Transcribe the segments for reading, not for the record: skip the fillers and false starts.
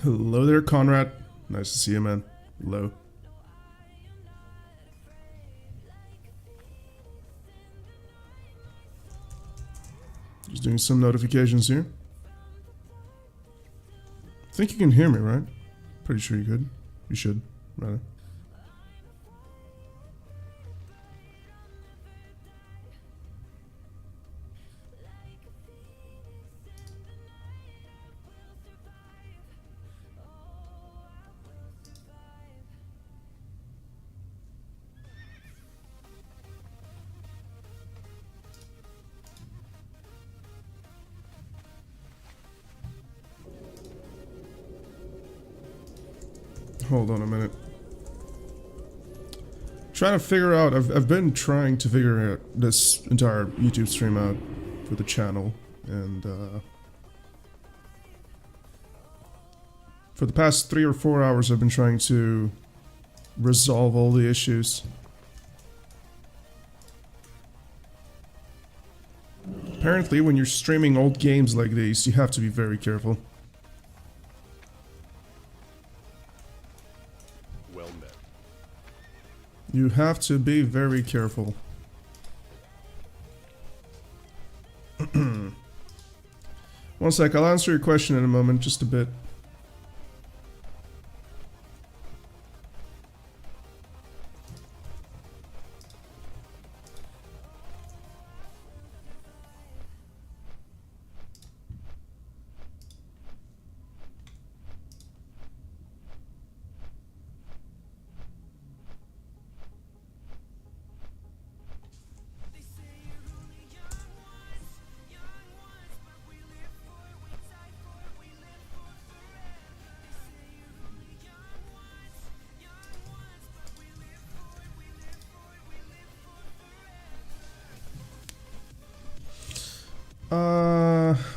Hello there, Conrad. Nice to see you, man. Hello. Just doing some notifications here. I think you can hear me, right? Pretty sure you could. You should, rather. Hold on a minute. Trying to figure out, I've been trying to figure out this entire YouTube stream out for the channel, and for the past 3 or 4 hours I've been trying to resolve all the issues. Apparently when you're streaming old games like these, you have to be very careful. You have to be very careful. One sec, I'll answer your question in a moment, just a bit.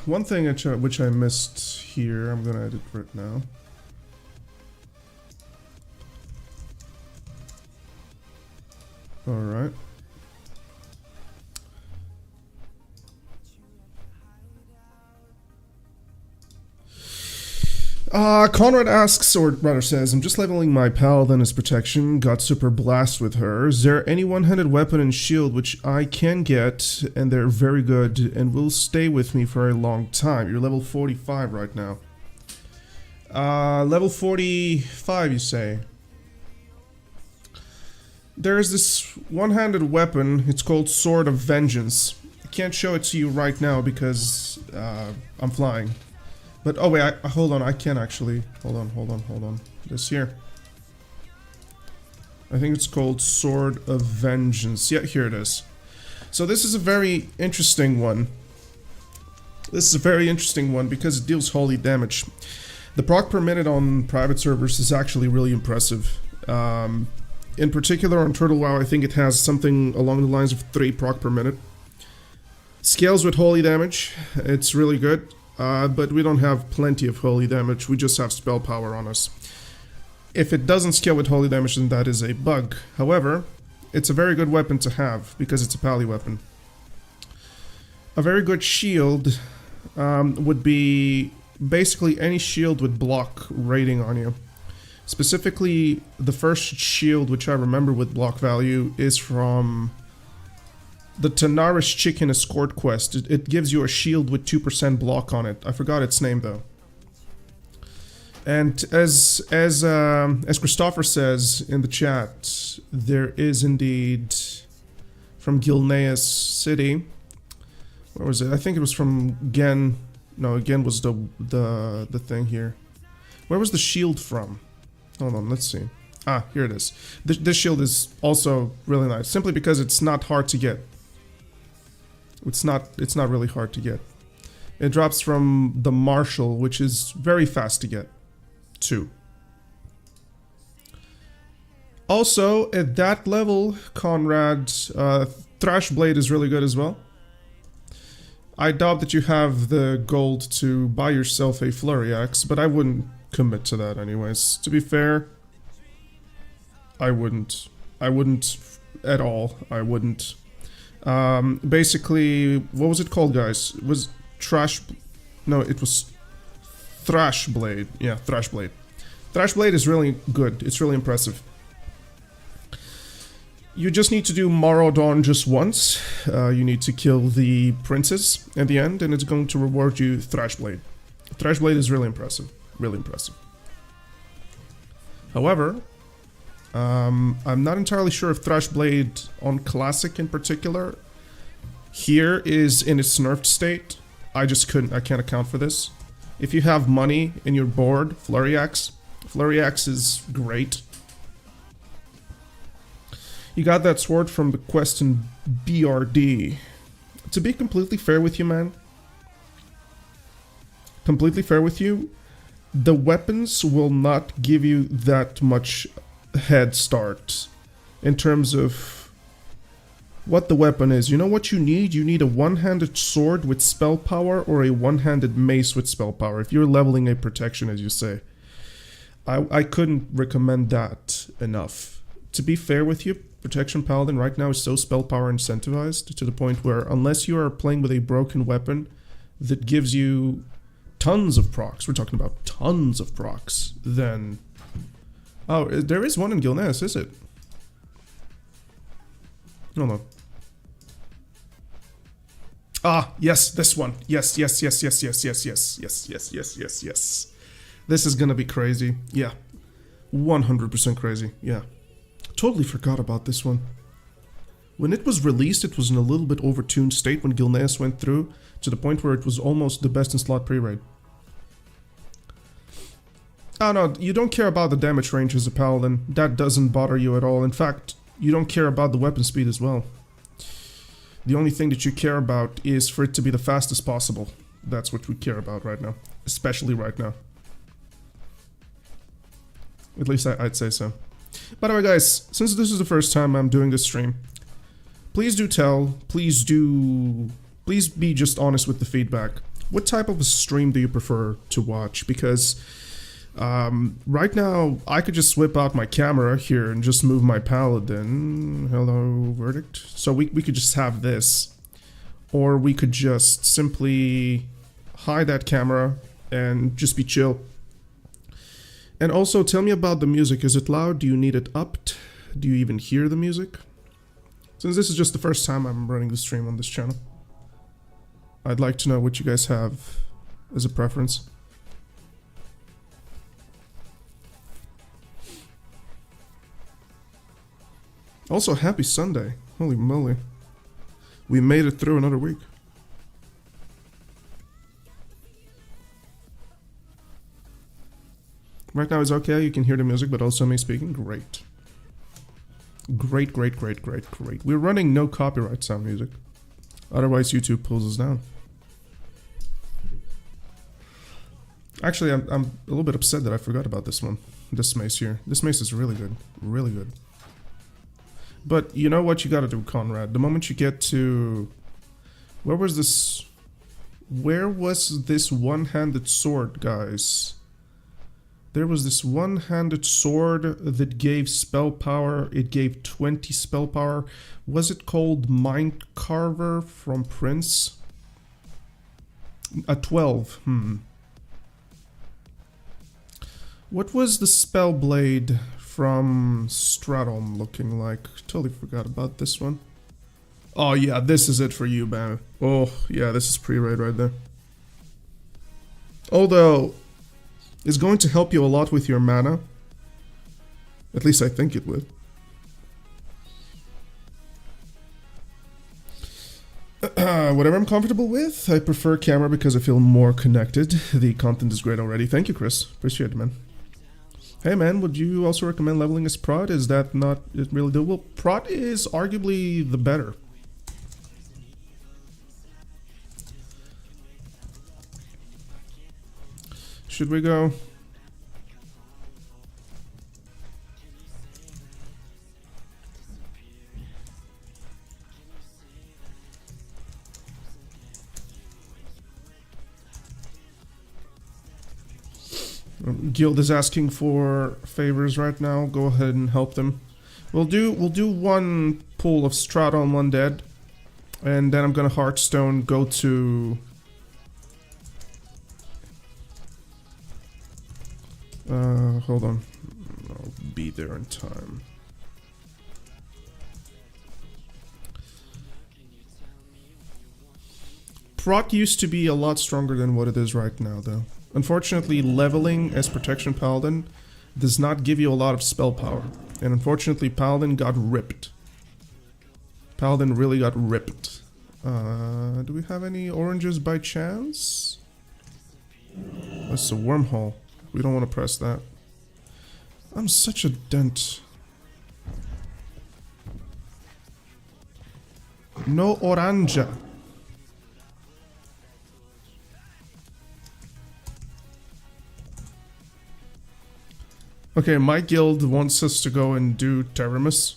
One thing which I missed here, I'm gonna edit right now. Alright. Conrad asks, or rather says, I'm just leveling my Paladin as protection, got super blast with her. Is there any one-handed weapon and shield which I can get, and they're very good, and will stay with me for a long time? You're level 45 right now. Level 45, you say? There's this one-handed weapon, it's called Sword of Vengeance. I can't show it to you right now because I'm flying. But, oh wait, hold on, I can actually. Hold on. This here. I think it's called Sword of Vengeance. Yeah, here it is. So this is a very interesting one. This is a very interesting one because it deals holy damage. The proc per minute on private servers is actually really impressive. In particular on Turtle WoW, I think it has something along the lines of 3 proc per minute. Scales with holy damage, it's really good. But we don't have plenty of holy damage, we just have spell power on us. If it doesn't scale with holy damage, then that is a bug. However, it's a very good weapon to have, because it's a pally weapon. A very good shield would be basically any shield with block rating on you. Specifically, the first shield which I remember with block value is from the Tanarus Chicken Escort quest. It gives you a shield with 2% block on it. I forgot its name though. And as Christopher says in the chat, there is indeed from Gilneas City. Where was it? I think it was from Gen. No, Gen was the thing here. Where was the shield from? Hold on, let's see. Ah, here it is. This shield is also really nice, simply because it's not hard to get. It's not really hard to get. It drops from the Marshal, which is very fast to get, too. Also, at that level, Conrad, Thrash Blade is really good as well. I doubt that you have the gold to buy yourself a Flurry Axe, but I wouldn't commit to that anyways. To be fair, I wouldn't. I wouldn't at all. I wouldn't. Basically, what was it called, guys? It was Trash... No, it was Thrash Blade. Yeah, Thrash Blade. Thrash Blade is really good. It's really impressive. You just need to do Maraudon just once. You need to kill the princess at the end, and it's going to reward you Thrash Blade. Thrash Blade is really impressive. Really impressive. However, I'm not entirely sure if Thrash Blade on Classic in particular here is in its nerfed state. I can't account for this. If you have money and you're bored, Flurry Axe is great. You got that sword from the quest in BRD. To be completely fair with you, man. Completely fair with you. The weapons will not give you that much head start in terms of what the weapon is. You know what you need? You need a one-handed sword with spell power or a one-handed mace with spell power. If you're leveling a protection, as you say. I couldn't recommend that enough. To be fair with you, Protection Paladin right now is so spell power incentivized to the point where unless you are playing with a broken weapon that gives you tons of procs, we're talking about tons of procs, then... Oh, there is one in Gilneas, is it? Hold on. Ah, yes, this one. Yes. This is gonna be crazy. Yeah. 100% crazy. Yeah. Totally forgot about this one. When it was released, it was in a little bit overtuned state when Gilneas went through, to the point where it was almost the best in slot pre-raid. Oh no, you don't care about the damage range as a paladin. That doesn't bother you at all. In fact, you don't care about the weapon speed as well. The only thing that you care about is for it to be the fastest possible. That's what we care about right now. Especially right now. At least I'd say so. By the way, guys, since this is the first time I'm doing this stream, please do tell, please be just honest with the feedback. What type of a stream do you prefer to watch? Because right now, I could just whip out my camera here and just move my paladin. Hello, Verdict. So we could just have this. Or we could just simply hide that camera and just be chill. And also, tell me about the music. Is it loud? Do you need it upped? Do you even hear the music? Since this is just the first time I'm running the stream on this channel, I'd like to know what you guys have as a preference. Also, happy Sunday. Holy moly. We made it through another week. Right now it's okay, you can hear the music, but also me speaking. Great. Great. We're running no copyright sound music. Otherwise YouTube pulls us down. Actually, I'm a little bit upset that I forgot about this one. This mace here. This mace is really good. Really good. But you know what you gotta do, Conrad? The moment you get to... Where was this one-handed sword, guys? There was this one-handed sword that gave spell power. It gave 20 spell power. Was it called Mind Carver from Prince? 12. What was the spell blade from Stratholme looking like? Totally forgot about this one. Oh yeah, this is it for you, man. Oh yeah, this is pre-raid right there. Although, it's going to help you a lot with your mana. At least I think it would. Whatever I'm comfortable with. I prefer camera because I feel more connected. The content is great already. Thank you, Chris. Appreciate it, man. Hey man, would you also recommend leveling as Prot? Is that not really doable? Prot is arguably the better. Should we go? Guild is asking for favors right now. Go ahead and help them. We'll do one pool of Stratholme Undead, and then I'm gonna Hearthstone go to Hold on. I'll be there in time. Proc used to be a lot stronger than what it is right now, though. Unfortunately, leveling as Protection Paladin does not give you a lot of spell power. And unfortunately, Paladin got ripped. Paladin really got ripped. Do we have any oranges by chance? That's a wormhole. We don't want to press that. I'm such a dent. No oranja. Okay, my guild wants us to go and do Terramus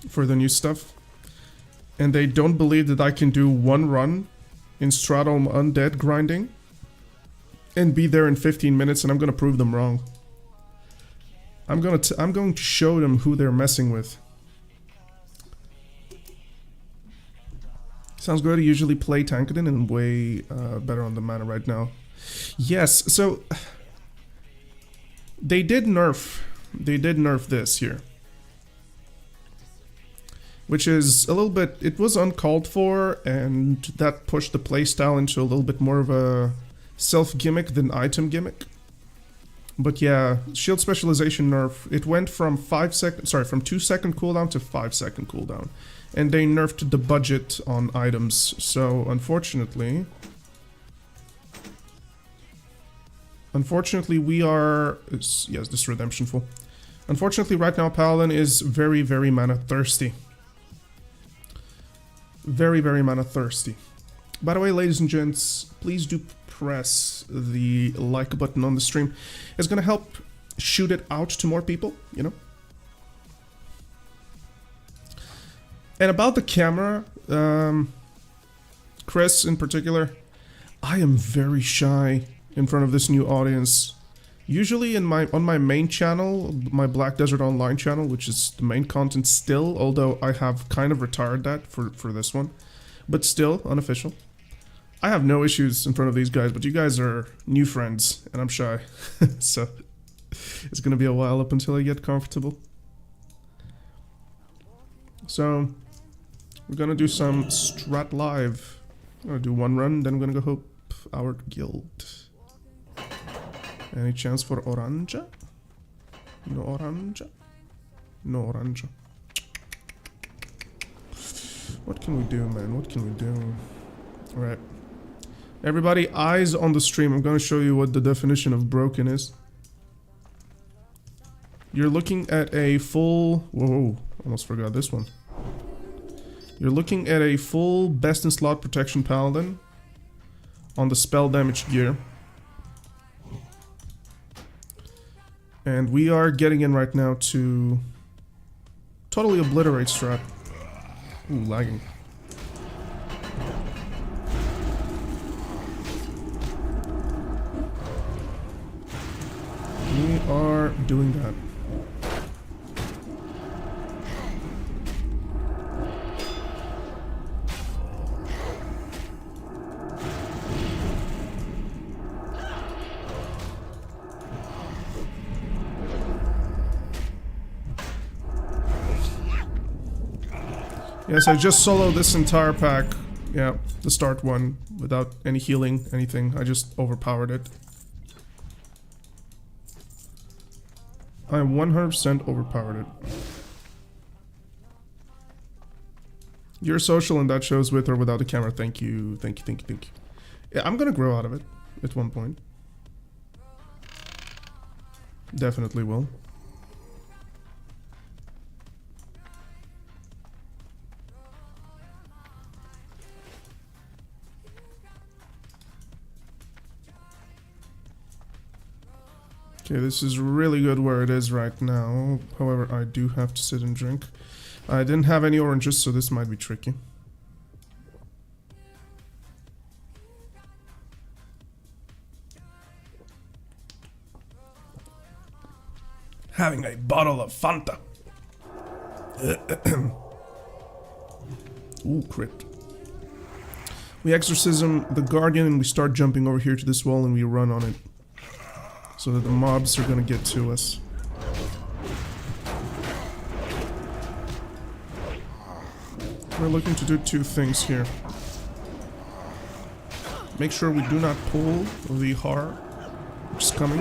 for the new stuff. And they don't believe that I can do one run in Stratholme Undead grinding and be there in 15 minutes, and I'm gonna prove them wrong. I'm going to show them who they're messing with. Sounds good. I usually play Tankadin and way better on the mana right now. Yes, so they did nerf this here, which is a little bit, it was uncalled for, and that pushed the playstyle into a little bit more of a self gimmick than item gimmick. But yeah, shield specialization nerf, it went from 2-second cooldown to 5-second cooldown, and they nerfed the budget on items. So unfortunately we are, yes, this is redemption full. Unfortunately right now Paladin is very, very mana thirsty. Very, very mana thirsty. By the way, ladies and gents, please do press the like button on the stream. It's gonna help shoot it out to more people, you know? And about the camera, Chris in particular, I am very shy in front of this new audience. Usually on my main channel, my Black Desert Online channel, which is the main content still, although I have kind of retired that for this one, but still unofficial. I have no issues in front of these guys, but you guys are new friends, and I'm shy. So it's gonna be a while up until I get comfortable. So we're gonna do some Strat Live. I'm gonna do one run, then I'm gonna go help our guild. Any chance for oranja? No oranja? No oranja. What can we do, man? What can we do? Alright. Everybody, eyes on the stream. I'm gonna show you what the definition of broken is. You're looking at a full... Whoa, almost forgot this one. You're looking at a full best in slot Protection Paladin on the spell damage gear. And we are getting in right now to totally obliterate Strat. Ooh, lagging. We are doing that. Yes, I just soloed this entire pack. Yeah, the start one, without any healing, anything. I just overpowered it. I 100% overpowered it. You're social and that shows with or without a camera. Thank you, thank you, thank you, thank you. Yeah, I'm gonna grow out of it at one point. Definitely will. Okay, this is really good where it is right now. However, I do have to sit and drink. I didn't have any oranges, so this might be tricky. Having a bottle of Fanta. Ooh, crit. We exorcism the Guardian and we start jumping over here to this wall and we run on it. so that the mobs are gonna get to us. We're looking to do two things here. Make sure we do not pull the horror, which is coming.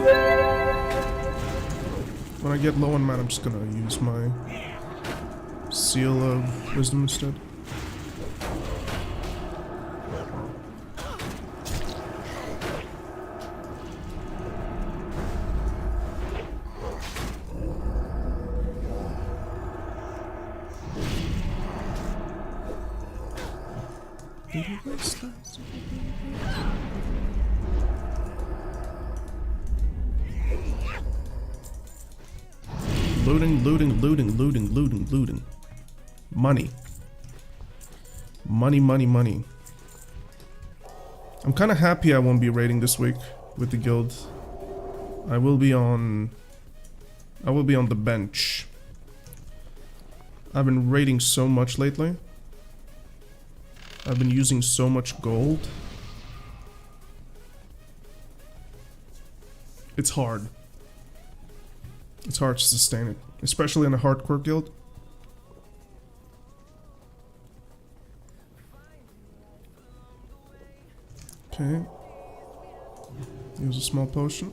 When I get low on mana, I'm just gonna use my Seal of Wisdom instead. Looting. Money. Money. I'm kind of happy I won't be raiding this week with the guild. I will be on the bench. I've been raiding so much lately. I've been using so much gold. It's hard. It's hard to sustain it, especially in a hardcore guild. Okay. Use a small potion.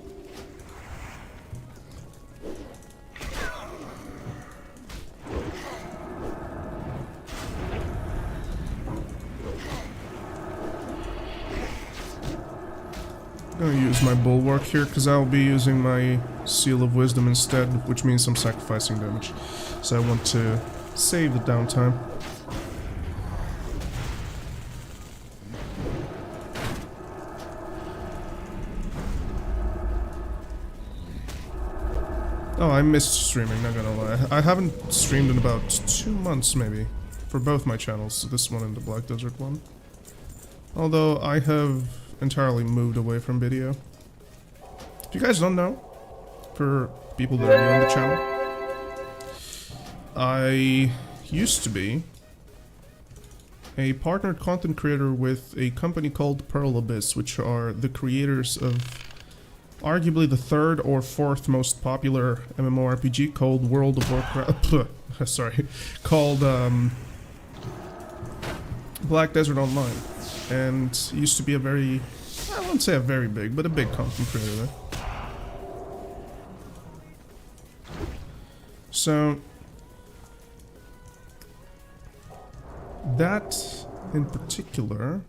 I'm gonna use my bulwark here because I'll be using my Seal of Wisdom instead, which means I'm sacrificing damage. So I want to save the downtime. Oh, I missed streaming, not gonna lie. I haven't streamed in about 2 months maybe, for both my channels, this one and the Black Desert one. Although I have entirely moved away from video. If you guys don't know, for people that are new on the channel, I used to be a partnered content creator with a company called Pearl Abyss, which are the creators of arguably the 3rd or 4th most popular MMORPG called World of Warcraft. Sorry, called Black Desert Online. And used to be a very, I won't say a very big, but a big content creator there. So that in particular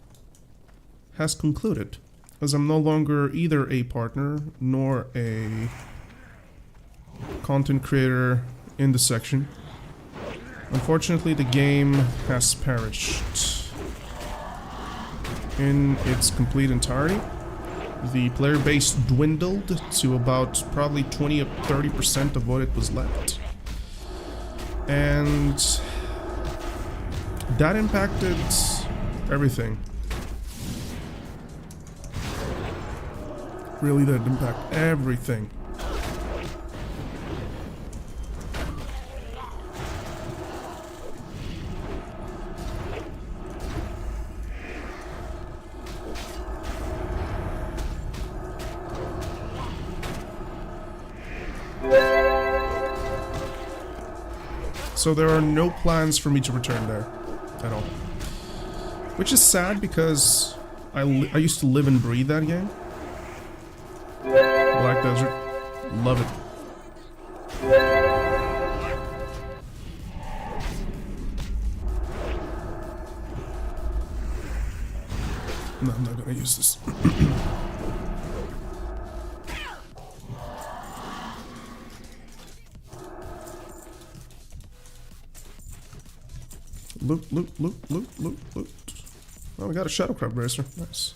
has concluded, as I'm no longer either a partner nor a content creator in the section. Unfortunately, the game has perished in its complete entirety. The player base dwindled to about probably 20 or 30% of what it was left. And that impacted everything. Really did impact everything. So there are no plans for me to return there at all. Which is sad because I used to live and breathe that game. Black Desert. Love it. No, I'm not gonna use this. Loot. Oh, we got a Shadowcrab Bracer. Nice.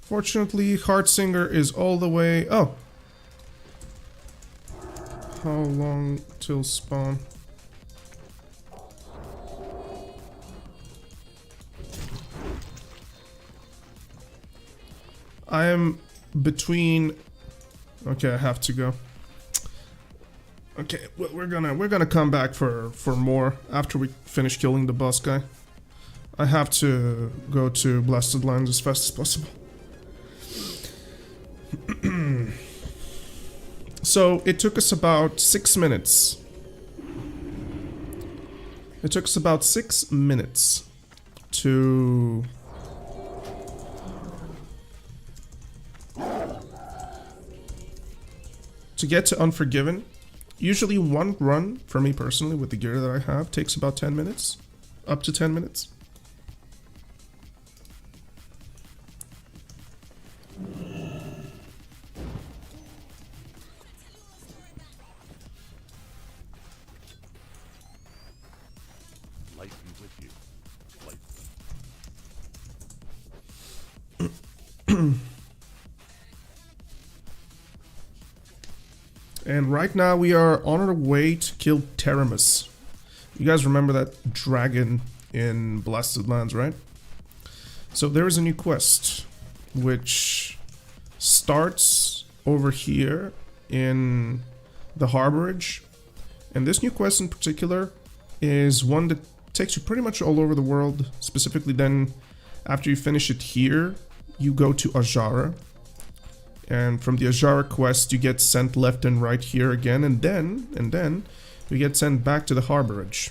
Fortunately, Heartsinger is all the way... Oh! How long till spawn? I am between... Okay, I have to go. Okay, well, we're gonna come back for more after we finish killing the boss guy. I have to go to Blasted Lands as fast as possible. So it took us about 6 minutes. It took us about 6 minutes to get to Unforgiven. Usually one run, for me personally, with the gear that I have, takes about 10 minutes. Up to 10 minutes. Light be with you. Light. And right now we are on our way to kill Teramus. You guys remember that dragon in Blasted Lands, right? So there is a new quest, which starts over here in the Harborage. And this new quest in particular is one that takes you pretty much all over the world. Specifically then, after you finish it here, you go to Ajara. And from the Ajara quest, you get sent left and right here again, and then you get sent back to the Harborage.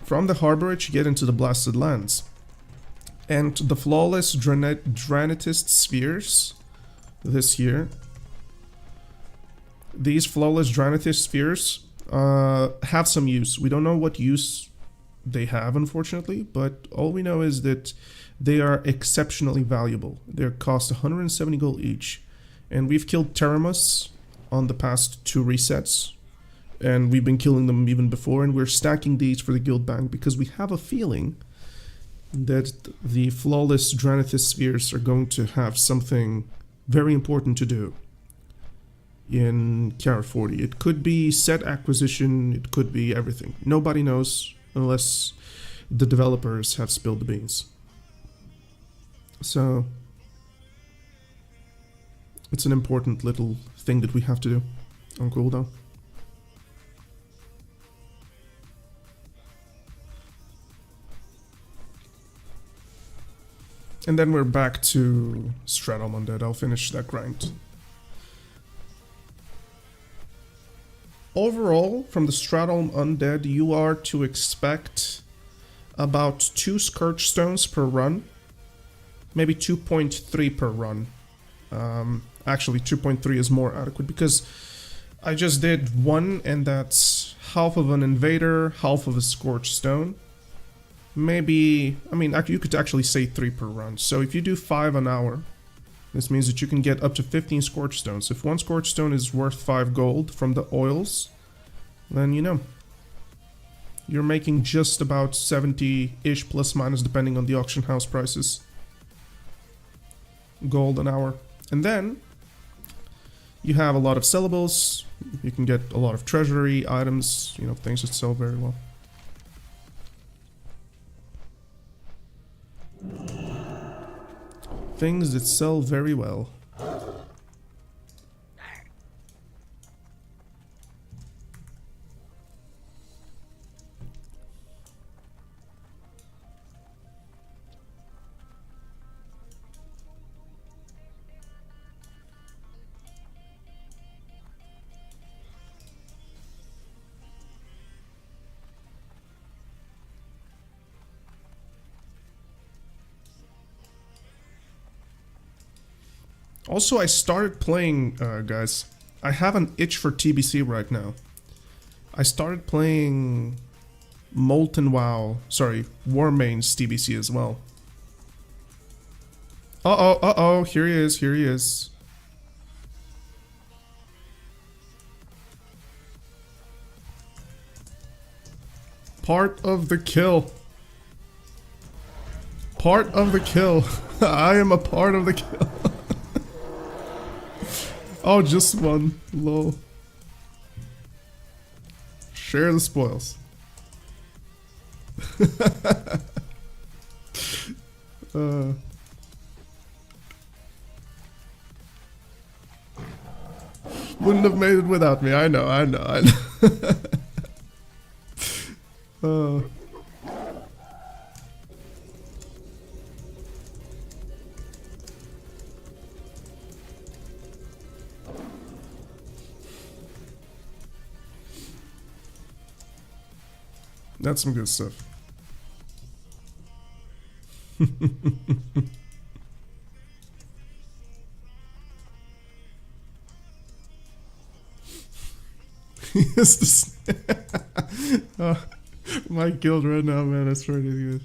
From the Harborage, you get into the Blasted Lands. And the Flawless Dranitist Spheres, this here, these Flawless Dranitist Spheres have some use. We don't know what use they have, unfortunately, but all we know is that they are exceptionally valuable. They cost 170 gold each. And we've killed Teramus on the past 2 resets. And we've been killing them even before. And we're stacking these for the guild bank because we have a feeling that the Flawless Dranithist Spheres are going to have something very important to do in Kara 40. It could be set acquisition, it could be everything. Nobody knows unless the developers have spilled the beans. So it's an important little thing that we have to do on cooldown. And then we're back to Stratholme Undead. I'll finish that grind. Overall, from the Stratholme Undead, you are to expect about 2 Scourge Stones per run. Maybe 2.3 per run. Actually, 2.3 is more adequate because I just did 1, and that's half of an Invader, half of a Scorched Stone. Maybe, I mean, you could actually say 3 per run. So if you do 5 an hour, this means that you can get up to 15 Scorched Stones. If 1 Scorched Stone is worth 5 gold from the oils, then you know, you're making just about 70-ish plus minus depending on the auction house prices. Gold an hour. And then you have a lot of sellables. You can get a lot of treasury items, you know, things that sell very well. Things that sell very well. Also, I started playing, guys. I have an itch for TBC right now. I started playing Molten WoW, sorry, Warmane's TBC as well. Uh-oh, here he is. Part of the kill. Part of the kill. I am a part of the kill. Oh, just 1. Lol. Share the spoils. Wouldn't have made it without me. I know. That's some good stuff. Yes, this. My guild right now, man. That's pretty good.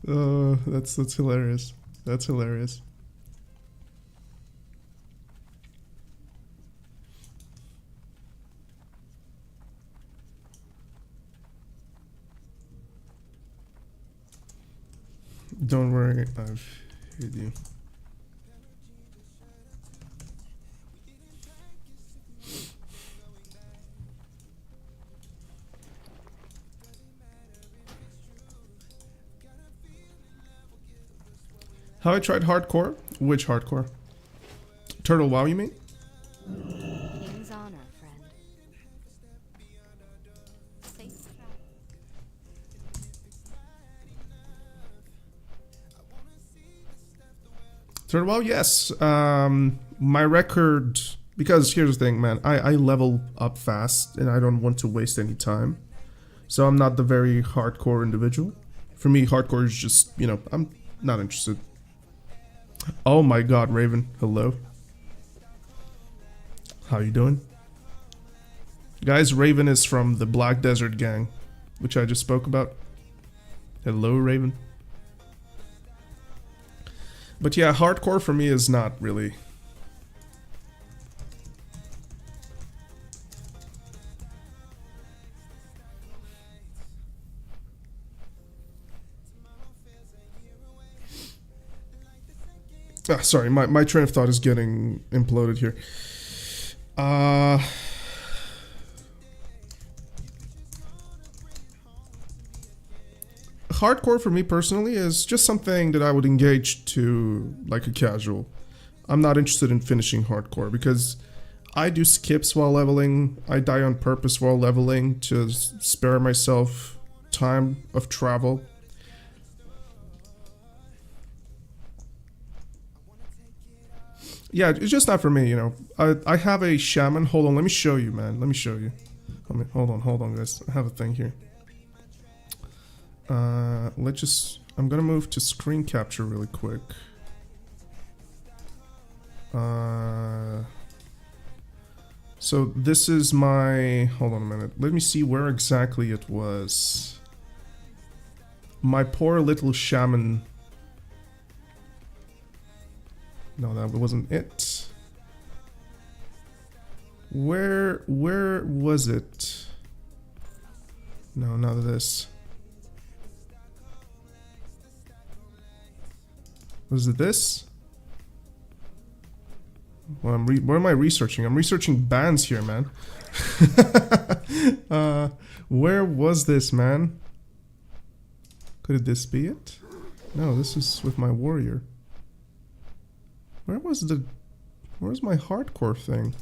Oh, that's hilarious. That's hilarious. Don't worry, I've hit you. How I tried hardcore? Which hardcore? Turtle WoW, you mean? King's honor, friend. Safe travel. Turtle WoW, yes. My record, because here's the thing, man. I level up fast and I don't want to waste any time. So I'm not the very hardcore individual. For me, hardcore is just, you know, I'm not interested. Oh my god, Raven. Hello. How you doing? Guys, Raven is from the Black Desert gang, which I just spoke about. Hello, Raven. But yeah, hardcore for me is not really... Ah, sorry, my train of thought is getting imploded here. Hardcore for me personally is just something that I would engage to like a casual. I'm not interested in finishing hardcore because I do skips while leveling. I die on purpose while leveling to spare myself time of travel. Yeah, it's just not for me, you know. I have a shaman. Hold on, let me show you, man. Let me show you. Hold on, guys. I have a thing here. Let's just... I'm gonna move to screen capture really quick. So this is my... Hold on a minute. Let me see where exactly it was. My poor little shaman... No, that wasn't it. Where was it? No, not this. Was it this? Well, where am I researching? I'm researching bands here, man. Where was this, man? Could this be it? No, this is with my warrior. Where's my hardcore thing?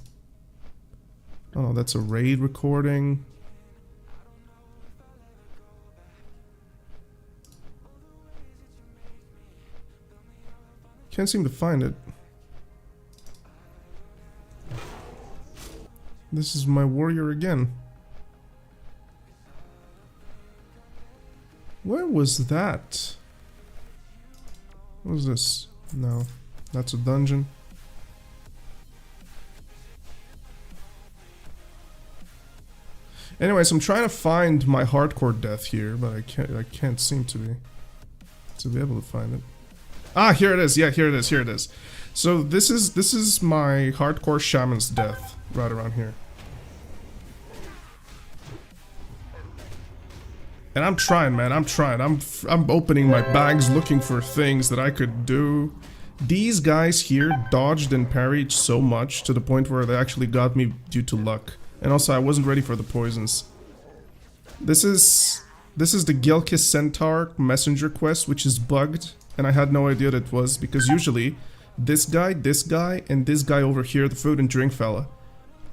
Oh no, that's a raid recording. Can't seem to find it. This is my warrior again. Where was that? What was this? No. That's a dungeon. Anyways, I'm trying to find my hardcore death here, but I can't seem to be able to find it. Ah, here it is. Yeah, here it is. So this is my hardcore shaman's death right around here. And I'm trying, man. I'm trying. I'm opening my bags looking for things that I could do. These guys here dodged and parried so much to the point where they actually got me due to luck. And also I wasn't ready for the poisons. This is the Gilkis Centaur messenger quest, which is bugged. And I had no idea that it was, because usually this guy, and this guy over here, the food and drink fella,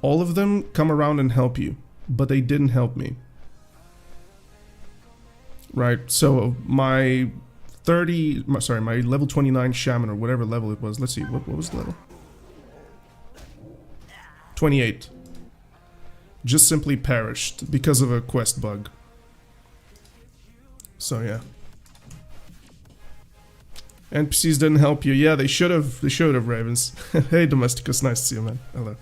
all of them come around and help you. But they didn't help me. Right, so my level 29 shaman, or whatever level it was. Let's see, what was the level? 28. Just simply perished because of a quest bug. So yeah. NPCs didn't help you. Yeah, they should have. They should have, Ravens. Hey, Domesticus, nice to see you, man. Hello.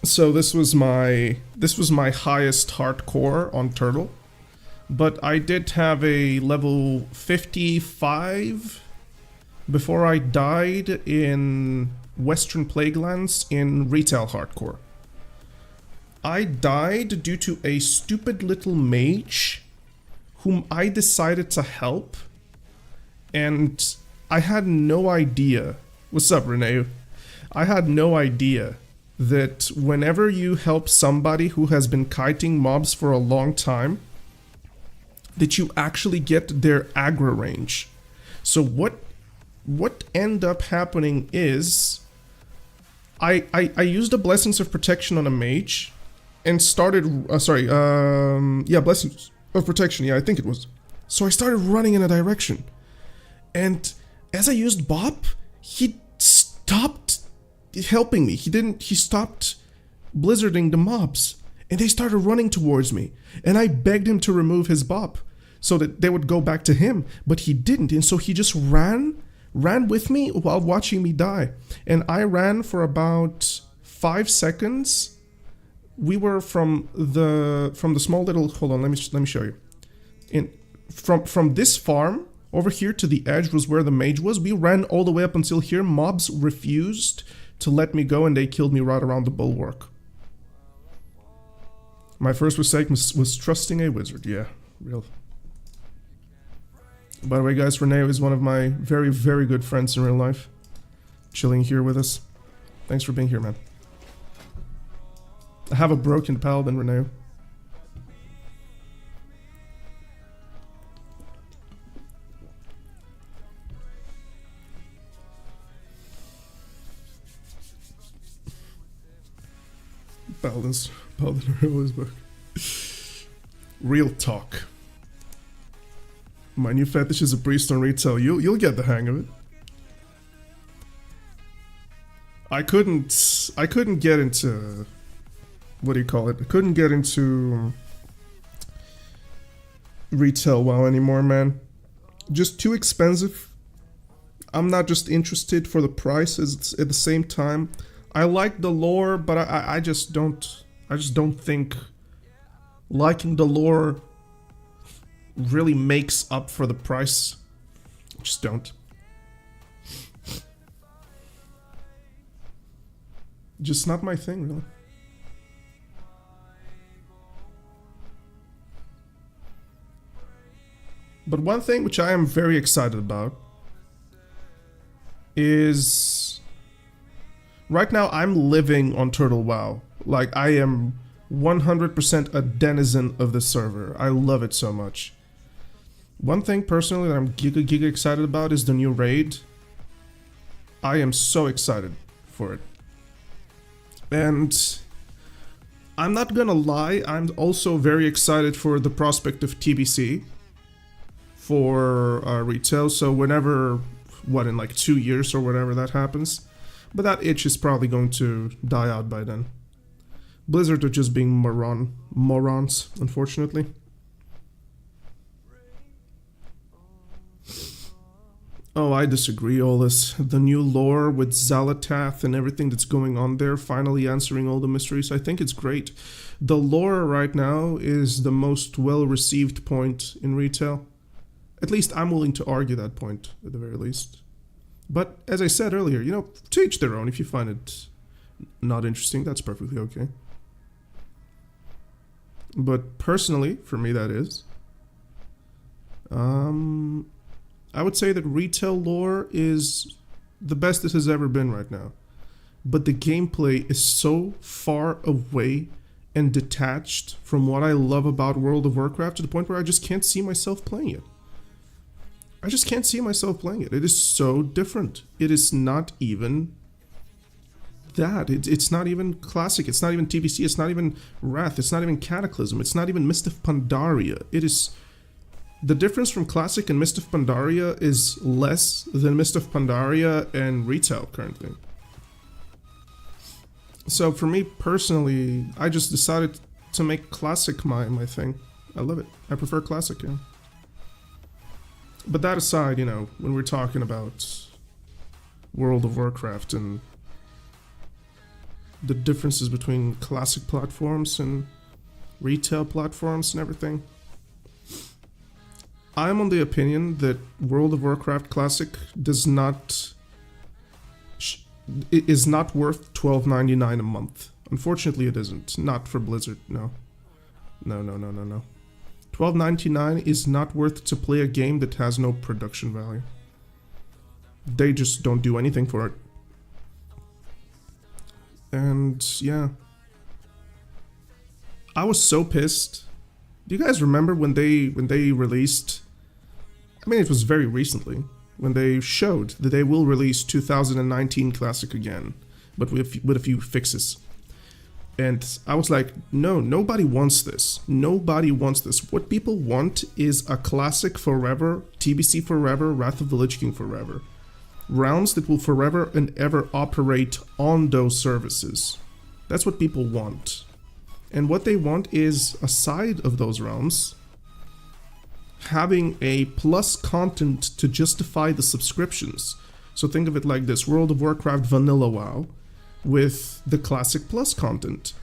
So this was my highest hardcore on Turtle, but I did have a level 55 before I died in Western Plaguelands in retail hardcore. I died due to a stupid little mage whom I decided to help, and I had no idea. What's up, Renee? I had no idea that whenever you help somebody who has been kiting mobs for a long time, that you actually get their aggro range. So what ended up happening is I used the Blessings of Protection on a mage and started Blessings of Protection, yeah, I think it was. So I started running in a direction, and as I used Bop, he stopped helping me. He stopped blizzarding the mobs, and they started running towards me, and I begged him to remove his Bop so that they would go back to him, but he didn't, and so he just ran with me while watching me die. And I ran for about 5 seconds. We were from the small little, hold on, let me show you. From this farm over here to the edge was where the mage was. We ran all the way up until here. Mobs refused to let me go, and they killed me right around the bulwark. My first mistake was trusting a wizard. Yeah, real. By the way, guys, Renee is one of my very, very good friends in real life. Chilling here with us. Thanks for being here, man. I have a broken paladin, Renee. Paladin are always broke. Real talk. My new fetish is a priest on retail. You'll get the hang of it. I couldn't get into, what do you call it? I couldn't get into retail WoW anymore, man. Just too expensive. I'm not just interested for the prices at the same time. I like the lore, but I just don't think liking the lore really makes up for the price. Just don't. Just not my thing, really. But one thing which I am very excited about is right now I'm living on Turtle WoW. Like, I am 100% a denizen of the server. I love it so much. One thing personally that I'm giga excited about is the new raid. I am so excited for it. And I'm not gonna lie, I'm also very excited for the prospect of TBC for retail. So whenever, in like 2 years or whatever that happens. But that itch is probably going to die out by then. Blizzard are just being morons, unfortunately. Oh, I disagree, Olus. The new lore with Xalatath and everything that's going on there, finally answering all the mysteries, I think it's great. The lore right now is the most well-received point in retail. At least I'm willing to argue that point, at the very least. But, as I said earlier, you know, to each their own. If you find it not interesting, that's perfectly okay. But personally, for me that is, I would say that retail lore is the best it has ever been right now. But the gameplay is so far away and detached from what I love about World of Warcraft to the point where I just can't see myself playing it. I just can't see myself playing it. It is so different. It is not even that. It's not even Classic. It's not even TBC. It's not even Wrath. It's not even Cataclysm. It's not even Mist of Pandaria. It is the difference from Classic and Mist of Pandaria is less than Mist of Pandaria and retail currently. So for me personally, I just decided to make Classic my thing. I love it. I prefer Classic, yeah. But that aside, you know, when we're talking about World of Warcraft and the differences between Classic platforms and retail platforms and everything, I'm on the opinion that World of Warcraft Classic is not worth $12.99 a month. Unfortunately, it isn't. Not for Blizzard. No. No. $12.99 is not worth to play a game that has no production value. They just don't do anything for it. And yeah, I was so pissed. Do you guys remember when they released? I mean, it was very recently when they showed that they will release 2019 Classic again, but with a few fixes. And I was like, no, nobody wants this. Nobody wants this. What people want is a Classic forever, TBC forever, Wrath of the Lich King forever. Realms that will forever and ever operate on those services. That's what people want. And what they want is, aside of those realms, having a plus content to justify the subscriptions. So think of it like this: World of Warcraft Vanilla WoW with the Classic Plus content.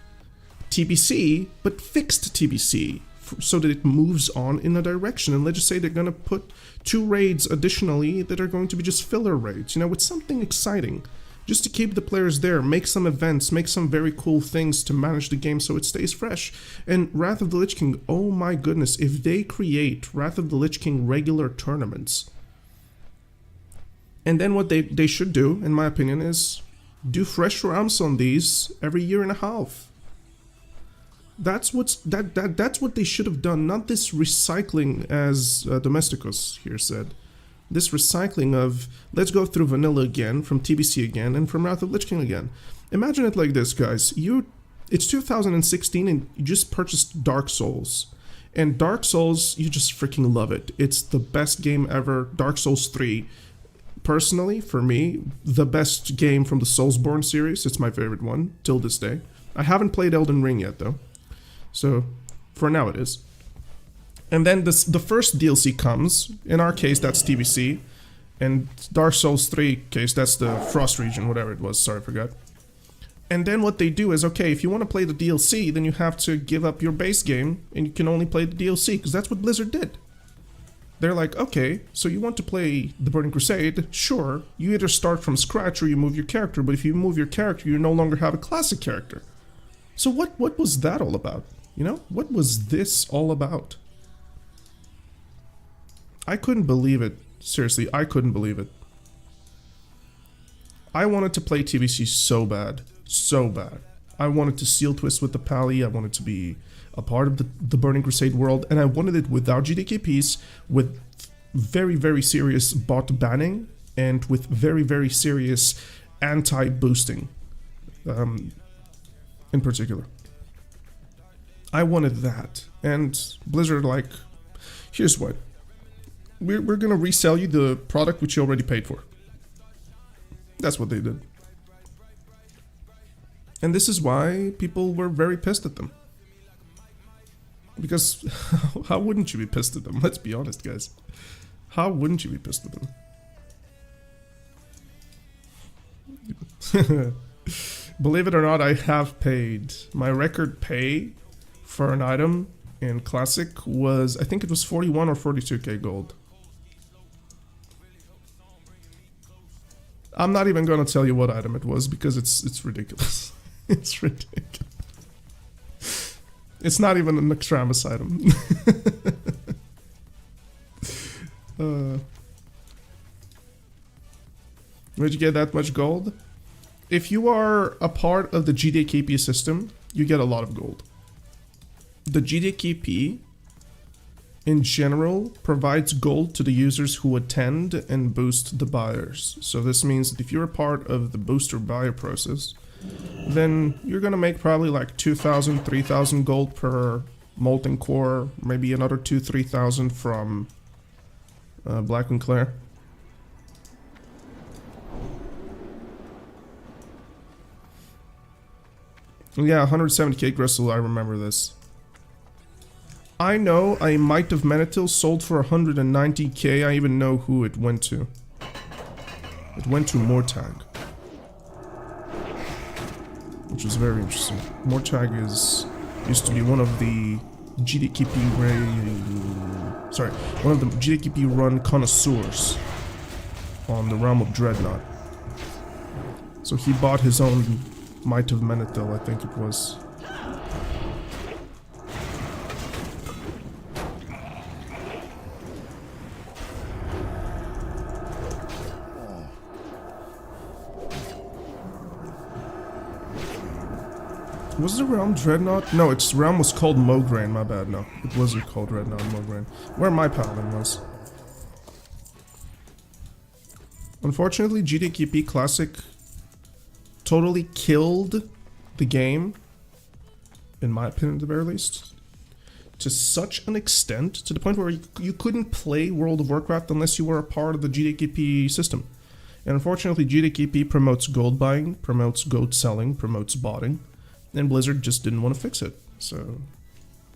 TBC, but fixed TBC, so that it moves on in a direction. And let's just say they're going to put 2 raids additionally that are going to be just filler raids, you know, with something exciting. Just to keep the players there, make some events, make some very cool things to manage the game so it stays fresh. And Wrath of the Lich King, oh my goodness, if they create Wrath of the Lich King regular tournaments, and then what they should do, in my opinion, is do fresh realms on these every year and a half. That's what they should have done, not this recycling, as Domesticus here said. This recycling of, let's go through vanilla again, from TBC again, and from Wrath of Lich King again. Imagine it like this, guys. It's 2016 and you just purchased Dark Souls. And Dark Souls, you just freaking love it. It's the best game ever. Dark Souls 3. Personally, for me, the best game from the Soulsborne series. It's my favorite one, till this day. I haven't played Elden Ring yet, though. So, for now it is. And then the first DLC comes. In our case, that's TBC. And Dark Souls 3 case, that's the Frost region, whatever it was. Sorry, I forgot. And then what they do is, okay, if you want to play the DLC, then you have to give up your base game, and you can only play the DLC, because that's what Blizzard did. They're like, okay, so you want to play the Burning Crusade? Sure, you either start from scratch or you move your character, but if you move your character, you no longer have a classic character. So what was that all about? You know, what was this all about? I couldn't believe it. Seriously, I couldn't believe it. I wanted to play TBC so bad. So bad. I wanted to seal twist with the Pally. I wanted to be a part of the Burning Crusade world. And I wanted it without GDKPs, with very, very serious bot banning, and with very, very serious anti-boosting in particular. I wanted that. And Blizzard like, here's what. We're going to resell you the product which you already paid for. That's what they did. And this is why people were very pissed at them. Because how wouldn't you be pissed at them? Let's be honest, guys. How wouldn't you be pissed at them? Believe it or not, I have paid. My record pay for an item in Classic was, I think it was 41 or 42k gold. I'm not even going to tell you what item it was because it's ridiculous. It's ridiculous. It's not even an Extramus item. Where'd you get that much gold? If you are a part of the GDKP system, you get a lot of gold. The GDKP, in general, provides gold to the users who attend and boost the buyers. So this means that if you're a part of the booster buyer process, then you're gonna make probably like 2,000, 3,000 gold per Molten Core, maybe another 2,000-3,000 from Black and Claire. Yeah, 170k crystal, I remember this. I know a Might of Menethil sold for 190k, I even know who it went to. It went to Mortag. Which was very interesting. Mortag used to be one of the GDKP one of the GDKP run connoisseurs on the Realm of Dreadnought. So he bought his own Might of Menethil, I think it was. Was the Realm Dreadnought? No, its realm was called Mograine, my bad, no. It wasn't called Dreadnought Mograine. Where my Paladin was. Unfortunately, GDKP Classic totally killed the game, in my opinion at the very least, to such an extent, to the point where you couldn't play World of Warcraft unless you were a part of the GDKP system. And unfortunately, GDKP promotes gold buying, promotes gold selling, promotes botting. And Blizzard just didn't want to fix it. So,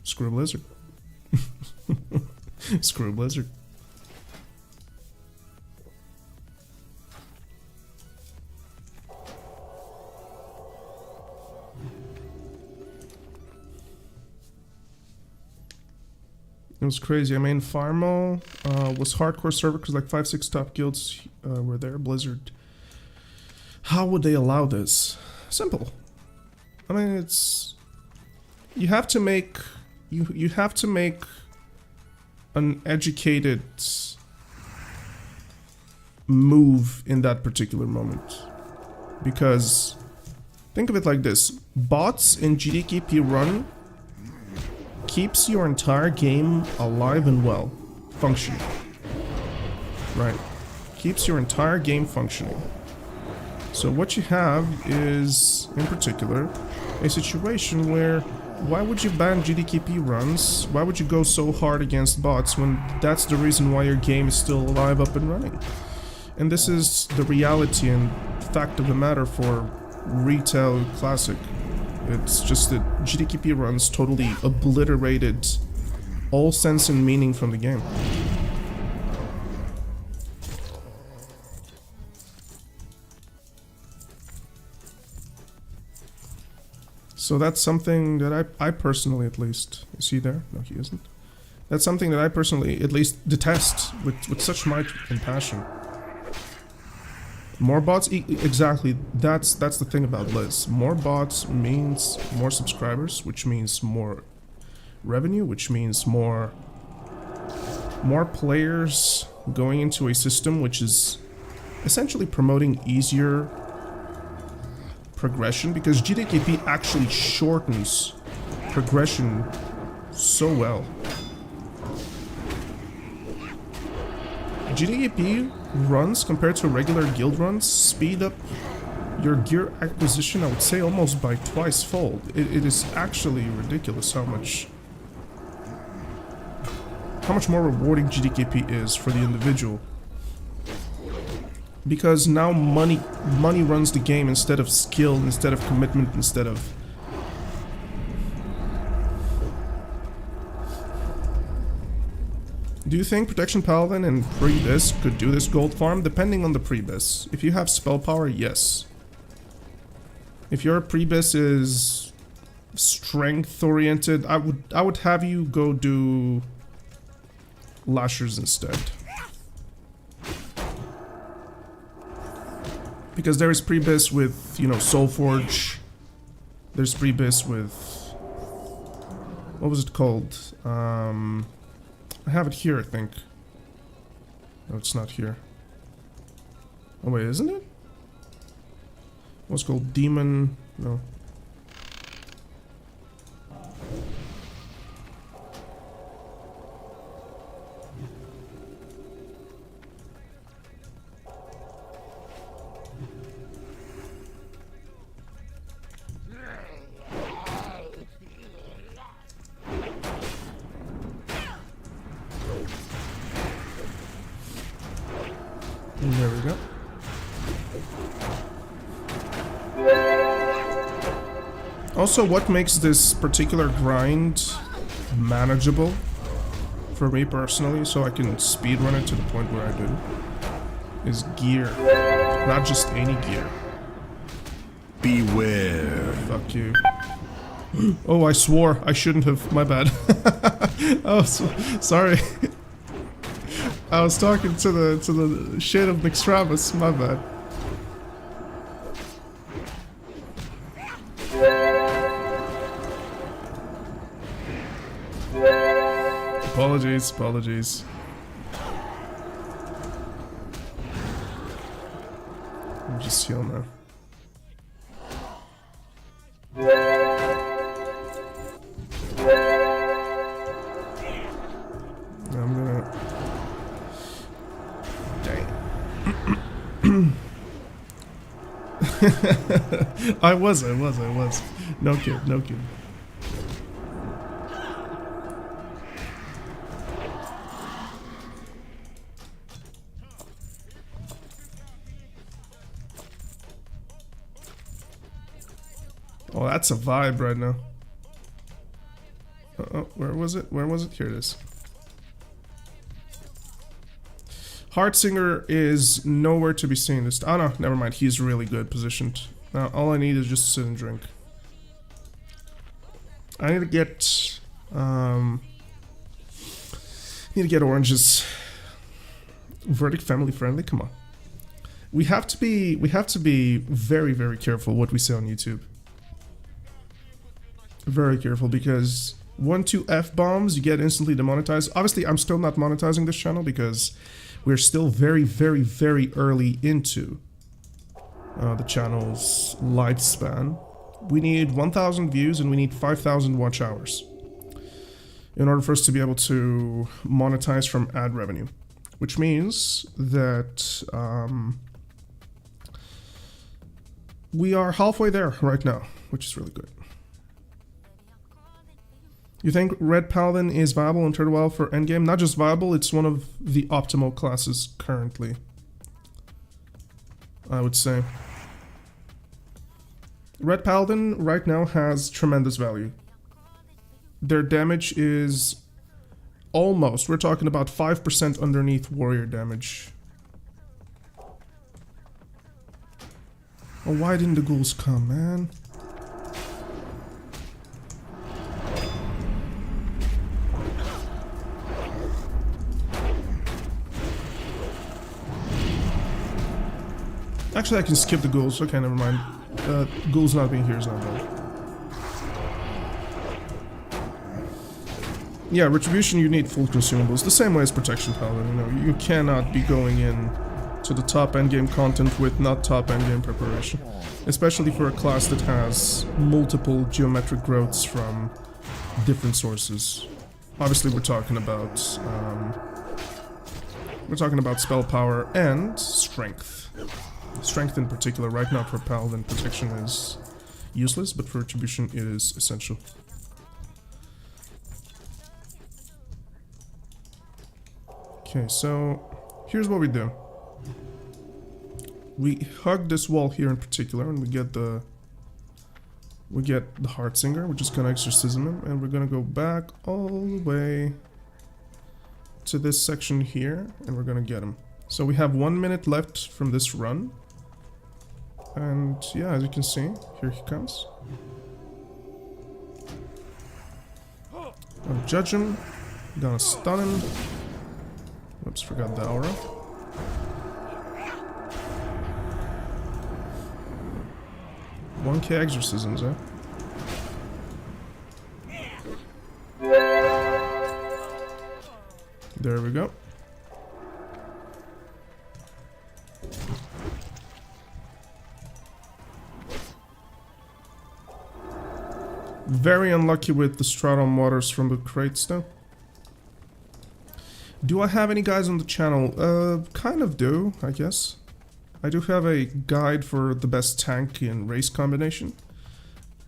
screw Blizzard. Screw Blizzard. It was crazy. I mean, Farmo was hardcore server because like 5-6 top guilds were there. Blizzard. How would they allow this? Simple. I mean, it's you have to make an educated move in that particular moment, because think of it like this: bots in GDKP run keeps your entire game alive and well, functioning. Right? Keeps your entire game functioning. So what you have is, in particular, a situation where why would you ban GDKP runs? Why would you go so hard against bots when that's the reason why your game is still alive, up and running? And this is the reality and fact of the matter for retail classic. It's just that GDKP runs totally obliterated all sense and meaning from the game. So that's something that I personally, at least, is he there? No, he isn't. That's something that I personally, at least, detest with such might and passion. More bots, exactly. That's the thing about Liz. More bots means more subscribers, which means more revenue, which means more players going into a system which is essentially promoting easier progression, because GDKP actually shortens progression so well. GDKP runs compared to regular guild runs speed up your gear acquisition, I would say, almost by twice-fold. It is actually ridiculous how much more rewarding GDKP is for the individual. Because now money runs the game instead of skill, instead of commitment, instead of... Do you think Protection Paladin and Pre-Bis could do this gold farm? Depending on the Pre-Bis. If you have spell power, yes. If your Pre-Bis is strength oriented, I would have you go do Lashers instead. Because there is Pre-Bis with, you know, Soulforge. There's Pre-Bis with... What was it called? I have it here, I think. No, it's not here. Oh wait, isn't it? What's called Demon... No. There we go. Also, what makes this particular grind manageable for me personally, so I can speedrun it to the point where I do, is gear. Not just any gear. Beware. Fuck you. Oh, I swore. I shouldn't have. My bad. Oh, sorry. I was talking to the shade of Nixtravis. My bad. Apologies, apologies. I'm just heal now. I'm gonna... Dang. I was. No kid, no kid. Oh, that's a vibe right now. Uh-oh, where was it? Where was it? Here it is. Heartsinger is nowhere to be seen this... Oh no, never mind. He's really good positioned. Now, all I need is just sit and drink. I need to get... need to get oranges. Verdict family friendly? Come on. We have to be very, very careful what we say on YouTube. Very careful, because 1-2 F-bombs, you get instantly demonetized. Obviously, I'm still not monetizing this channel because we're still very, very, very early into the channel's lifespan. We need 1,000 views and we need 5,000 watch hours in order for us to be able to monetize from ad revenue, which means that we are halfway there right now, which is really good. You think Red Paladin is viable in Turtle WoW for endgame? Not just viable, it's one of the optimal classes currently, I would say. Red Paladin right now has tremendous value. Their damage is almost, we're talking about 5% underneath warrior damage. Oh, why didn't the ghouls come, man? Actually, I can skip the ghouls. Okay, never mind. Ghouls not being here is not bad. Yeah, Retribution, you need full consumables. The same way as Protection Paladin, you know. You cannot be going in to the top endgame content with not top endgame preparation. Especially for a class that has multiple geometric growths from different sources. Obviously, we're talking about spell power and strength. Strength in particular, right now for Paladin, protection is useless, but for Retribution it is essential. Okay, so here's what we do. We hug this wall here in particular, and we get the Heartsinger. We're just gonna exorcism him, and we're gonna go back all the way to this section here, and we're gonna get him. So we have 1 minute left from this run. And yeah, as you can see, here he comes. I'll judge him. Gonna stun him. Whoops, forgot the aura. $1K exorcisms, eh? There we go. Very unlucky with the Stratholme waters from the crates though. Do I have any guys on the channel? Kind of do, I guess. I do have a guide for the best tank in race combination.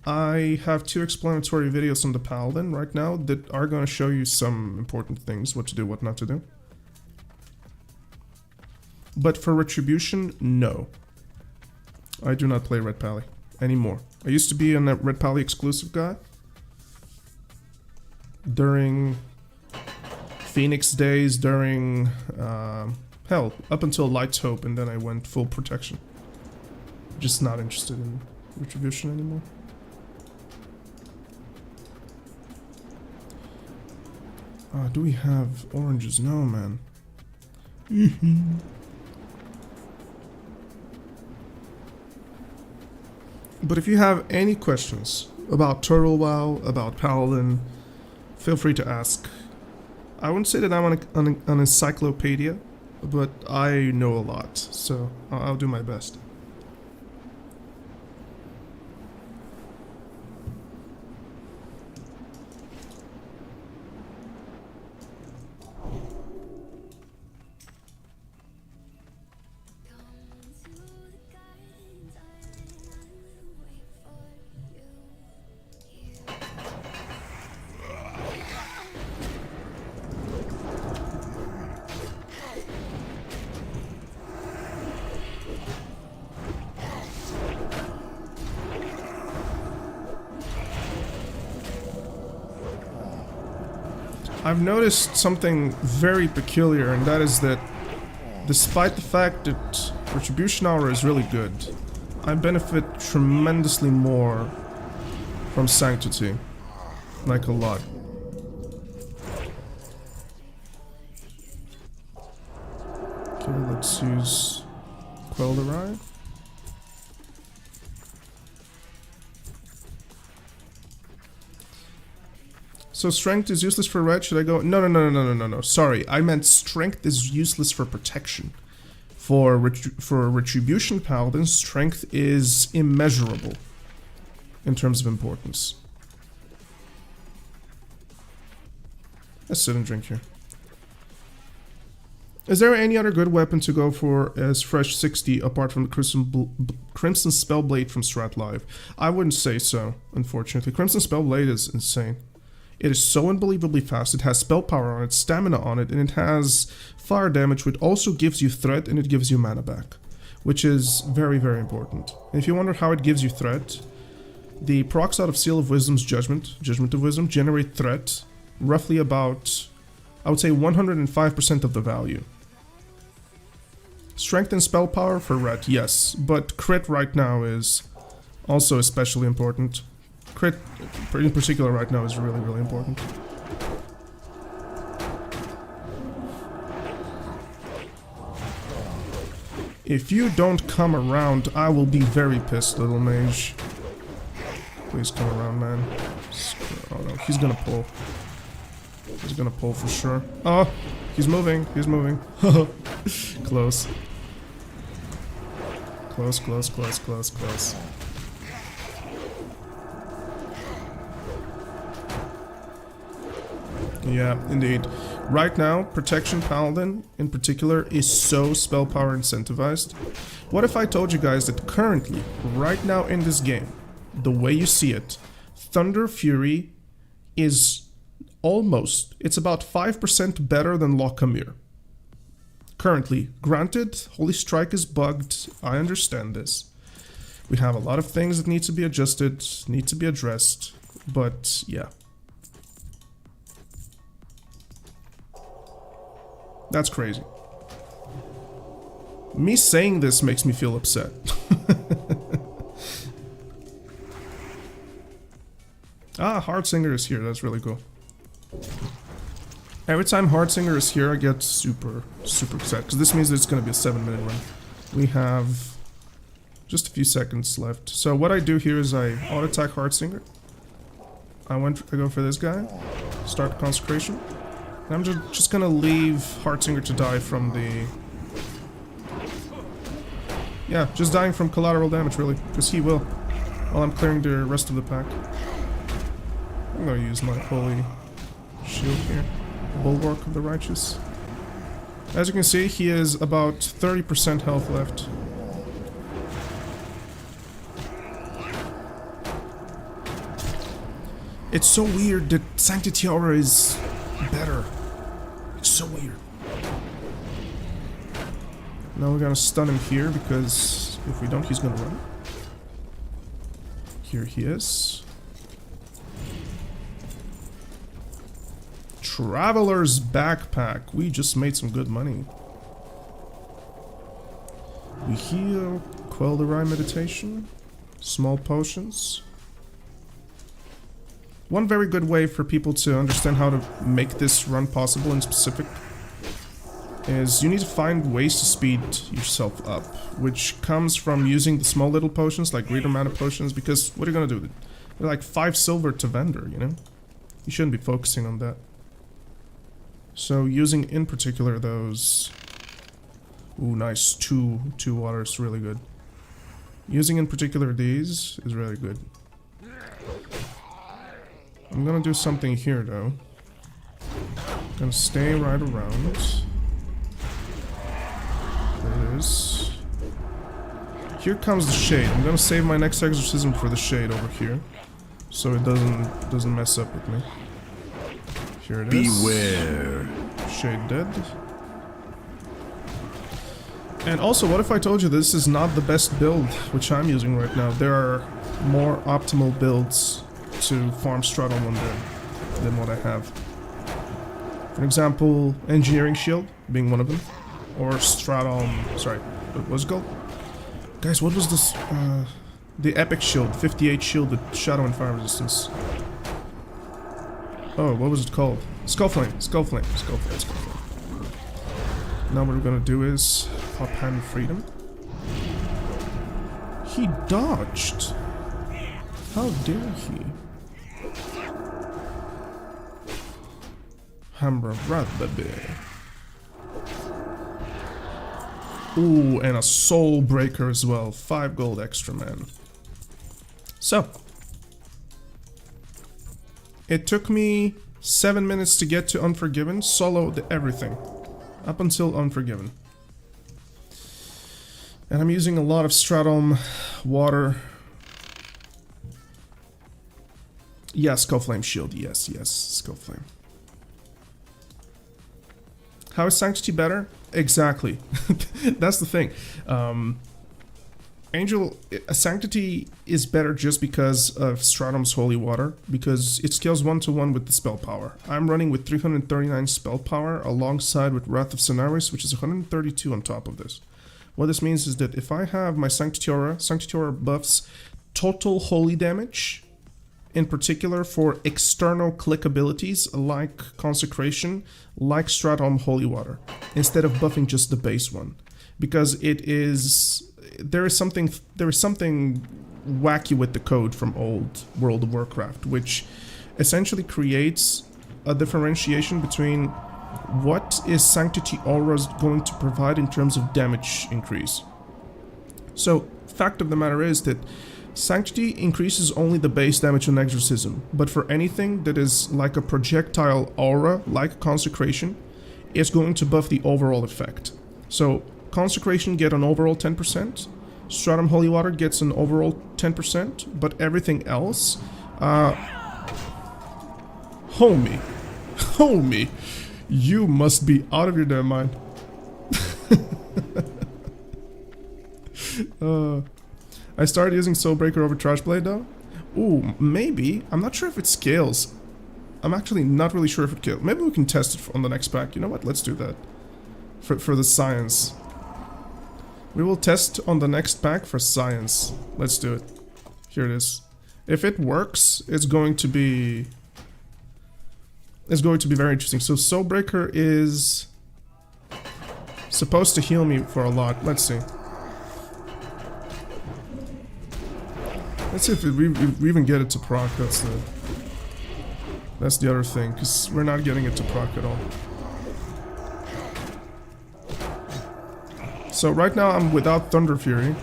I have 2 explanatory videos on the Paladin right now that are going to show you some important things, what to do, what not to do. But for Retribution, no. I do not play Red Pally anymore. I used to be a Red Pally exclusive guy. During Phoenix days, during... hell, up until Light's Hope, and then I went full Protection. Just not interested in Retribution anymore. Do we have oranges? No, man. But if you have any questions about Turtle WoW, about Paladin, feel free to ask. I wouldn't say that I'm an encyclopedia, but I know a lot, so I'll do my best. I've noticed something very peculiar, and that is that despite the fact that Retribution Aura is really good, I benefit tremendously more from Sanctity. Like a lot. Okay, let's use Quell the Riot. So strength is useless for red, should I go? No. Sorry, I meant strength is useless for protection. For Retribution Paladin, strength is immeasurable in terms of importance. Let's sit and drink here. Is there any other good weapon to go for as fresh 60 apart from the Crimson Spellblade from Strath Live? I wouldn't say so, unfortunately. Crimson Spellblade is insane. It is so unbelievably fast, it has spell power on it, stamina on it, and it has fire damage, which also gives you threat and it gives you mana back. Which is very, very important. And if you wonder how it gives you threat, the procs out of Seal of Wisdom's Judgment of Wisdom, generate threat roughly about, I would say 105% of the value. Strength and spell power for red, yes, but crit right now is also especially important. Crit, in particular right now, is really, really important. If you don't come around, I will be very pissed, little mage. Please come around, man. Oh no, he's gonna pull. He's gonna pull for sure. Oh, he's moving, he's moving. Close. Close. Yeah, indeed. Right now, Protection Paladin, in particular, is so spell power incentivized. What if I told you guys that currently, right now in this game, the way you see it, Thunder Fury is almost, it's about 5% better than Lockamere. Currently, granted, Holy Strike is bugged, I understand this. We have a lot of things that need to be adjusted, need to be addressed, but yeah. That's crazy. Me saying this makes me feel upset. Ah, Heartsinger is here, that's really cool. Every time Heartsinger is here, I get super upset, because this means that it's going to be a 7-minute run. We have just a few seconds left. So what I do here is I auto-attack Heartsinger. I go for this guy, start Consecration. I'm just gonna leave Heartsinger to die from the... Yeah, just dying from collateral damage, really, because he will, while I'm clearing the rest of the pack. I'm gonna use my holy shield here. Bulwark of the Righteous. As you can see, he is about 30% health left. It's so weird that Sanctity Aura is better. It's so weird. Now we're gonna stun him here, because if we don't, he's gonna run. Here he is. Traveler's Backpack. We just made some good money. We heal, quell the Rye meditation, small potions. One very good way for people to understand how to make this run possible in specific is you need to find ways to speed yourself up, which comes from using the small little potions like greater mana potions, because what are you gonna do? They're like 5 silver to vendor, you know? You shouldn't be focusing on that. So using in particular those... Ooh, nice. Two water is really good. Using in particular these is really good. I'm gonna do something here though. Gonna stay right around. There it is. Here comes the shade. I'm gonna save my next exorcism for the shade over here, so it doesn't mess up with me. Here it is. Beware. Shade dead. And also, what if I told you this is not the best build which I'm using right now? There are more optimal builds to farm Stratholme on there than what I have. For example, Engineering Shield being one of them, or Stratholme. Sorry, what was it called? Guys, what was this? The Epic Shield, 58 shield with Shadow and Fire resistance. Oh, what was it called? Skullflame. Now what we're gonna do is pop Hand of Freedom. He dodged. How dare he? Hammer rat baby. Ooh, and a soul breaker as well. 5 gold extra, man. So it took me 7 minutes to get to Unforgiven. Soloed everything up until Unforgiven. And I'm using a lot of Stratholme water. Yeah, Skullflame shield. Yes, Skullflame. How is Sanctity better? Exactly. That's the thing. Sanctity is better just because of Stratholme's Holy Water, because it scales 1-to-1 with the spell power. I'm running with 339 spell power alongside with Wrath of Cenarius, which is 132 on top of this. What this means is that if I have my Sanctity Aura buffs total holy damage, in particular for external click abilities like Consecration, like Stratholme Holy Water, instead of buffing just the base one. Because there is something wacky with the code from old World of Warcraft, which essentially creates a differentiation between what is Sanctity Aura going to provide in terms of damage increase. So, fact of the matter is that Sanctity increases only the base damage on Exorcism, but for anything that is like a projectile aura, like Consecration, it's going to buff the overall effect. So, Consecration get an overall 10%, Stratholme Holy Water gets an overall 10%, but everything else, homie, you must be out of your damn mind. I started using Soulbreaker over Trashblade though. Ooh, maybe. I'm not sure if it scales. I'm actually not really sure if it kills. Maybe we can test it on the next pack. You know what? Let's do that. For the science. We will test on the next pack for science. Let's do it. Here it is. If it works, it's going to be very interesting. So Soulbreaker is supposed to heal me for a lot. Let's see. Let's see if we even get it to proc. That's the other thing, because we're not getting it to proc at all. So right now I'm without Thunder Fury.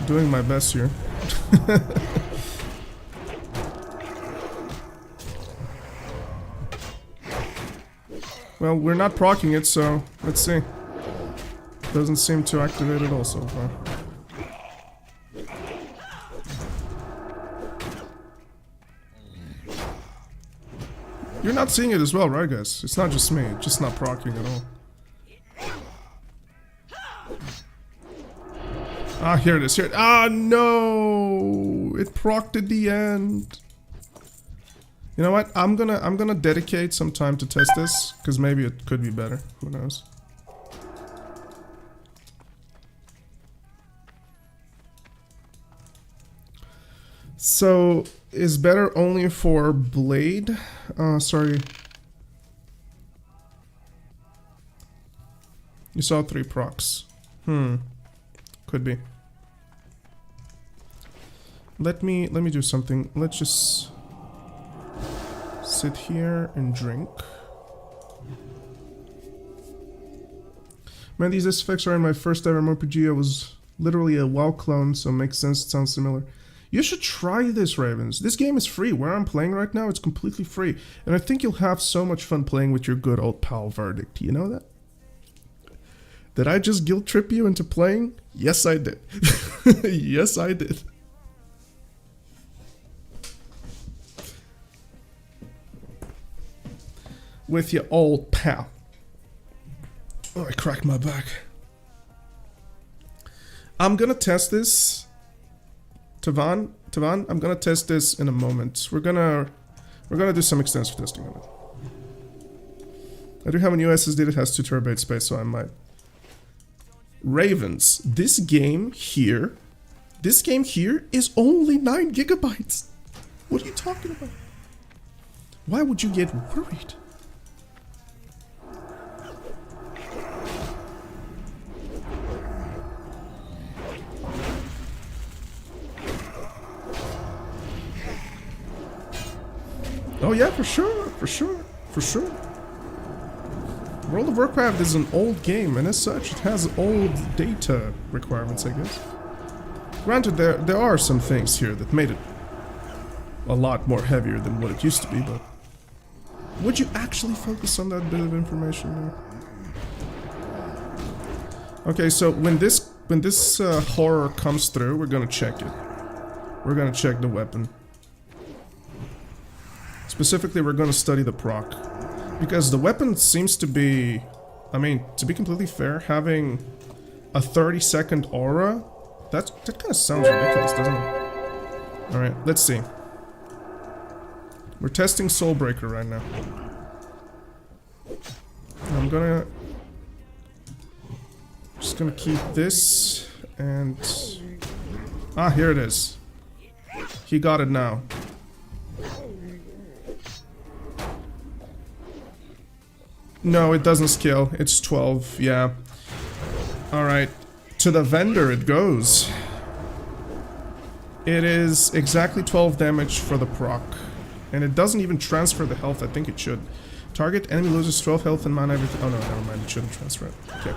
Doing my best here. Well, we're not proccing it, so let's see. Doesn't seem to activate at all so far. You're not seeing it as well, right, guys? It's not just me. It's just not proccing at all. Ah, here it is. Here. Ah, no! It procced at the end. You know what? I'm gonna dedicate some time to test this, because maybe it could be better. Who knows? So, is better only for Blade? Sorry. You saw 3 procs. Could be. Let me do something. Let's just sit here and drink. Man, these effects are in my first ever RPG. I was literally a WoW clone, so it makes sense. It sounds similar. You should try this, Ravens. This game is free. Where I'm playing right now, it's completely free. And I think you'll have so much fun playing with your good old pal Verdict. You know that? Did I just guilt trip you into playing? Yes, I did. Yes, I did. With your old pal. Oh, I cracked my back. I'm gonna test this. Tavan, I'm gonna test this in a moment. We're gonna do some extensive testing on it. I do have a new SSD that has 2 terabyte space, so I might. Ravens, this game here is only 9 gigabytes. What are you talking about? Why would you get worried? Oh yeah, for sure. World of Warcraft is an old game, and as such, it has old data requirements, I guess. Granted, there are some things here that made it a lot more heavier than what it used to be, but would you actually focus on that bit of information there? Okay, so when this horror comes through, we're gonna check it. We're gonna check the weapon. Specifically, we're going to study the proc. Because the weapon seems to be... I mean, to be completely fair, having a 30-second aura... That kind of sounds ridiculous, doesn't it? Alright, let's see. We're testing Soulbreaker right now. I'm gonna... Just gonna keep this, and... Ah, here it is. He got it now. No, it doesn't scale. It's 12, yeah. Alright. To the vendor it goes. It is exactly 12 damage for the proc. And it doesn't even transfer the health. I think it should. Target enemy loses 12 health and mana everything. Oh no, never mind. It shouldn't transfer it. Okay.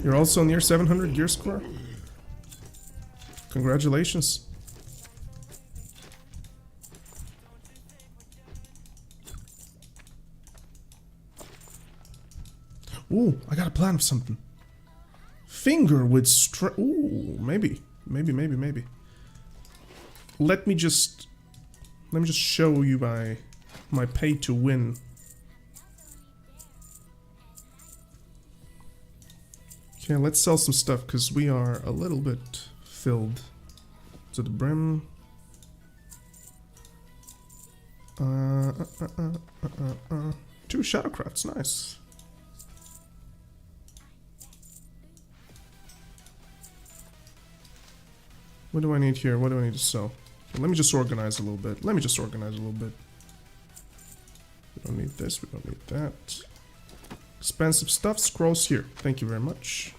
You're also near 700 gear score? Congratulations. Ooh, I got a plan of something. Finger with ooh, maybe. Let me just show you my pay to win. Okay, let's sell some stuff because we are a little bit filled to the brim. 2 Shadowcrafts, nice. What do I need here? What do I need to sell? Let me just organize a little bit. We don't need this, we don't need that. Expensive stuff, scrolls here. Thank you very much.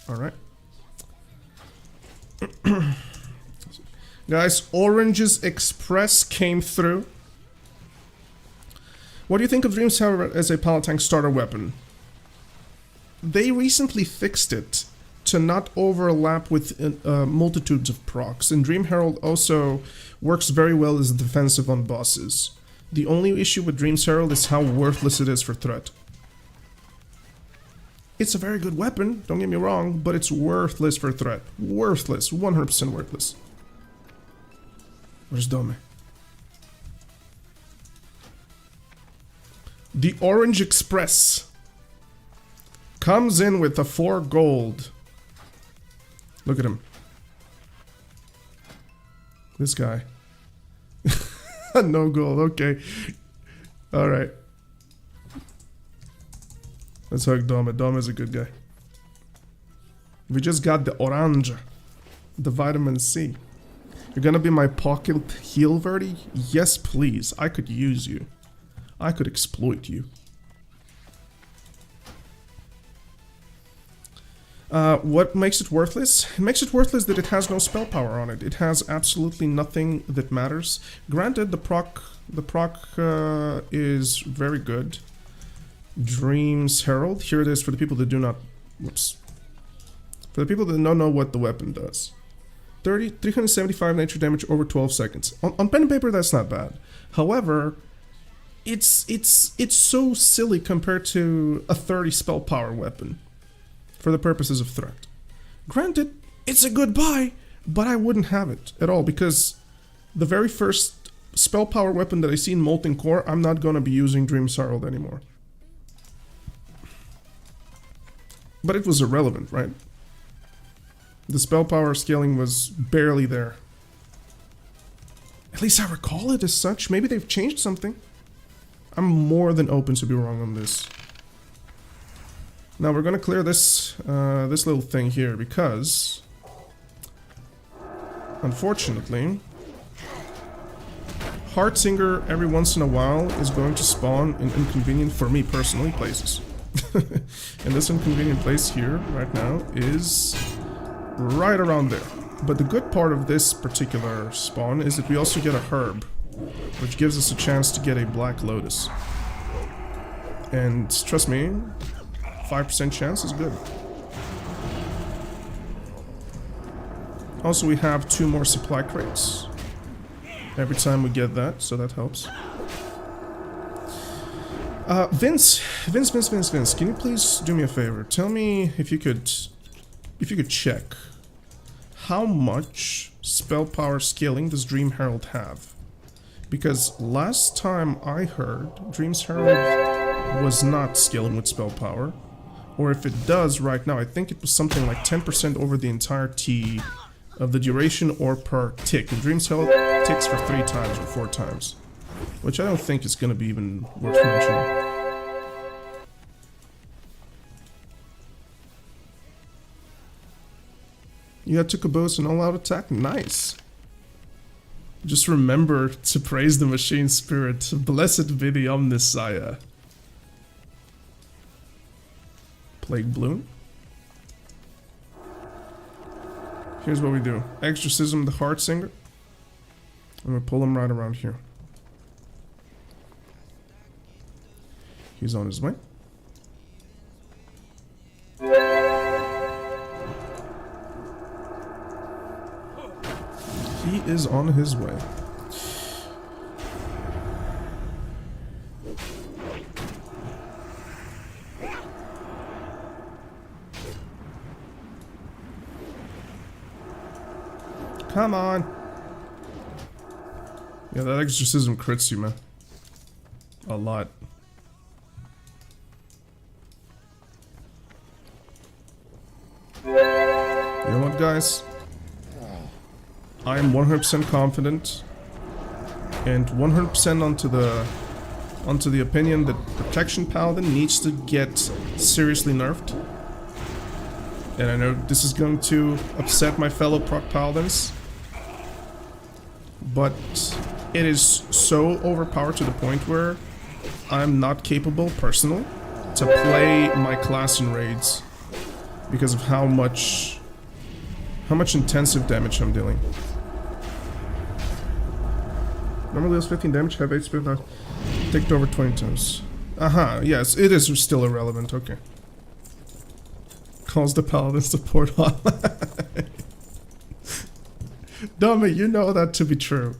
Alright. Guys, Oranges Express came through. What do you think of Dreams Tower as a Palatine starter weapon? They recently fixed it to not overlap with multitudes of procs, and Dream Herald also works very well as defensive on bosses. The only issue with Dream's Herald is how worthless it is for threat. It's a very good weapon, don't get me wrong, but it's worthless for threat. Worthless, 100% worthless. Where's Dome? The Orange Express comes in with a 4 gold. Look at him. This guy. No gold, okay. Alright. Let's hug Dome. Dome is a good guy. We just got the orange. The vitamin C. You're gonna be my pocket heal, Verdi? Yes, please. I could use you. I could exploit you. What makes it worthless? It makes it worthless that it has no spell power on it. It has absolutely nothing that matters. Granted, the proc is very good. Dreams Herald. Here it is for the people that do not... Whoops. For the people that don't know what the weapon does. 375 nature damage over 12 seconds. On pen and paper, that's not bad. However, it's so silly compared to a 30 spell power weapon. For the purposes of threat. Granted, it's a good buy, but I wouldn't have it at all because the very first spell power weapon that I see in Molten Core, I'm not gonna be using Dreams Herald anymore. But it was irrelevant, right? The spell power scaling was barely there. At least I recall it as such. Maybe they've changed something. I'm more than open to be wrong on this. Now we're gonna clear this this little thing here because, unfortunately, Heartsinger every once in a while is going to spawn in inconvenient, for me personally, places. And this inconvenient place here right now is right around there. But the good part of this particular spawn is that we also get a herb, which gives us a chance to get a Black Lotus. And trust me, 5% chance is good. Also, we have 2 more supply crates every time we get that, so that helps. Vince, can you please do me a favor? Tell me if you could check how much spell power scaling does Dream Herald have? Because last time I heard, Dreams Herald was not scaling with spell power. Or if it does right now, I think it was something like 10% over the entire T of the duration or per tick. And Dreams Herald ticks for 3 times or 4 times. Which I don't think is going to be even worth mentioning. You got Tukabos and all-out attack? Nice! Just remember to praise the machine spirit. Blessed be the Omnisaya. Plague Bloom. Here's what we do. Exorcism the Heartsinger. I'm gonna pull him right around here. He's on his way. He is on his way. Come on. Yeah, that exorcism crits you, man. A lot. You know what, guys? I am 100% confident and 100% onto the opinion that Protection Paladin needs to get seriously nerfed. And I know this is going to upset my fellow Proc Paladins, but it is so overpowered to the point where I'm not capable, personally, to play my class in raids because of how much intensive damage I'm dealing. Normally deals 15 damage, have 8 speed now. Take it over 20 times. Aha, yes, it is still irrelevant, okay. Calls the Paladin support hotline. Dummy, you know that to be true.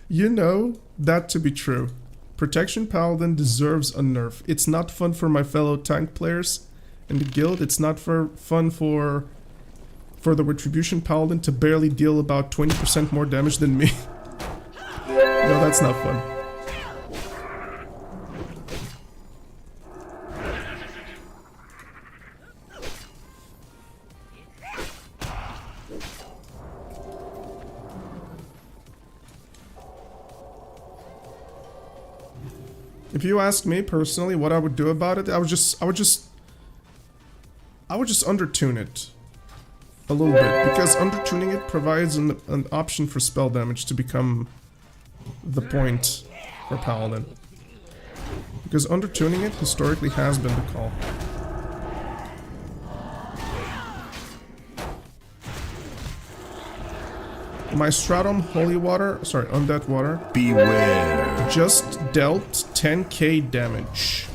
You know that to be true. Protection Paladin deserves a nerf. It's not fun for my fellow tank players. in the guild. It's not fun for the Retribution Paladin to barely deal about 20% more damage than me. No, that's not fun. If you ask me personally what I would do about it, I would just undertune it a little bit, because undertuning it provides an option for spell damage to become the point for Paladin. Because undertuning it historically has been the call. My Stratholme Holy Water, sorry, Undead Water, Beware. just dealt 10k damage.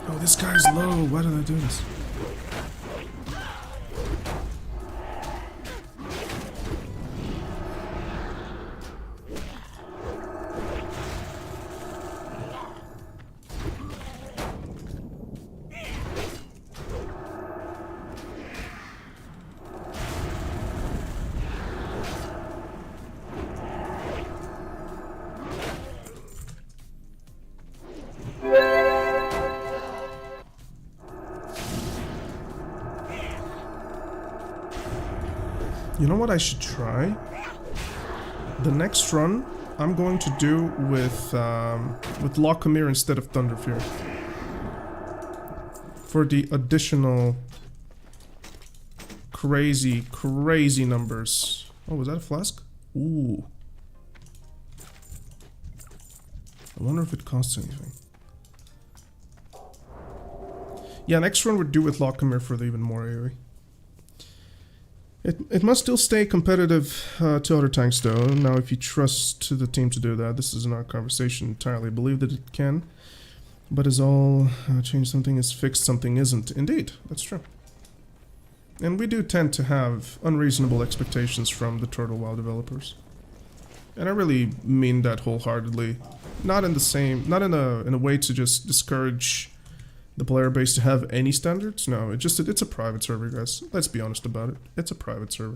Oh, this guy's low. Why did I do this? You know what I should try? The next run I'm going to do with Lockamere instead of Thunderfury. For the additional crazy numbers. Oh, was that a flask? Ooh. I wonder if it costs anything. Yeah, next run would do with Lockamere for the even more AoE. It must still stay competitive to other tanks though. Now if you trust the team to do that, this is not a conversation entirely. I believe that it can. But is all change something is fixed, something isn't. Indeed, that's true. And we do tend to have unreasonable expectations from the Turtle WoW developers. And I really mean that wholeheartedly. Not in a way to just discourage the player base to have any standards. No, it's a private server, guys. Let's be honest about it. It's a private server.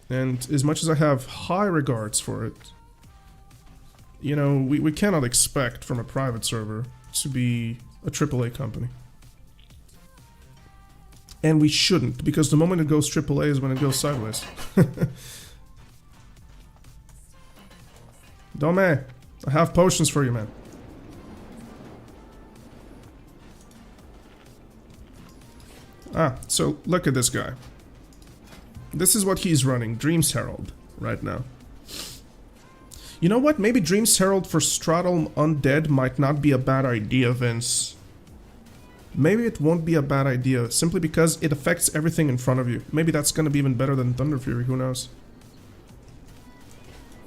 And as much as I have high regards for it, you know, we cannot expect from a private server to be a AAA company. And we shouldn't, because the moment it goes AAA is when it goes sideways. Dome, I have potions for you, man. Ah, so look at this guy. This is what he's running, Dreams Herald, right now. You know what? Maybe Dreams Herald for Stratholme Undead might not be a bad idea, Vince. Maybe it won't be a bad idea, simply because it affects everything in front of you. Maybe that's gonna be even better than Thunderfury, who knows?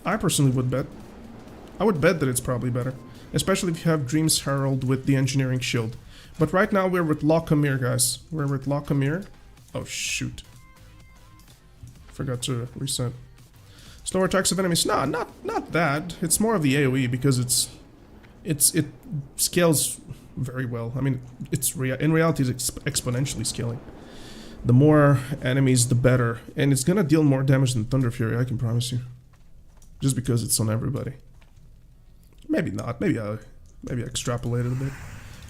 I personally would bet. I would bet that it's probably better. Especially if you have Dreams Herald with the Engineering Shield. But right now we're with Lockamere, guys. We're with Lockamere. Oh, shoot. Forgot to reset. Slower attacks of enemies. Nah, not that. It's more of the AoE because it scales very well. I mean, in reality it's exponentially scaling. The more enemies, the better. And it's gonna deal more damage than Thunderfury, I can promise you. Just because it's on everybody. Maybe not. Maybe I extrapolated a bit.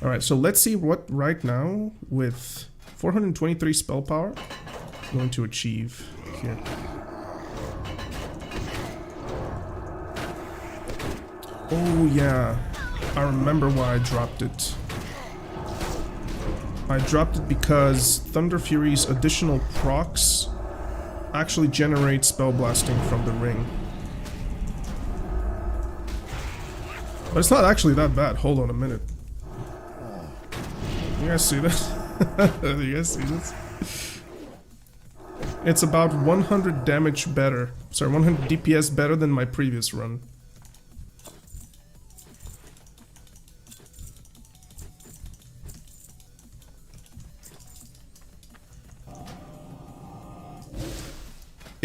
Alright, so let's see what right now with 423 spell power I'm going to achieve here. Oh yeah, I remember why I dropped it. I dropped it because Thunderfury's additional procs actually generate spell blasting from the ring. But it's not actually that bad. Hold on a minute. You guys see this? You guys see this? It's about 100 damage better. Sorry, 100 DPS better than my previous run.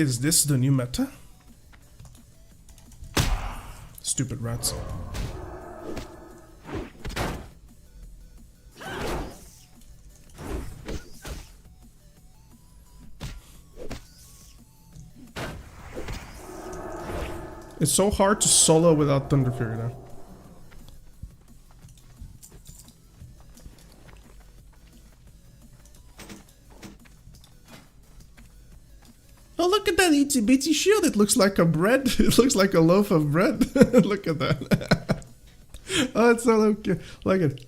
Is this the new meta? Stupid rats. It's so hard to solo without Thunder Fury now. Oh, look at that itsy bitsy shield. It looks like a bread. It looks like a loaf of bread. Look at that. Oh, it's so okay. Like it.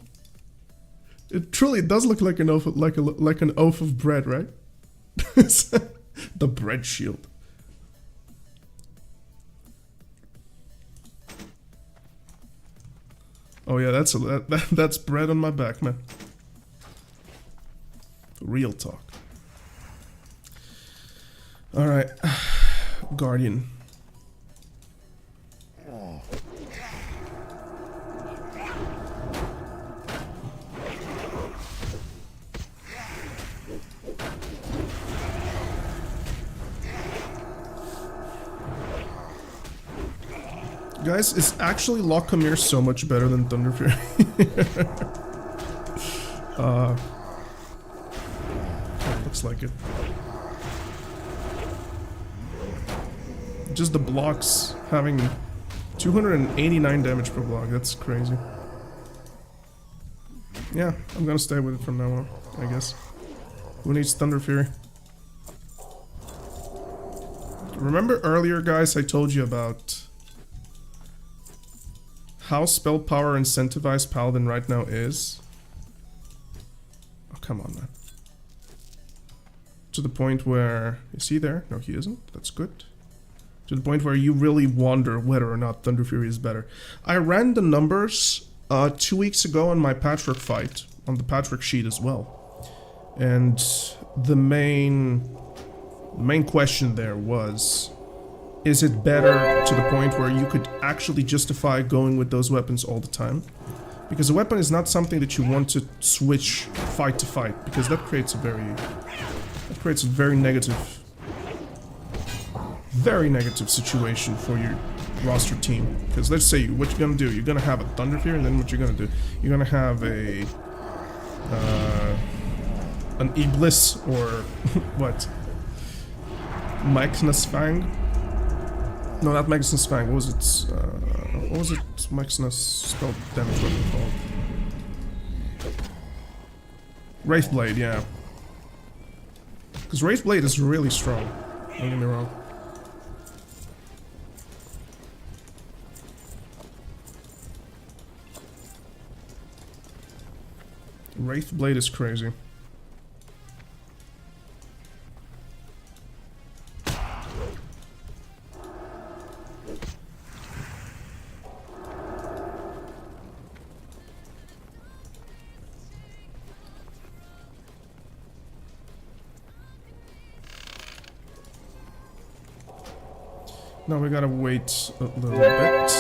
It truly does look like an oaf, like an oaf of bread, right? The bread shield. Oh yeah, that's bread on my back, man. Real talk. All right, Guardian. Guys, it's actually Lockamere so much better than Thunder Fury. Looks like it. Just the blocks having 289 damage per block, that's crazy. Yeah, I'm gonna stay with it from now on, I guess. Who needs Thunder Fury? Remember earlier, guys, I told you about how spell power incentivized Paladin right now is? Oh, come on, man. To the point where... Is he there? No, he isn't. That's good. To the point where you really wonder whether or not Thunder Fury is better. I ran the numbers 2 weeks ago on my patchwork fight, on the patchwork sheet as well. And the main question there was... Is it better to the point where you could actually justify going with those weapons all the time? Because a weapon is not something that you want to switch fight to fight, because that creates a very negative situation for your roster team. Because let's say what you're gonna do, you're gonna have a Thunder Fury, and then what you're gonna do, you're gonna have a an Iblis or what? Magnus Fang? No, not Magnus Fang. What was it? Magnus spell damage weapon called? Wraithblade, yeah. Because Wraithblade is really strong. Don't get me wrong. Wraithblade is crazy. Now we gotta wait a little bit.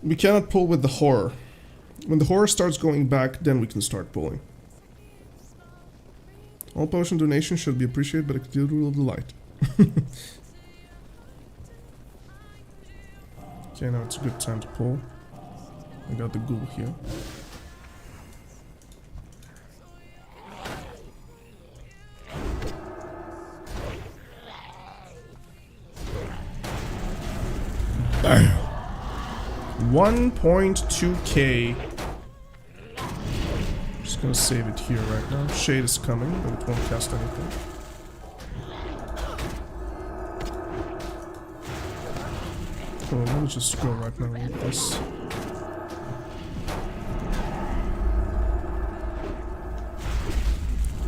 We cannot pull with the horror. When the horror starts going back, then we can start pulling. All potion donations should be appreciated by the Cathedral of the Light. Okay, now it's a good time to pull. I got the ghoul here. Bam! 1.2k. Just gonna save it here right now. Shade is coming, but it won't cast anything. Oh, let me just go right now with this.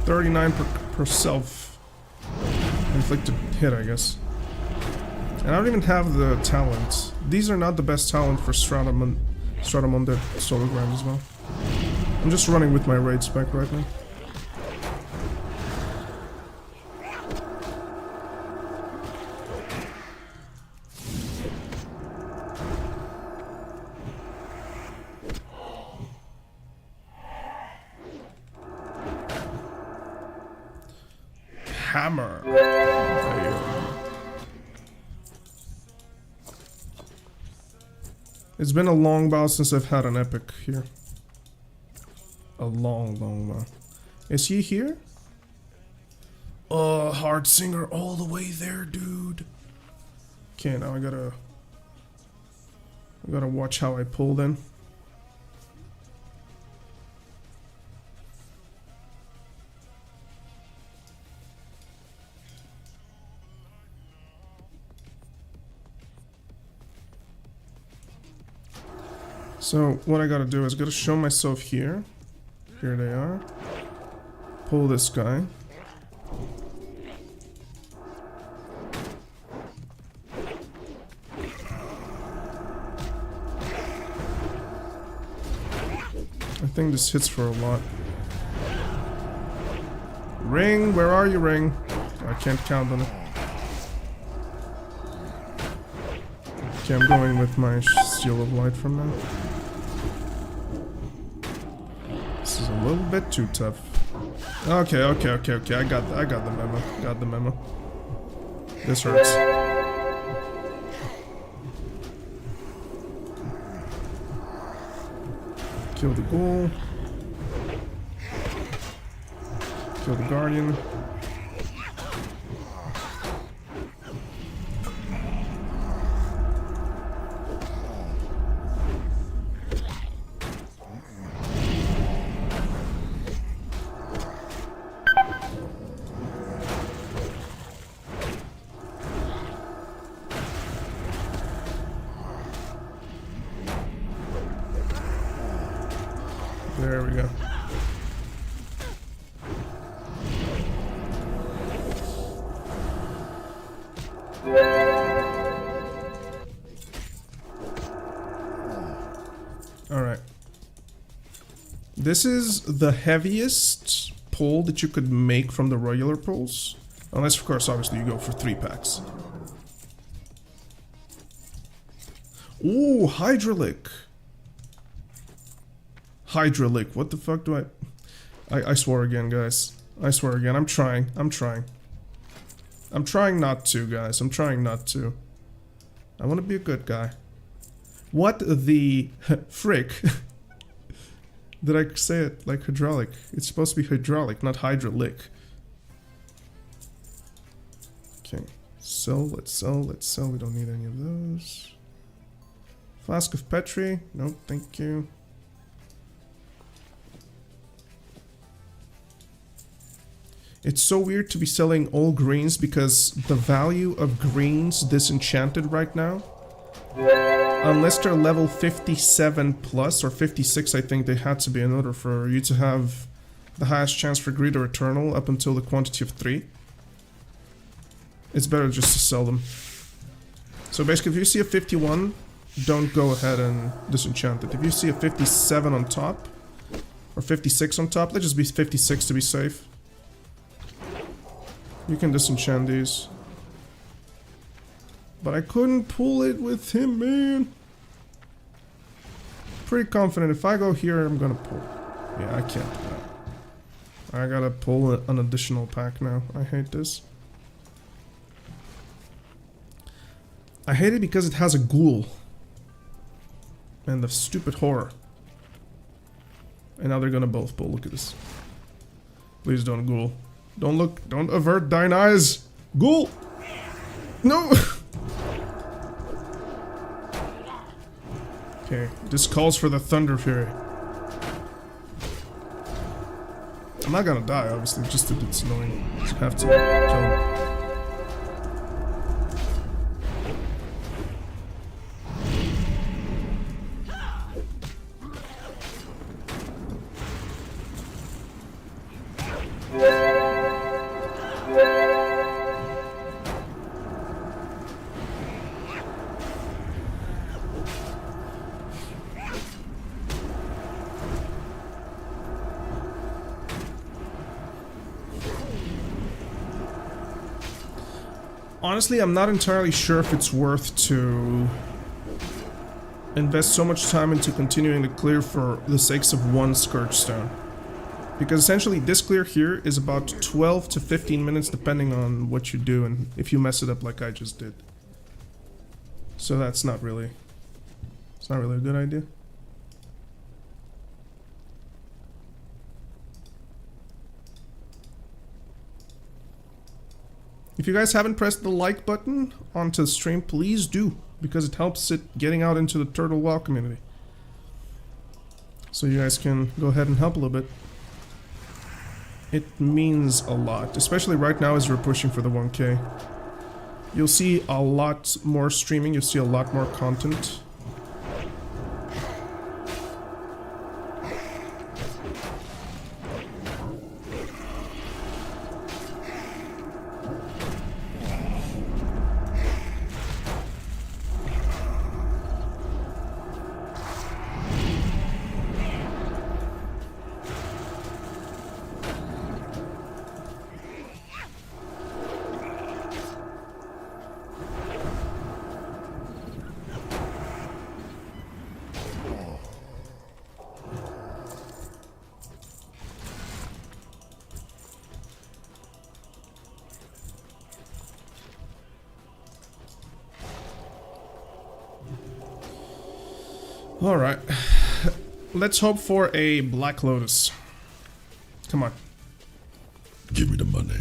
$39 per self-inflicted hit, I guess. And I don't even have the talent. These are not the best talent for Stratholme on the solo grind as well. I'm just running with my raid spec right now. Hammer. There you go. It's been a long while since I've had an epic here. A long, long while. Is he here? Oh, hard singer all the way there, dude. Okay, now I gotta watch how I pull then. So what I gotta do is gotta show myself here. Here they are. Pull this guy. I think this hits for a lot. Ring, where are you, Ring? I can't count on it. Okay, I'm going with my Seal of Light from now. This is a little bit too tough. Okay. I got the memo. Got the memo. This hurts. Kill the ghoul. Kill the guardian. There we go. Alright. This is the heaviest pull that you could make from the regular pulls. Unless, of course, obviously you go for 3 packs. Ooh, Hydralic. Hydralic. What the fuck do I swore again, guys. I swear again. I'm trying. I'm trying not to, guys. I'm trying not to. I want to be a good guy. What the frick? Did I say it like hydraulic? It's supposed to be hydraulic, not hydralic. Okay. Sell, let's sell, let's sell. We don't need any of those. Flask of Petri. No, thank you. It's so weird to be selling all greens because the value of greens disenchanted right now, unless they're level 57 plus or 56, I think they had to be in order for you to have the highest chance for Greed or Eternal up until the quantity of 3. It's better just to sell them. So basically if you see a 51, don't go ahead and disenchant it. If you see a 57 on top, or 56 on top, let's just be 56 to be safe. You can disenchant these. But I couldn't pull it with him, man. Pretty confident if I go here, I'm gonna pull. Yeah, I can't do that. I gotta pull an additional pack now. I hate this. I hate it because it has a ghoul. And the stupid horror. And now they're gonna both pull. Look at this. Please don't ghoul. Don't look. Don't avert thine eyes. Ghoul! No! Okay, this calls for the Thunder Fury. I'm not gonna die, obviously, just that it's annoying. Just have to kill him. Honestly, I'm not entirely sure if it's worth to invest so much time into continuing to clear for the sakes of one Scourge Stone. Because essentially this clear here is about 12 to 15 minutes depending on what you do and if you mess it up like I just did. So that's not really It's not really a good idea. If you guys haven't pressed the like button onto the stream, please do, because it helps it getting out into the Turtle WoW community. So you guys can go ahead and help a little bit. It means a lot, especially right now as we're pushing for the 1K. You'll see a lot more streaming, you'll see a lot more content. Alright. Let's hope for a Black Lotus. Come on. Give me the money.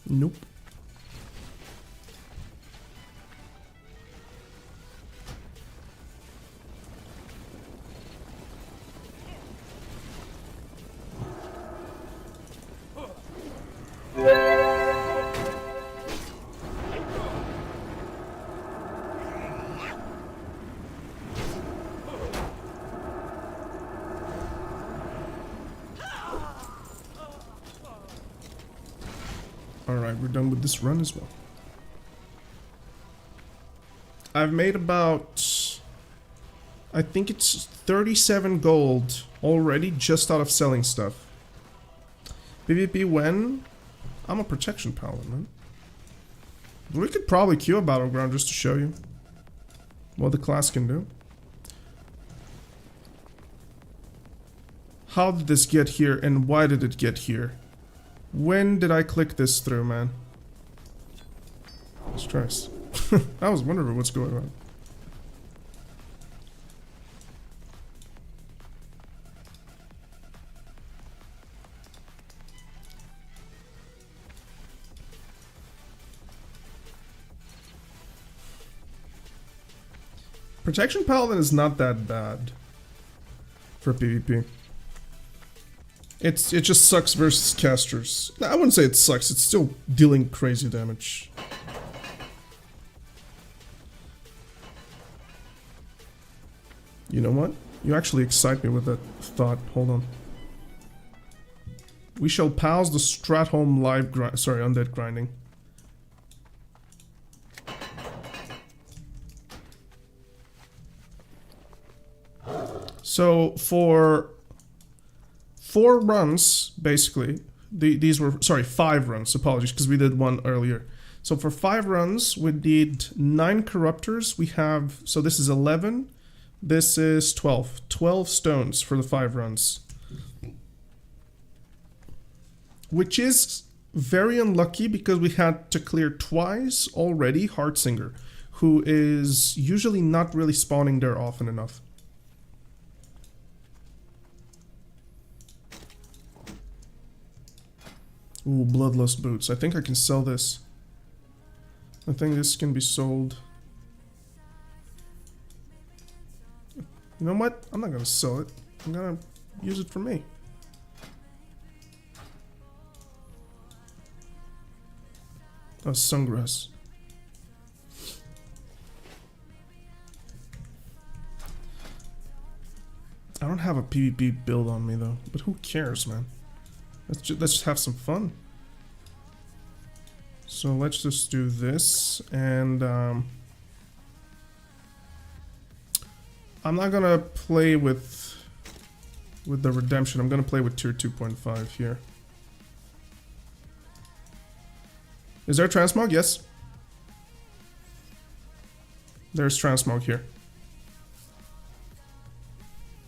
Nope. Alright, we're done with this run as well. I've made about, I think it's 37 gold already just out of selling stuff. PvP when? I'm a Protection Paladin, man. We could probably queue a Battleground just to show you what the class can do. How did this get here and why did it get here? When did I click this through, man? Let's try this. I was wondering what's going on. Protection Paladin is not that bad for PvP. It just sucks versus casters. I wouldn't say it sucks, it's still dealing crazy damage. You know what? You actually excite me with that thought. Hold on. We shall pause the Stratholme live grind. Sorry, undead grinding. So for 4 runs, basically, these were, sorry, 5 runs, apologies, because we did one earlier. So for 5 runs, we did 9 corruptors. We have, so this is 11, this is 12. 12 stones for the 5 runs. Which is very unlucky because we had to clear twice already Heartsinger, who is usually not really spawning there often enough. Ooh, Bloodlust boots. I think I can sell this. I think this can be sold. You know what? I'm not gonna sell it. I'm gonna use it for me. Oh, sungrass. I don't have a PvP build on me though, but who cares, man? Let's just have some fun. So let's just do this, and I'm not gonna play with the redemption. I'm gonna play with tier 2.5 here. Is there transmog? Yes. There's transmog here.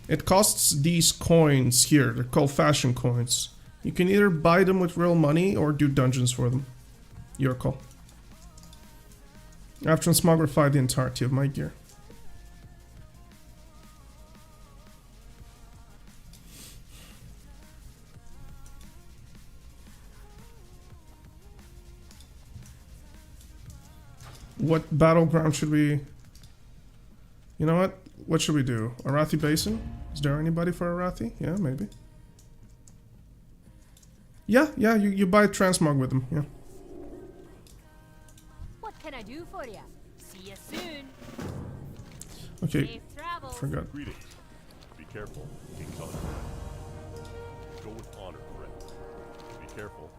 It costs these coins here. They're called fashion coins. You can either buy them with real money or do dungeons for them. Your call. I've transmogrified the entirety of my gear. What battleground should we... You know what? What should we do? Arathi Basin? Is there anybody for Arathi? Yeah, maybe. Yeah, you buy transmog with them, yeah. What can I do for ya? See you soon. Okay, Safe travel. forgot. Greetings. Be careful. King's honor. Go with honor, friend. Be careful.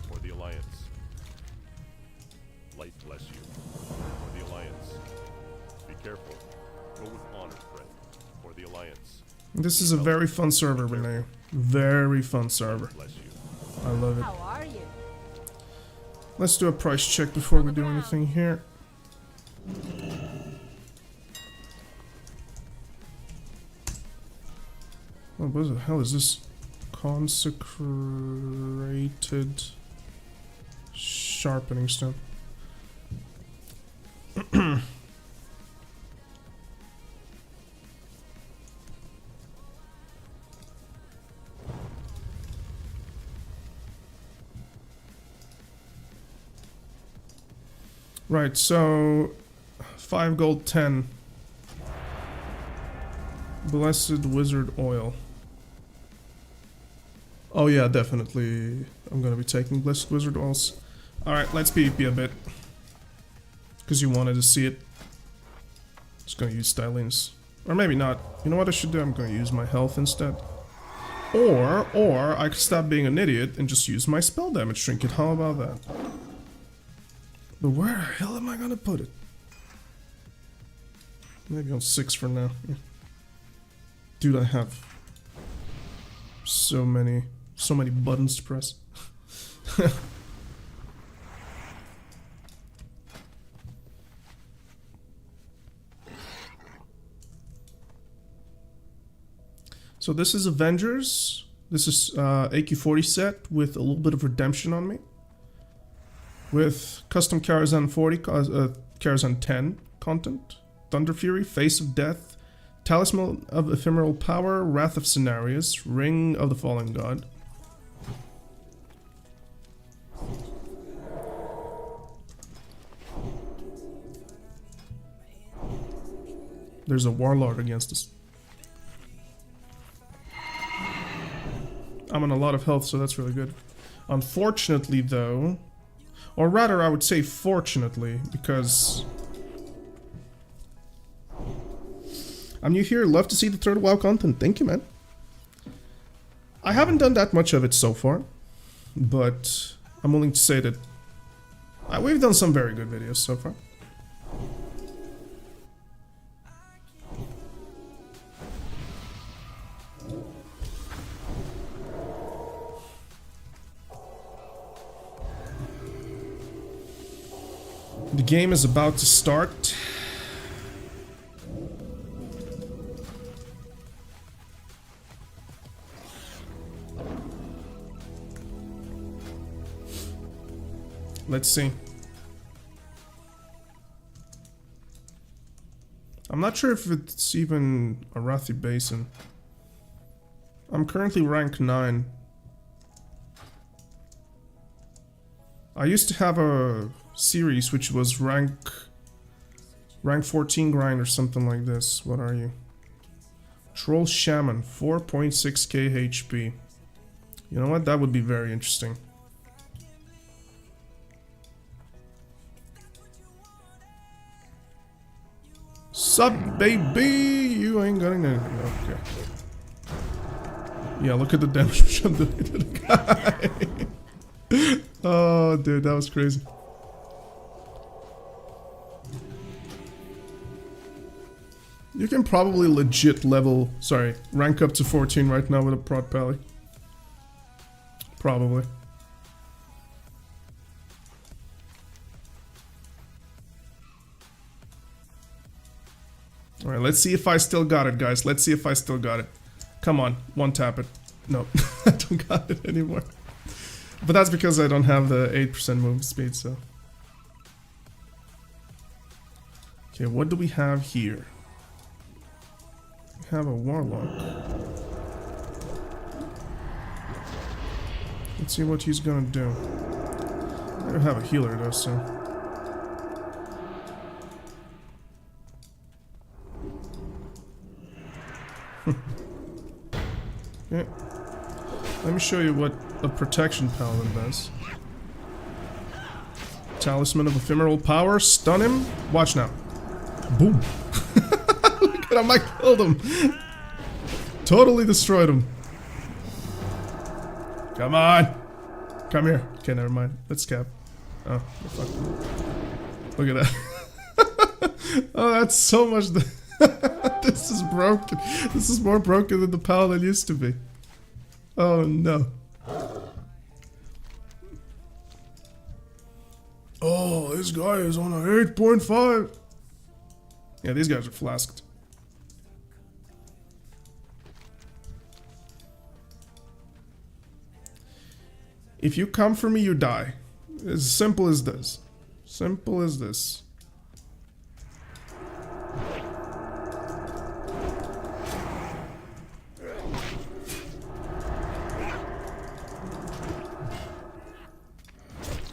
For the Alliance. Light bless you. For the Alliance. Be careful. Go with honor, friend. For the Alliance. This is a very fun server, Renee. Very fun server. Bless you. I love it. How are you? Let's do a price check before we do anything here. Oh, what the hell is this? Consecrated sharpening stone. Right, so 5 gold 10. Blessed wizard oil. Oh yeah, definitely. I'm gonna be taking blessed wizard oils. Alright, let's PvP a bit. Because you wanted to see it. Just gonna use stylings. Or maybe not. You know what I should do? I'm gonna use my health instead. Or I could stop being an idiot and just use my spell damage trinket. How about that? But where the hell am I gonna put it? Maybe on 6 for now. Yeah. Dude, I have so many buttons to press. So this is Avengers. This is AQ40 set with a little bit of redemption on me. With custom Karazhan 40, Karazhan 10 content, Thunder Fury, Face of Death, Talisman of Ephemeral Power, Wrath of Cenarius, Ring of the Fallen God. There's a Warlord against us. I'm on a lot of health, so that's really good. Unfortunately, though... Or rather, I would say fortunately, because... I'm new here, love to see the third WoW content. Thank you, man. I haven't done that much of it so far, but I'm willing to say that we've done some very good videos so far. The game is about to start. Let's see. I'm not sure if it's even Arathi Basin. I'm currently rank 9. I used to have a series which was rank 14 grind or something like this. What are you? Troll Shaman, 4.6k HP. You know what? That would be very interesting. Sup, baby? You ain't getting anything. Okay. Yeah, look at the damage I'm doing to the guy. Oh, dude, that was crazy. You can probably legit rank up to 14 right now with a prot pally. Probably. Alright, let's see if I still got it, guys. Let's see if I still got it. Come on, one tap it. No, I don't got it anymore. But that's because I don't have the 8% movement speed, so... Okay, what do we have here? We have a Warlock. Let's see what he's gonna do. I don't have a healer though, so... Yeah. Let me show you what a Protection Paladin does. Talisman of Ephemeral Power. Stun him. Watch now. Boom. Look at him. I killed him. Totally destroyed him. Come on. Come here. Okay, never mind. Let's cap. Oh, fuck. Look at that. Oh, that's so much. This is broken. This is more broken than the Paladin used to be. Oh no. Oh, this guy is on a 8.5. Yeah, these guys are flasked. If you come for me, you die. As simple as this. Simple as this.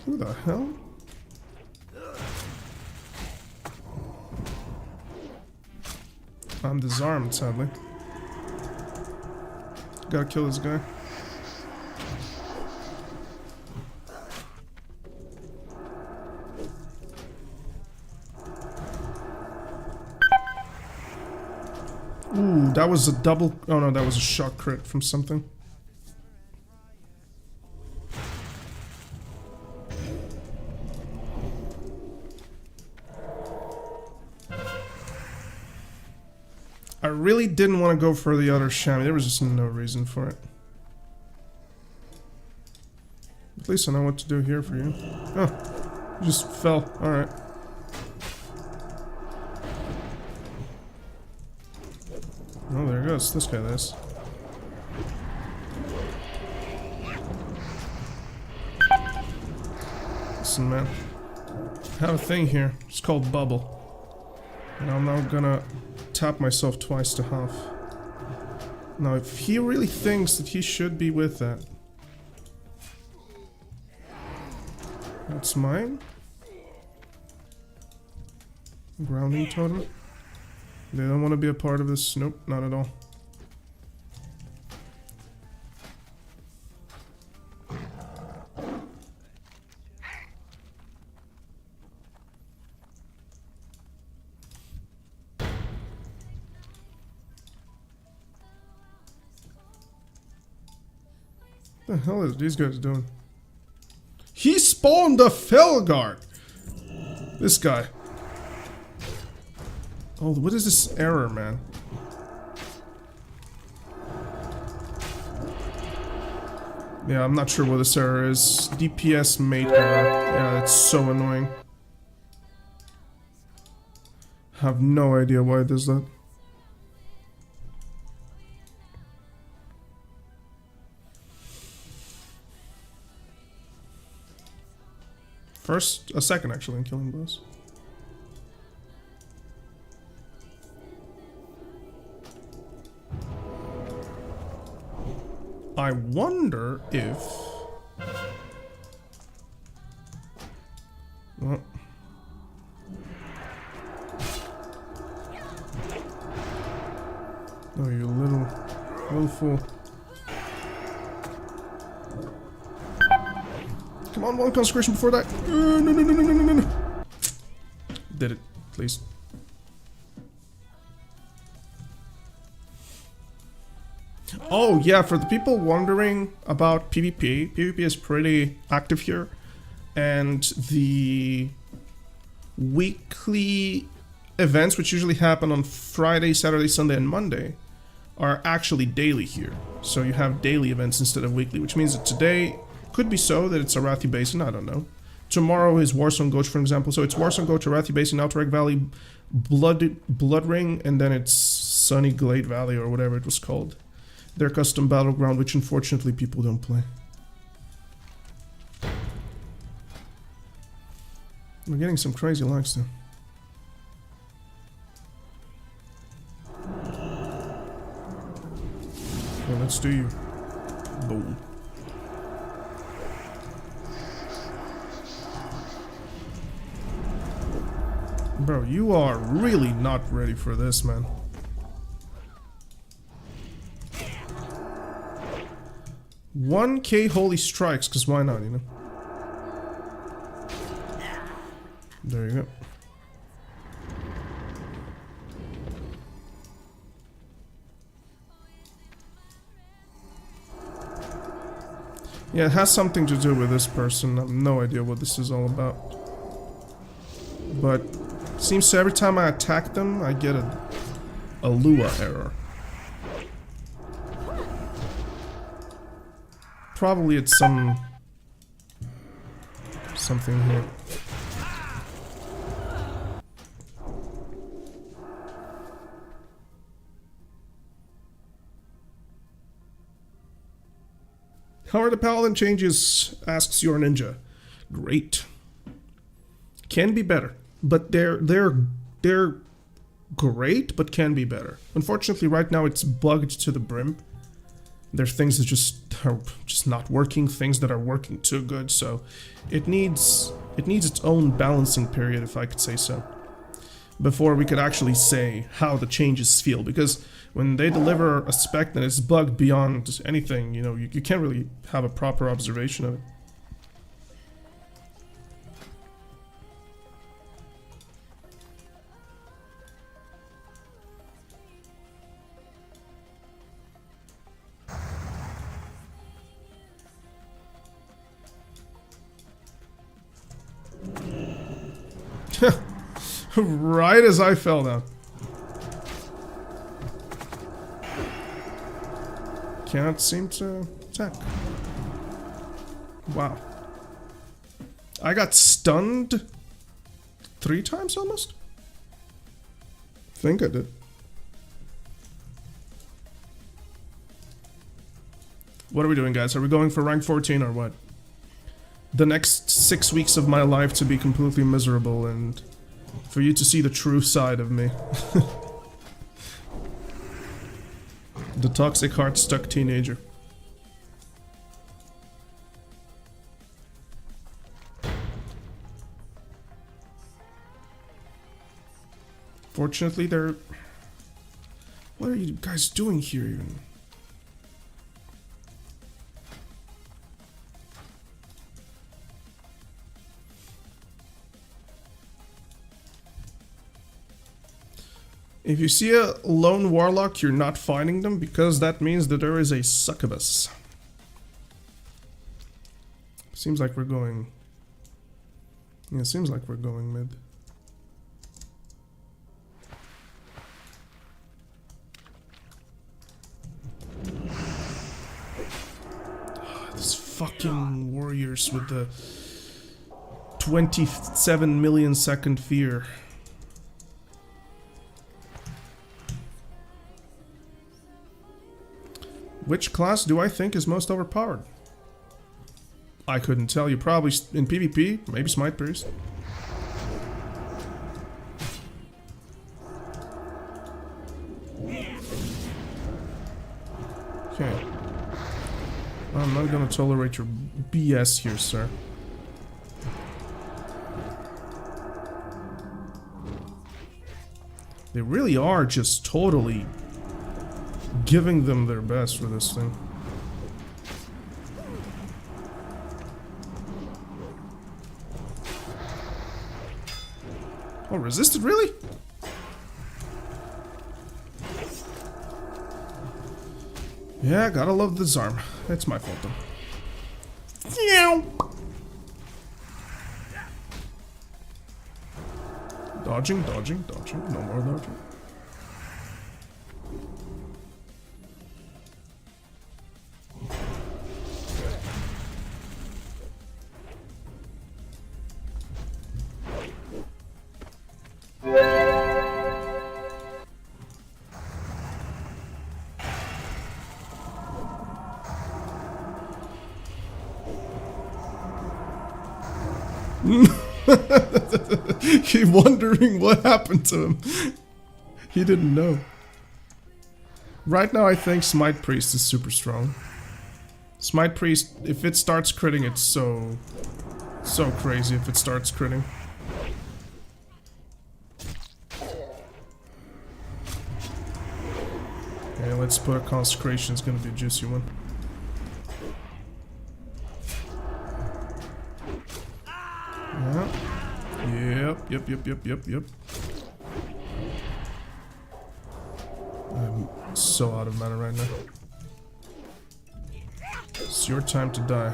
Who the hell? I'm disarmed, sadly. Gotta kill this guy. Ooh, that was a double... Oh no, that was a shock crit from something. I really didn't want to go for the other chamois. There was just no reason for it. At least I know what to do here for you. Oh, you just fell. Alright. Oh, there goes. This guy is. Listen, man. I have a thing here. It's called bubble. And I'm now gonna tap myself twice to half. Now, if he really thinks that he should be with that... That's mine? Grounding totem? They don't want to be a part of this. Nope, not at all. What the hell is these guys doing? He spawned a Felguard! This guy. Oh, what is this error, man? Yeah, I'm not sure what this error is. DPS mate error. Yeah, it's so annoying. Have no idea why it does that. A second actually in killing boss. I wonder if... Well... Oh, you little fool. Come on, one consecration before that. No. Did it, please. Oh yeah, for the people wondering about PvP, PvP is pretty active here, and the weekly events, which usually happen on Friday, Saturday, Sunday, and Monday, are actually daily here. So you have daily events instead of weekly, which means that today could be so that it's Arathi Basin, I don't know. Tomorrow is Warsong Goach, for example, so it's Warsong Goach, Arathi Basin, Outrag Valley, Blood Ring, and then it's Sunny Glade Valley, or whatever it was called. Their custom battleground, which unfortunately people don't play. We're getting some crazy likes though. Well, let's do you. Boom. Bro, you are really not ready for this, man. 1k holy strikes, because why not, you know? There you go. Yeah, it has something to do with this person. I have no idea what this is all about. But seems every time I attack them, I get a Lua error. Probably it's something here. How are the paladin changes? Asks your ninja. Great. Can be better, but they're great, but can be better. Unfortunately, right now it's bugged to the brim. There's things that are just not working, things that are working too good, so it needs its own balancing period, if I could say so, before we could actually say how the changes feel, because when they deliver a spec that is bugged beyond anything, you know, you can't really have a proper observation of it. Right as I fell down. Can't seem to attack. Wow. I got stunned 3 times almost? I think I did. What are we doing, guys? Are we going for rank 14 or what? The next 6 weeks of my life to be completely miserable and for you to see the true side of me. The toxic heart-stuck teenager. Fortunately, they're... What are you guys doing here even? If you see a lone warlock, you're not finding them, because that means that there is a succubus. Seems like we're going... Yeah, seems like we're going mid. These fucking warriors with the 27 million second fear. Which class do I think is most overpowered? I couldn't tell you. Probably in PvP, maybe Smite Priest. Okay. I'm not gonna tolerate your BS here, sir. They really are just totally giving them their best for this thing. Oh, resisted, really? Yeah, gotta love this arm. It's my fault though. Meow. Dodging, dodging, dodging. No more dodging. Keep wondering what happened to him. He didn't know. Right now I think Smite Priest is super strong. Smite Priest, if it starts critting, it's so crazy if it starts critting. Okay, let's put a consecration, it's gonna be a juicy one. yep. I'm so out of mana right now. It's your time to die.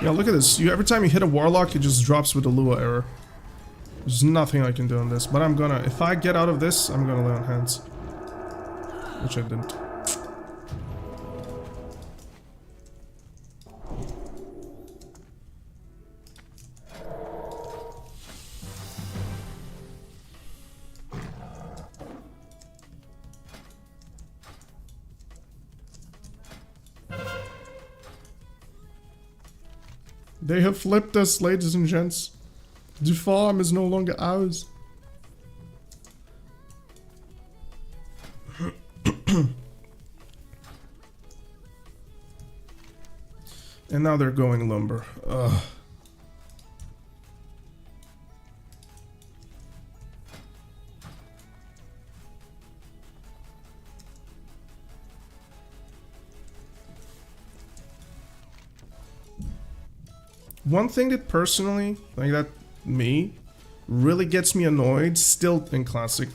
Yeah, look at this. Every time you hit a warlock, it just drops with a Lua error. There's nothing I can do on this, but I'm gonna... If I get out of this, I'm gonna lay on hands. Which I didn't. They have flipped us, ladies and gents. The farm is no longer ours. And now they're going lumber. Ugh. One thing that personally, like that me, really gets me annoyed, still in Classic,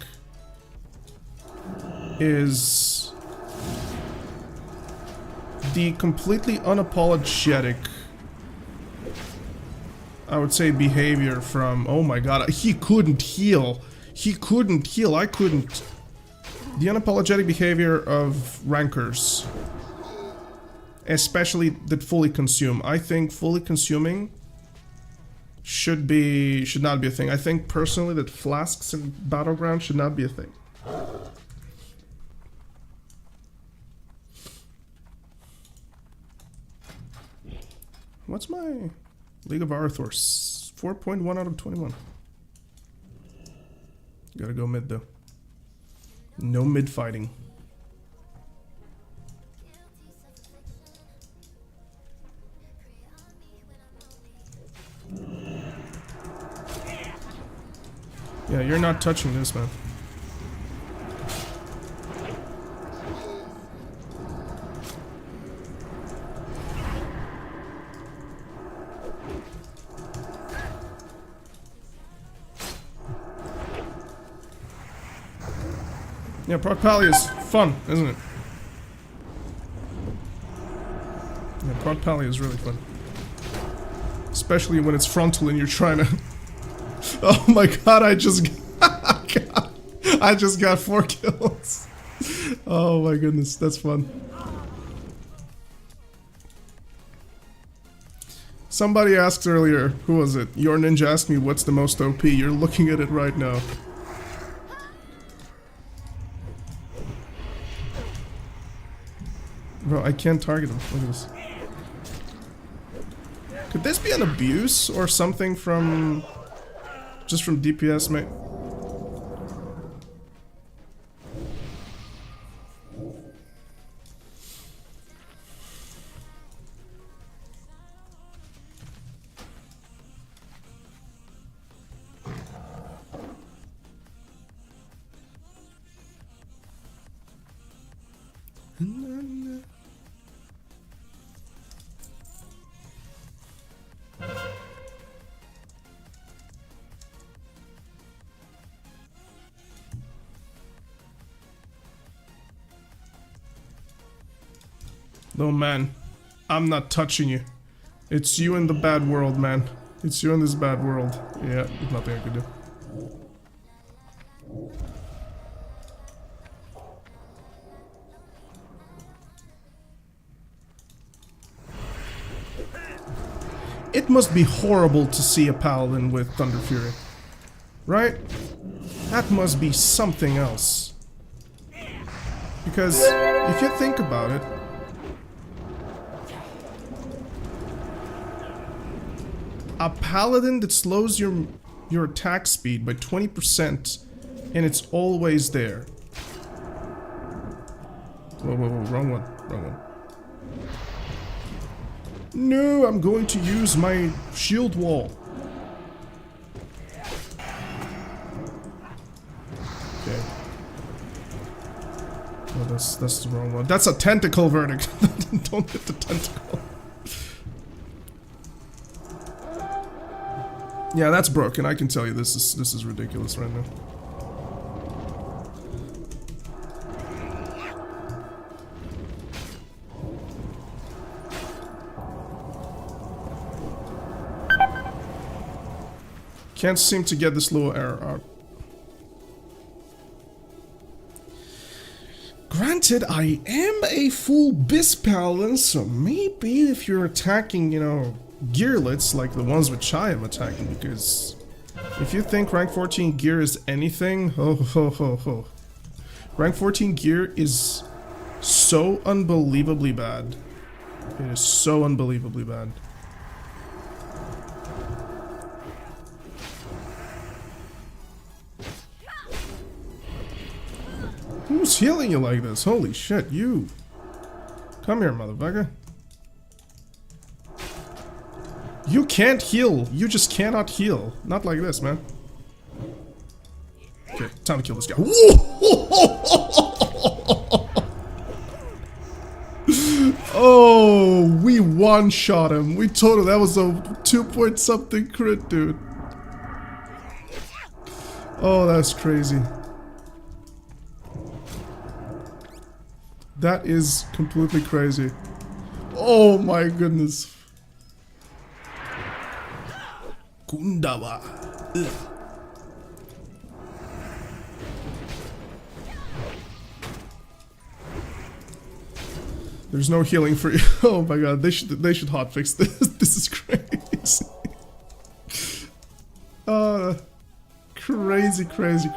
is the completely unapologetic, I would say, behavior from, oh my god, he couldn't heal. He couldn't heal, I couldn't. The unapologetic behavior of rankers. Especially that fully consume. I think fully consuming should not be a thing. I think personally that flasks in Battleground should not be a thing. What's my League of Arthur? 4.1 out of 21. Gotta go mid though. No mid fighting. Yeah, you're not touching this, man. Yeah, Proc Pally is fun, isn't it? Yeah, Proc Pally is really fun. Especially when it's frontal and you're trying to... Oh my god, I just got 4 kills. Oh my goodness, that's fun. Somebody asked earlier, who was it? Your Ninja asked me what's the most OP. You're looking at it right now. Bro, I can't target him. Look at this. Could this be an abuse or something from... just from DPS, mate? No, man. I'm not touching you. It's you in the bad world, man. It's you in this bad world. Yeah, there's nothing I can do. It must be horrible to see a paladin with Thunder Fury. Right? That must be something else. Because if you think about it, a paladin that slows your attack speed by 20% and it's always there. Whoa, whoa, whoa, wrong one, wrong one. No, I'm going to use my shield wall. that's the wrong one. That's a tentacle verdict. Don't hit the tentacle. Yeah, that's broken. I can tell you this is ridiculous right now. Can't seem to get this little error out. Granted, I am a full Bis Paladin, so maybe if you're attacking, you know, gearlets like the ones which I am attacking, because if you think rank 14 gear is anything, ho ho ho ho. Rank 14 gear is so unbelievably bad. It is so unbelievably bad. Who's healing you like this? Holy shit, you. Come here, motherfucker. You can't heal. You just cannot heal. Not like this, man. Okay, time to kill this guy. Oh, we one-shot him. We told him that was a 2-point-something crit, dude. Oh, that's crazy. That is completely crazy. Oh my goodness. Kundawa. Ugh. There's no healing for you. Oh my god, they should hotfix this. This is crazy.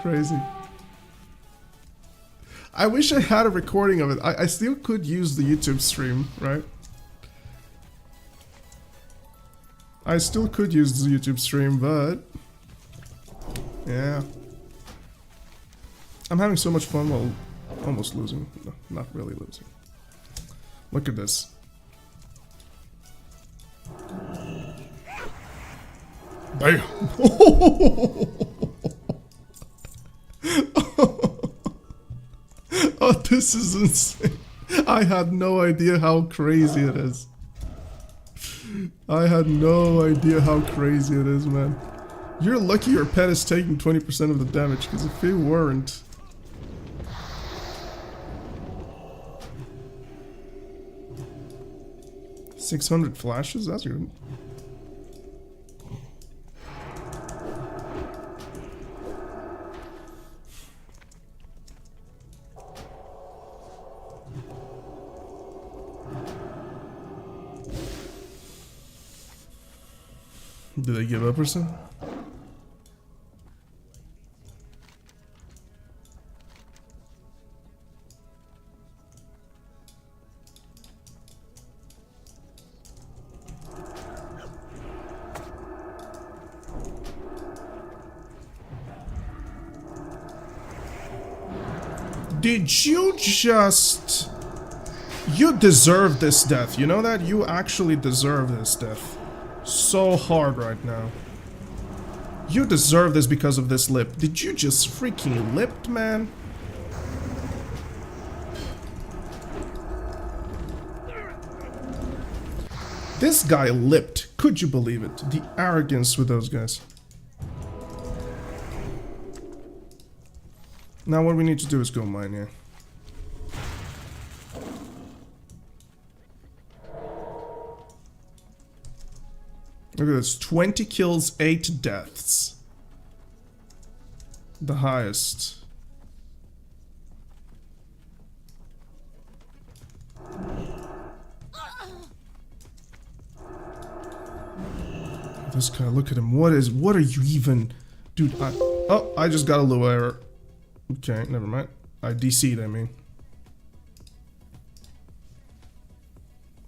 Crazy. I wish I had a recording of it. I still could use the YouTube stream, right? I still could use the YouTube stream, but yeah. I'm having so much fun while almost losing. No, not really losing. Look at this. Bam! Oh, this is insane. I had no idea how crazy it is. I had no idea how crazy it is, man. You're lucky your pet is taking 20% of the damage, because if it weren't... $600 flashes? That's good. Did they give up or something? Did you just... You deserve this death, you know that? You actually deserve this death. So hard right now. You deserve this because of this lip. Did you just freaking lipped, man? This guy lipped. Could you believe it? The arrogance with those guys. Now what we need to do is go mine here. Look at this, 20 kills, 8 deaths. The highest. This guy, look at him. What are you even... Dude, I just got a little error. Okay, never mind. I DC'd, I mean.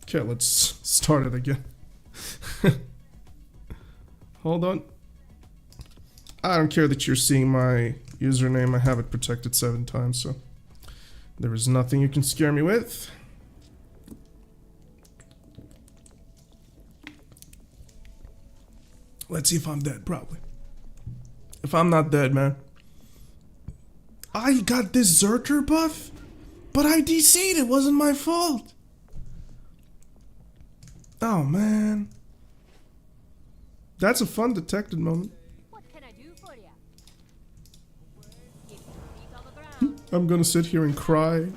Okay, let's start it again. Hold on. I don't care that you're seeing my username. I have it protected 7 times, so there is nothing you can scare me with. Let's see if I'm dead, probably. If I'm not dead, man. I got Deserter buff? But I DC'd, it wasn't my fault. Oh man. That's a fun detected moment. What can I do for ya? Keep your feet on the ground. I'm gonna sit here and cry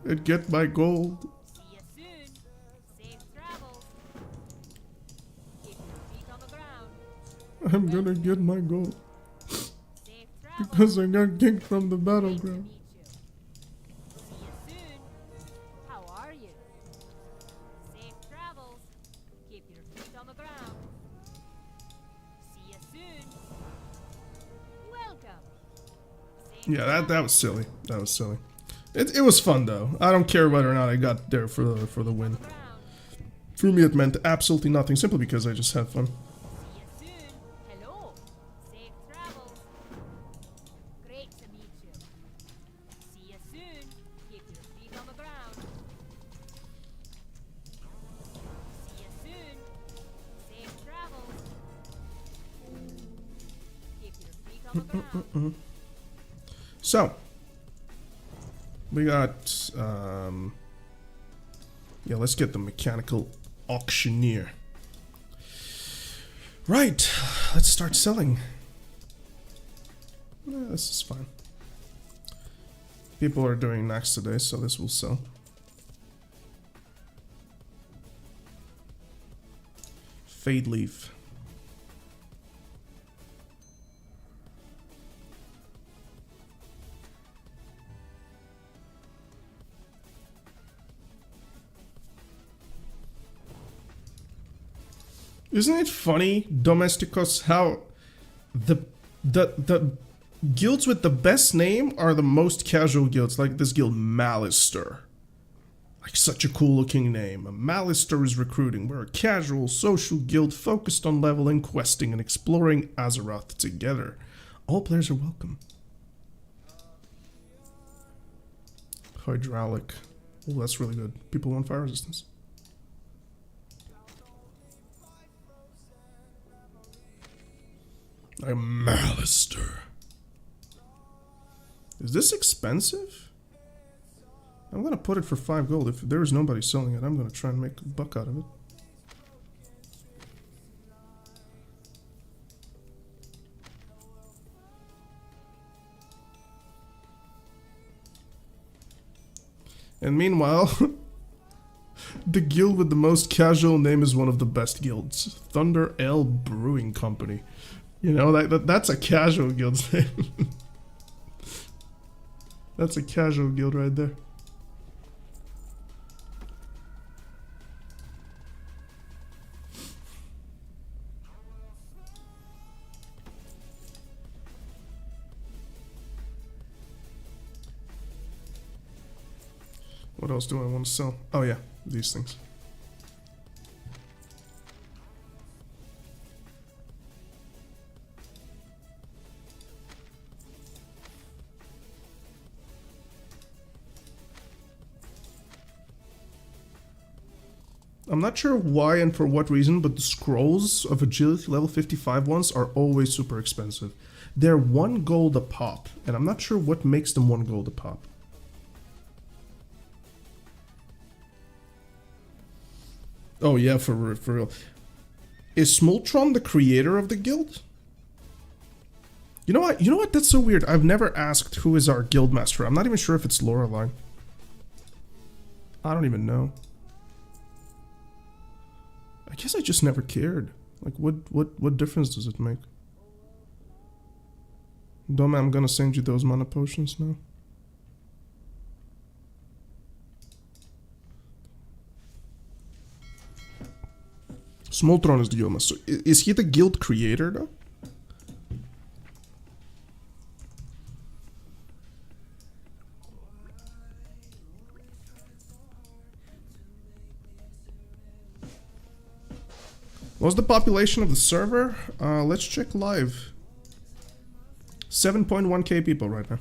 and get my gold. See ya soon. Safe travels. Keep your feet on the ground. I'm gonna get my gold Safe travels. because I got kicked from the Great to battleground. meet you. See ya soon. How are you? Safe travels. Keep your feet on the ground. See ya soon. Welcome. Safe Yeah, that was silly. That was silly. It was fun though. I don't care whether or not I got there for the win. ground. For me, it meant absolutely nothing, simply because I just had fun. See ya soon. Hello. Safe travels. Great to meet you. See ya soon. Keep your feet on the ground. See ya soon. Safe travels. Keep your feet on the ground. So, we got, yeah, let's get the mechanical auctioneer. Right, let's start selling. Yeah, this is fine. People are doing Nax today, so this will sell. Fade leaf. Isn't it funny, Domesticos, how the guilds with the best name are the most casual guilds, like this guild Malister. Like such a cool looking name. Malister is recruiting. We're a casual social guild focused on leveling, questing, and exploring Azeroth together. All players are welcome. Hydraulic. Oh, that's really good. People want fire resistance. A Malister. Is this expensive? I'm gonna put it for 5 gold. If there is nobody selling it, I'm gonna try and make a buck out of it. And meanwhile, the guild with the most casual name is one of the best guilds. Thunder Ale Brewing Company. You know, that's a casual guild's name. That's a casual guild right there. What else do I want to sell? Oh yeah, these things. I'm not sure why and for what reason, but the scrolls of agility level 55 ones are always super expensive. They're 1 gold a pop, and I'm not sure what makes them 1 gold a pop. Oh yeah, for real. Is Smoltron the creator of the guild? You know what? You know what? That's so weird. I've never asked who is our guild master. I'm not even sure if it's Loreline. I don't even know. I guess I just never cared. Like, what difference does it make? Dome, I'm gonna send you those mana potions now. Smoltron is the guild master. Is he the guild creator though? What's the population of the server? Let's check live. 7.1k people right now.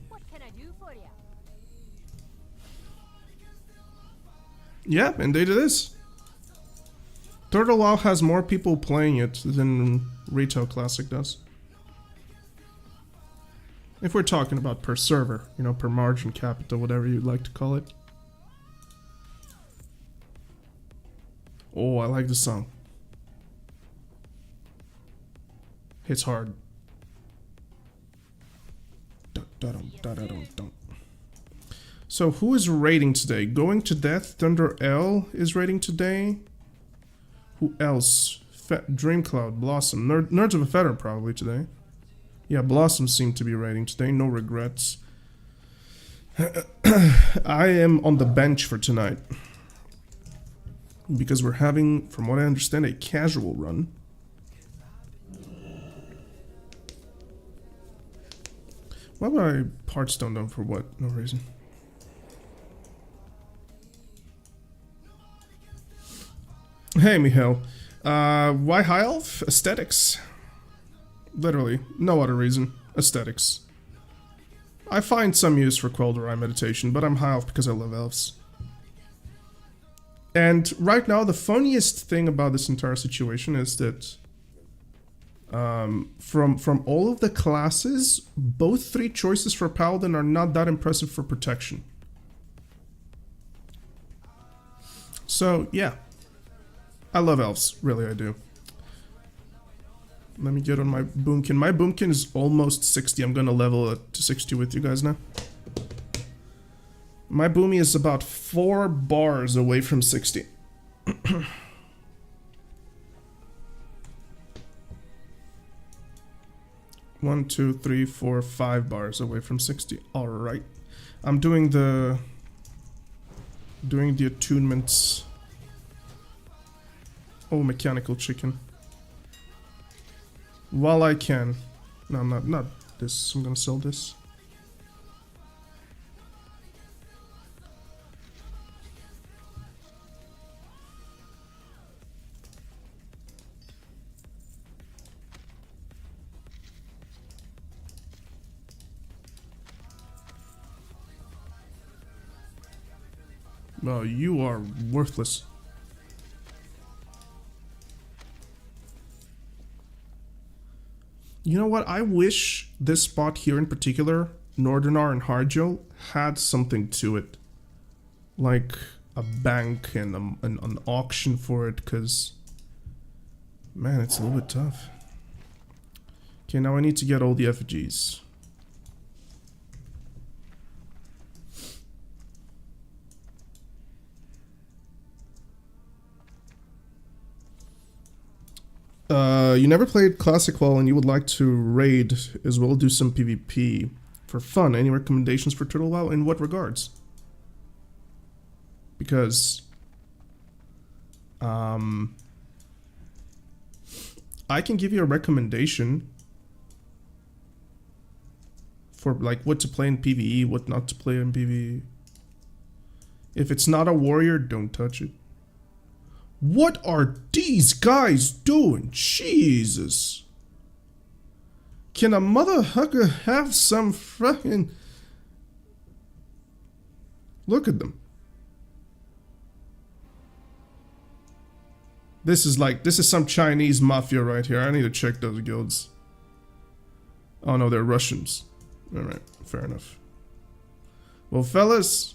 What can I do for ya? Yeah, indeed it is. Turtle WoW has more people playing it than Retail Classic does. If we're talking about per server, you know, per margin capital, whatever you'd like to call it. Oh, I like the song. Hits hard. So who is raiding today? Going to Death, Thunder L is raiding today. Who else? Dreamcloud, Blossom, Nerds of a Feather probably today. Yeah, Blossom seemed to be raiding today, no regrets. I am on the bench for tonight. Because we're having, from what I understand, a casual run. Why would I Hearthstone them for what? No reason. Hey, Mihail. Why High Elf? Aesthetics. Literally, no other reason. Aesthetics. I find some use for Quelder Eye meditation, but I'm High Elf because I love elves. And right now, the funniest thing about this entire situation is that from all of the classes, both 3 choices for Paladin are not that impressive for protection. So, yeah. I love elves, really I do. Let me get on my boomkin. My boomkin is almost 60. I'm gonna level it to 60 with you guys now. My boomy is about 4 bars away from 60. 1, 2, 3, 4, 5 bars away from 60. Alright. I'm doing the attunements. Oh, mechanical chicken. While I can. No, not this. I'm gonna sell this. Well, you are worthless. You know what? I wish this spot here in particular, Northernar and Harjo, had something to it. Like a bank and an auction for it, because... Man, it's a little bit tough. Okay, now I need to get all the effigies. You never played Classic WoW and you would like to raid as well, do some PvP for fun. Any recommendations for Turtle WoW? In what regards? Because I can give you a recommendation for like what to play in PvE, what not to play in PvE. If it's not a warrior, don't touch it. What are these guys doing? Jesus. Can a motherfucker have some fucking... Look at them. This is some Chinese mafia right here. I need to check those guilds. Oh no, they're Russians. Alright, fair enough. Well, fellas,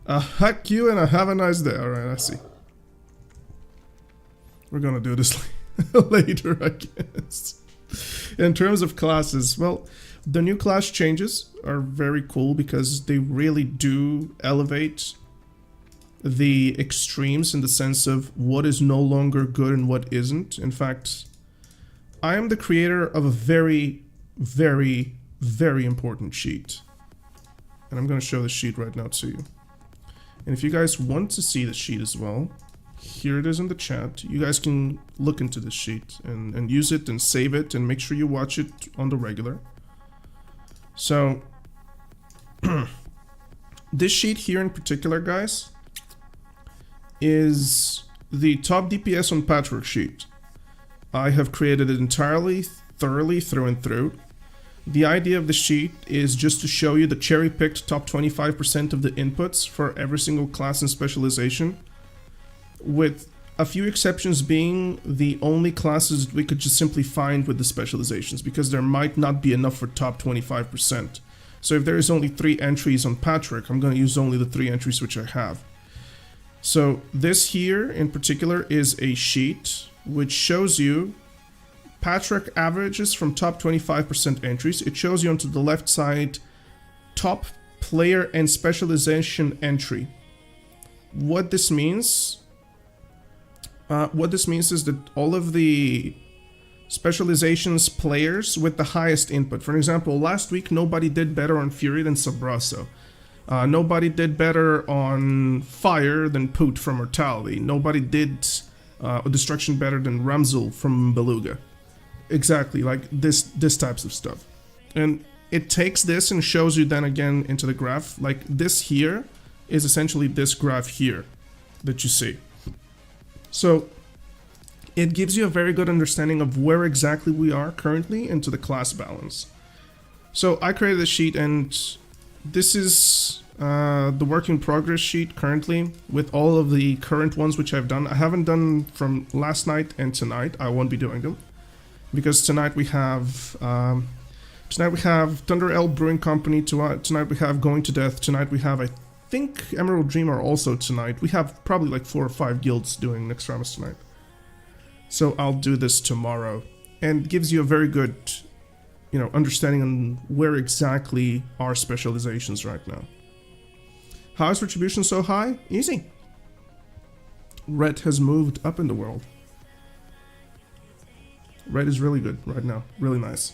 I hack you and I have a nice day. Alright, I see. We're gonna do this later, I guess. In terms of classes, well, the new class changes are very cool because they really do elevate the extremes in the sense of what is no longer good and what isn't. In fact, I am the creator of a very, very, very important sheet. And I'm gonna show the sheet right now to you. And if you guys want to see the sheet as well, here it is in the chat. You guys can look into this sheet and use it and save it and make sure you watch it on the regular. So, this sheet here in particular, guys, is the top DPS on Patchwork sheet. I have created it entirely, thoroughly, through and through. The idea of the sheet is just to show you the cherry-picked top 25% of the inputs for every single class and specialization, with A few exceptions being the only classes we could just simply find with the specializations, because there might not be enough for top 25%. So if there is only 3 entries on Patrick, I'm going to use only the 3 entries which I have. So this here in particular is a sheet which shows you Patrick averages from top 25% entries. It shows you onto the left side top player and specialization entry. What this means is that all of the specializations players with the highest input. For example, last week nobody did better on Fury than Sabraso. Nobody did better on Fire than Poot from Mortality. Nobody did Destruction better than Ramzul from Beluga. Exactly, like this types of stuff. And it takes this and shows you then again into the graph. Like this here is essentially this graph here that you see. So it gives you a very good understanding of where exactly we are currently into the class balance. So I created a sheet, and this is the work in progress sheet currently with all of the current ones which I've done. I haven't done from last night and tonight. I won't be doing them because tonight we have Thunder Elf Brewing Company. Tonight we have Going to Death. Tonight we have, I think, Emerald Dreamer also tonight. We have probably like 4 or 5 guilds doing Nextramus tonight. So I'll do this tomorrow, and gives you a very good, understanding on where exactly our specializations right now. How is Retribution so high? Easy. Red has moved up in the world. Red is really good right now, really nice.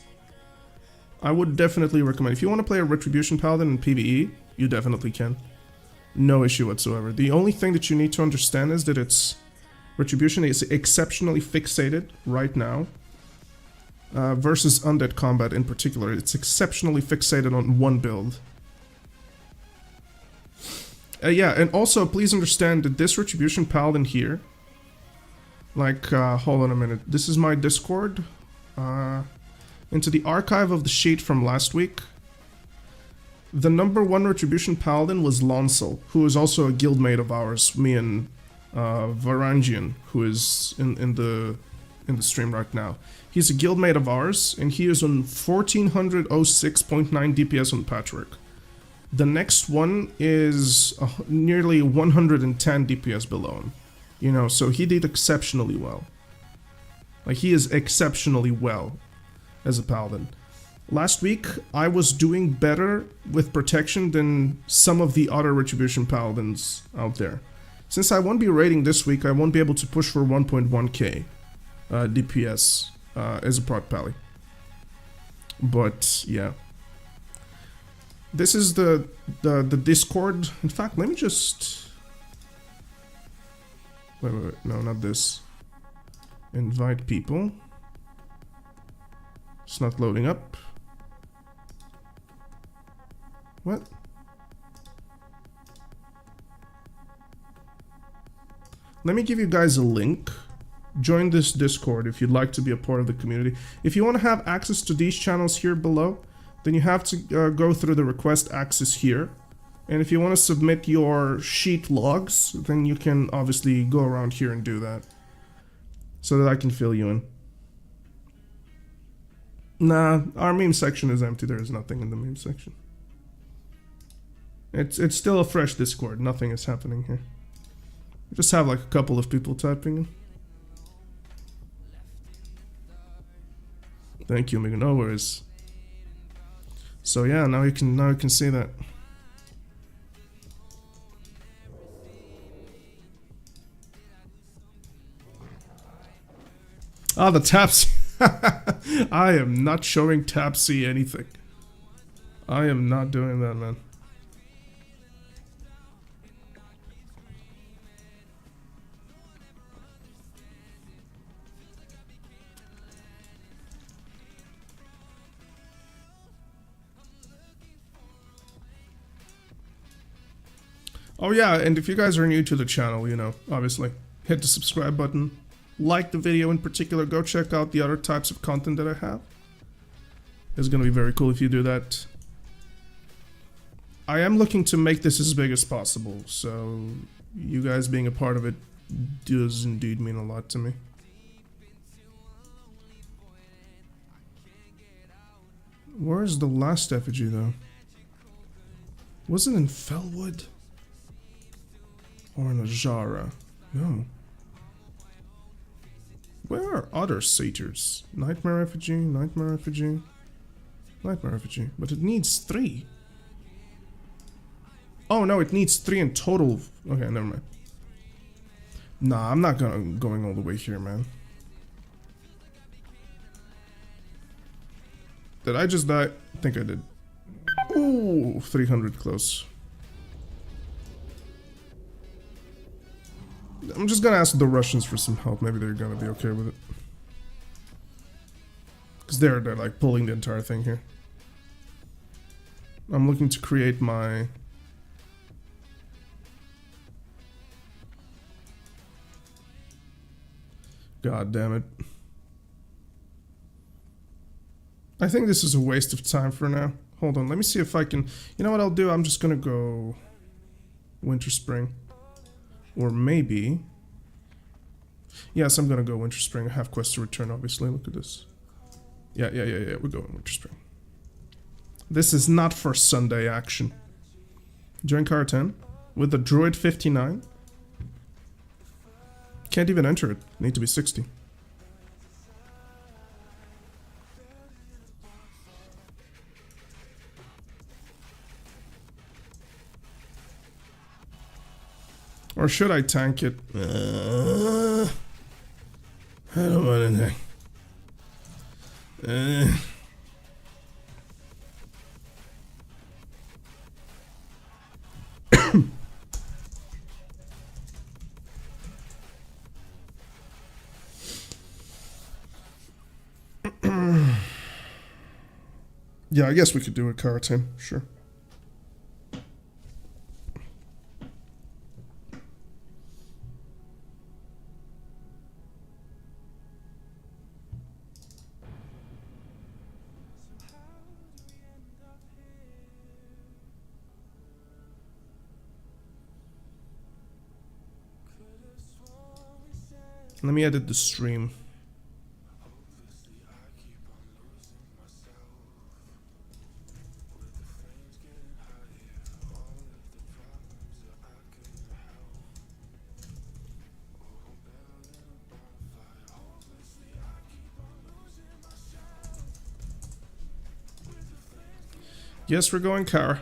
I would definitely recommend, if you want to play a Retribution Paladin in PvE, you definitely can. No issue whatsoever. The only thing that you need to understand is that its Retribution is exceptionally fixated right now. Versus Undead Combat in particular. It's exceptionally fixated on one build. Yeah, and also please understand that this Retribution Paladin here, like, hold on a minute. This is my Discord. Into the archive of the sheet from last week. The number 1 Retribution Paladin was Lonsel, who is also a guildmate of ours, me and Varangian, who is in the stream right now. He's a guildmate of ours, and he is on 1406.9 DPS on Patrick. The next one is nearly 110 DPS below him. So he did exceptionally well. Like, he is exceptionally well as a paladin. Last week, I was doing better with protection than some of the other Retribution Paladins out there. Since I won't be raiding this week, I won't be able to push for 1.1k DPS as a proc pally. But yeah, this is the Discord. In fact, let me just wait, no, not this. Invite people. It's not loading up. What? Let me give you guys a link. Join this Discord if you'd like to be a part of the community. If you want to have access to these channels here below, then you have to go through the request access here. And if you want to submit your sheet logs, then you can obviously go around here and do that. So that I can fill you in. Nah, our meme section is empty. There is nothing in the meme section. It's still a fresh Discord. Nothing is happening here. We just have like a couple of people typing in. Thank you, Mega. No worries. So yeah, now you can see that. Ah, the taps. I am not showing Tapsy anything. I am not doing that, man. Oh yeah, and if you guys are new to the channel, obviously, hit the subscribe button. Like the video in particular. Go check out the other types of content that I have. It's gonna be very cool if you do that. I am looking to make this as big as possible, so you guys being a part of it does indeed mean a lot to me. Where's the last effigy, though? Was it in Felwood? Or in Ajara? No. Where are other satyrs? Nightmare effigy, nightmare effigy, nightmare effigy. But it needs 3. Oh no, it needs 3 in total. Okay, never mind. Nah, I'm not going all the way here, man. Did I just die? I think I did. Ooh, 300 close. I'm just gonna ask the Russians for some help. Maybe they're gonna be okay with it. Because they're like pulling the entire thing here. I'm looking to create my... God damn it. I think this is a waste of time for now. Hold on, let me see if I can... You know what I'll do? I'm just gonna go... Winter Spring. Or maybe... Yes, I'm gonna go Winter Spring. I have quest to return, obviously. Look at this. Yeah. We're going Winter Spring. This is not for Sunday action. Join Karazhan with the Druid 59. Can't even enter it. Need to be 60. Or should I tank it? I don't want anything. Yeah, I guess we could do a Karazhan, sure. Let me edit the stream. Yes, we're going Kara.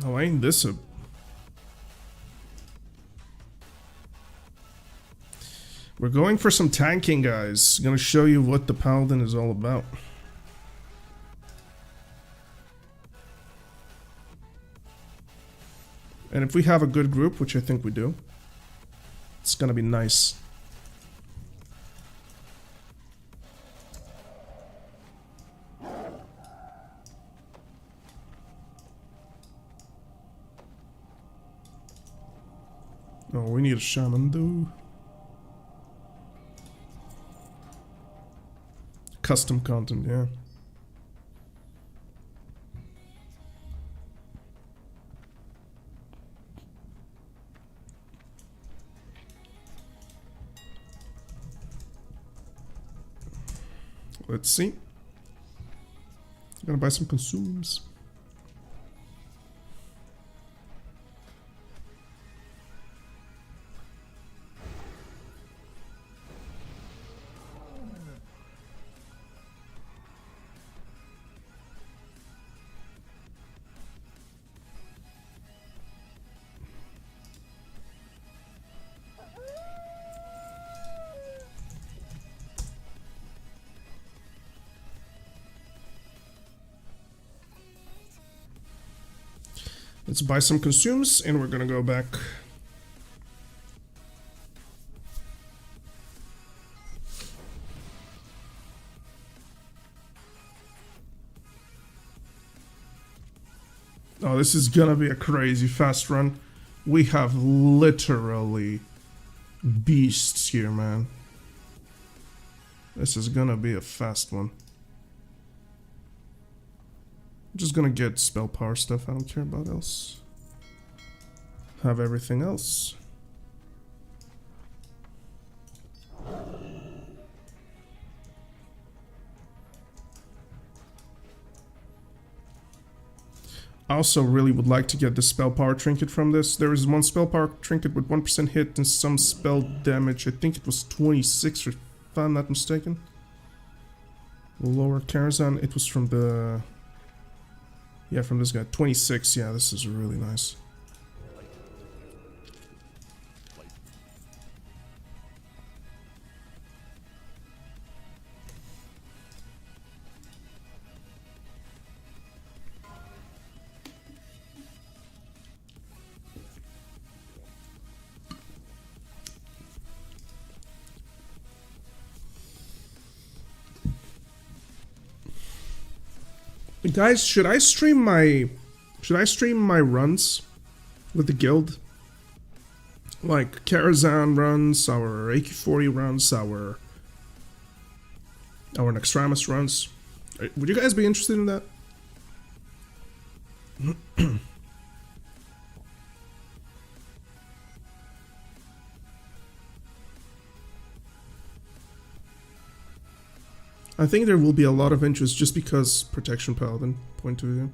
Oh, ain't this a... We're going for some tanking, guys. Gonna show you what the Paladin is all about. And if we have a good group, which I think we do, it's gonna be nice. Oh, we need a shaman though. Custom content, yeah. Let's see. I'm gonna buy some consumes. Let's buy some consumes and we're gonna go back. Oh, this is gonna be a crazy fast run. We have literally beasts here, man. This is gonna be a fast one. I'm just gonna get spell power stuff. I don't care about else. Have everything else. I also really would like to get the spell power trinket from this. There is one spell power trinket with 1% hit and some spell damage. I think it was 26, if I'm not mistaken. Lower Karazhan. It was from the... Yeah, from this guy. 26. Yeah, this is really nice. Guys, should I stream my runs with the guild? Like Karazhan runs, our AK-40 runs, our Nextramus runs. Would you guys be interested in that? I think there will be a lot of interest just because Protection Paladin point of view.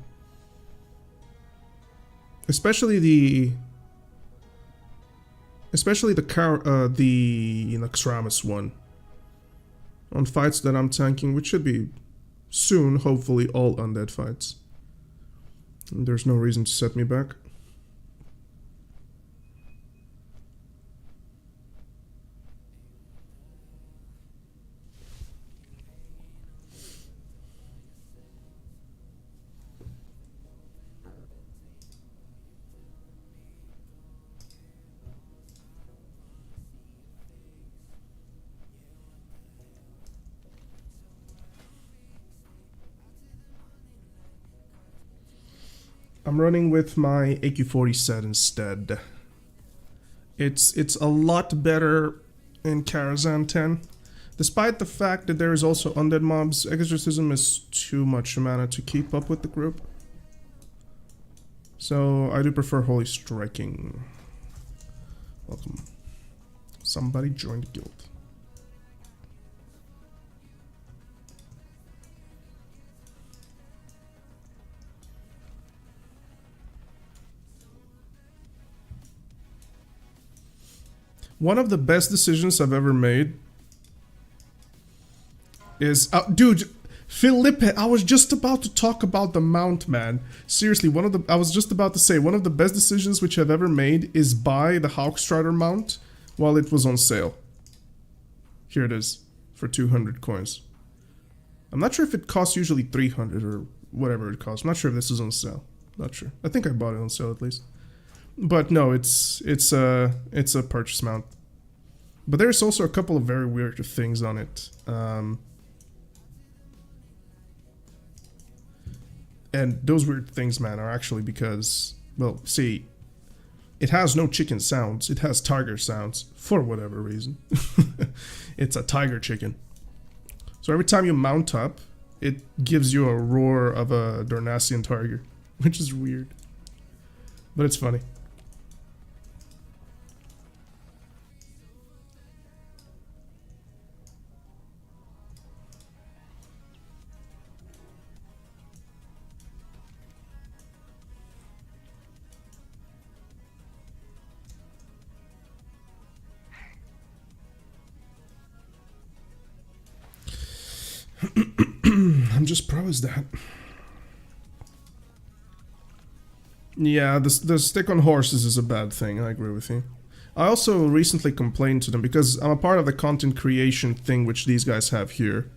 Especially the Nextramus one. On fights that I'm tanking, which should be soon, hopefully all undead fights. And there's no reason to set me back. I'm running with my AK-40 set instead. It's a lot better in Karazhan 10. Despite the fact that there is also undead mobs, Exorcism is too much mana to keep up with the group. So I do prefer Holy Striking. Welcome. Somebody joined the guild. One of the best decisions I've ever made is... dude, Felipe, I was just about to talk about the mount, man. Seriously, I was just about to say, one of the best decisions which I've ever made is buy the Hawkstrider mount while it was on sale. Here it is, for 200 coins. I'm not sure if it costs usually 300 or whatever it costs. I'm not sure if this is on sale. Not sure. I think I bought it on sale at least. But no, it's a purchase mount. But there's also a couple of very weird things on it. And those weird things, man, are actually because, well, see, it has no chicken sounds. It has tiger sounds, for whatever reason. It's a tiger chicken. So every time you mount up, it gives you a roar of a Dornassian tiger, which is weird. But it's funny. I'm just pro as that. Yeah, the stick on horses is a bad thing, I agree with you. I also recently complained to them because I'm a part of the content creation thing which these guys have here.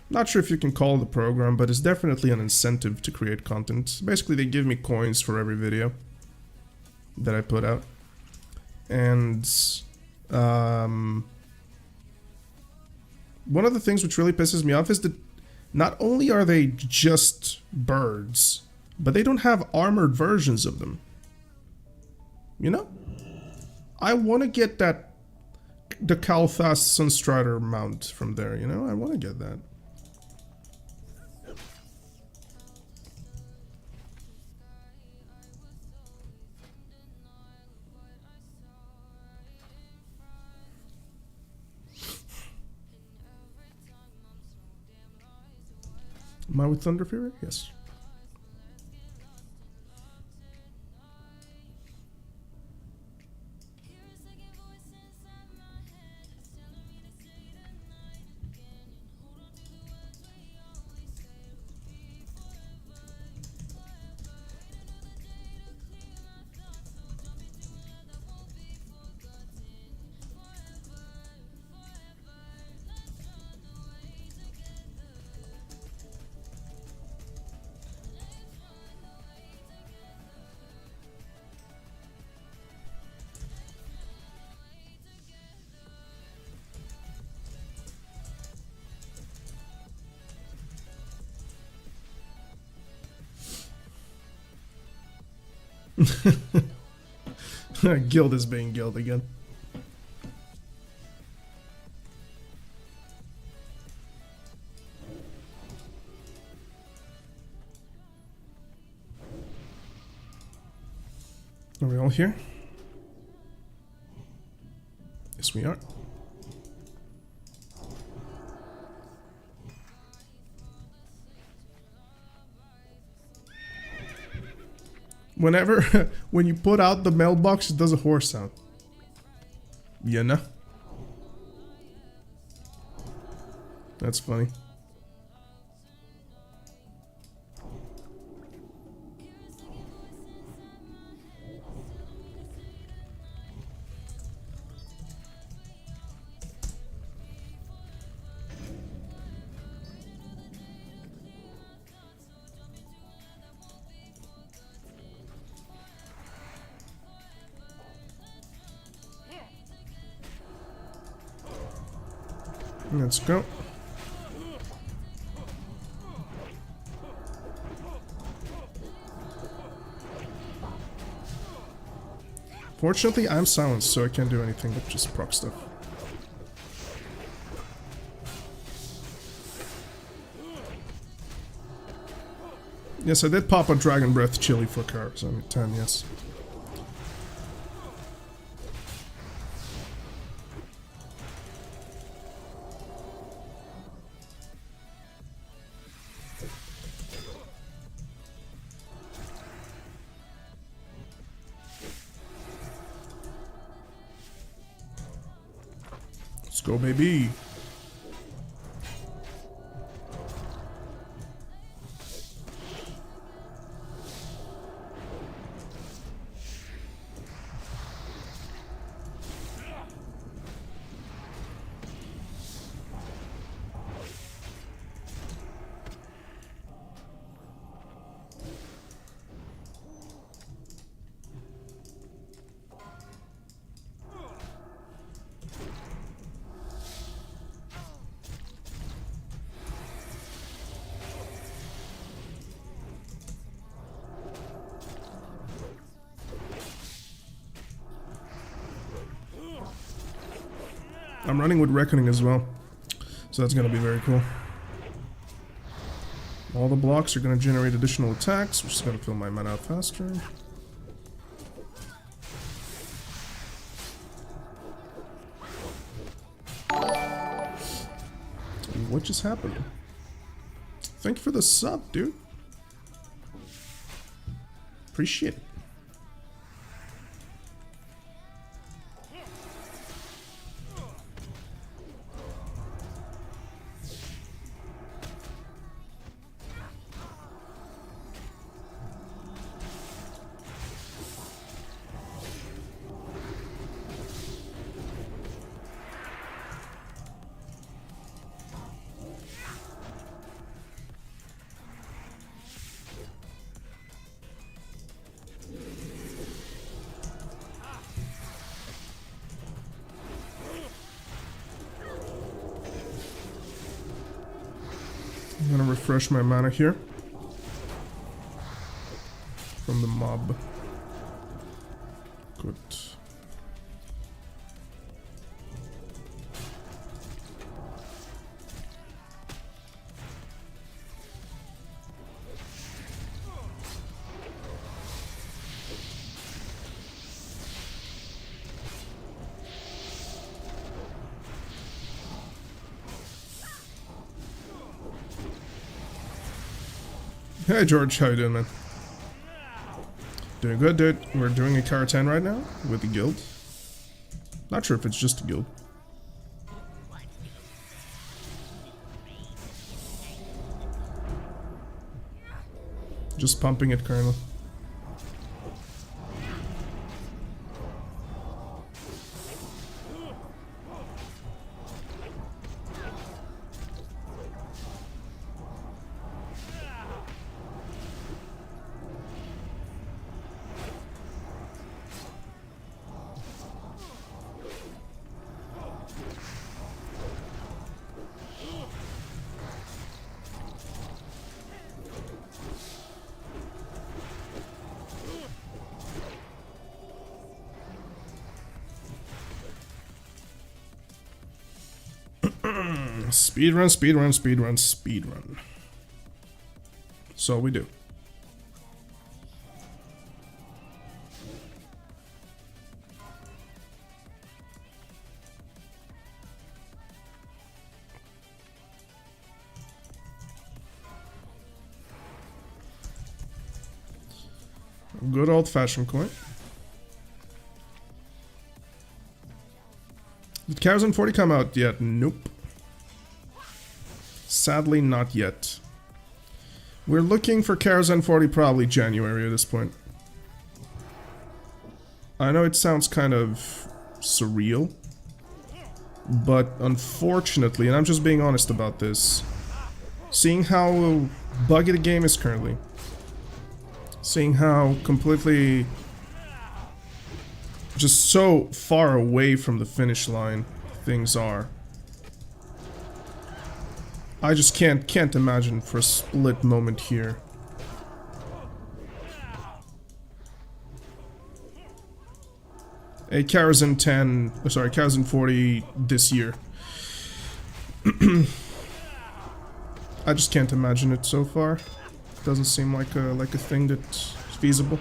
Not sure if you can call it a program, but it's definitely an incentive to create content. Basically, they give me coins for every video that I put out. And one of the things which really pisses me off is that not only are they just birds, but they don't have armored versions of them. You know? I want to get the Kalthas Sunstrider mount from there, you know? I want to get that. Am I with Thunder Fury? Yes. Guild is being guild again. Are we all here? Yes, we are. Whenever, when you put out the mailbox, it does a horse sound. You know? That's funny. Let's go. Fortunately, I'm silenced, so I can't do anything but just proc stuff. Yes, I did pop a Dragon Breath chili for Karazhan 10, yes. Let's go, baby. I'm running with Reckoning as well, so that's going to be very cool. All the blocks are going to generate additional attacks, which is going to fill my mana out faster. What just happened? Thank you for the sub, dude. Appreciate it. I'm gonna refresh my mana here from the mob. Good. Hey George, how you doing, man? Doing good, dude. We're doing a Karazhan right now with the guild. Not sure if it's just a guild. Just pumping it currently. Speedrun, speedrun, speedrun, speedrun. So we do. Good old-fashioned coin. Did Karazhan 40 come out yet? Nope. Sadly, not yet. We're looking for Karazhan 40 probably January at this point. I know it sounds kind of surreal, but unfortunately, and I'm just being honest about this, seeing how buggy the game is currently, seeing how completely just so far away from the finish line things are, I just can't imagine for a split moment here. A Karazhan 10, sorry, Karazhan 40 this year. I just can't imagine it so far. Doesn't seem like a thing that's feasible.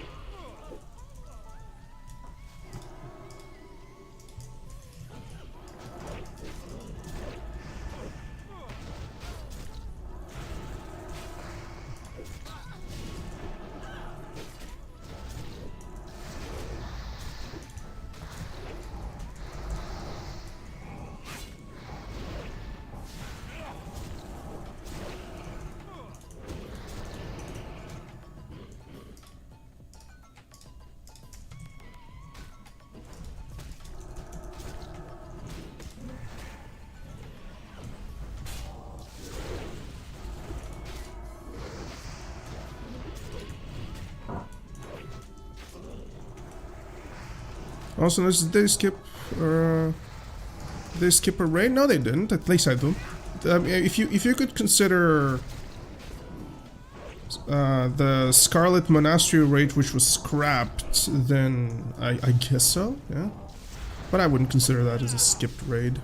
Also, did they skip a raid? No, they didn't. At least I do. If you could consider the Scarlet Monastery raid, which was scrapped, then I guess so. Yeah, but I wouldn't consider that as a skipped raid.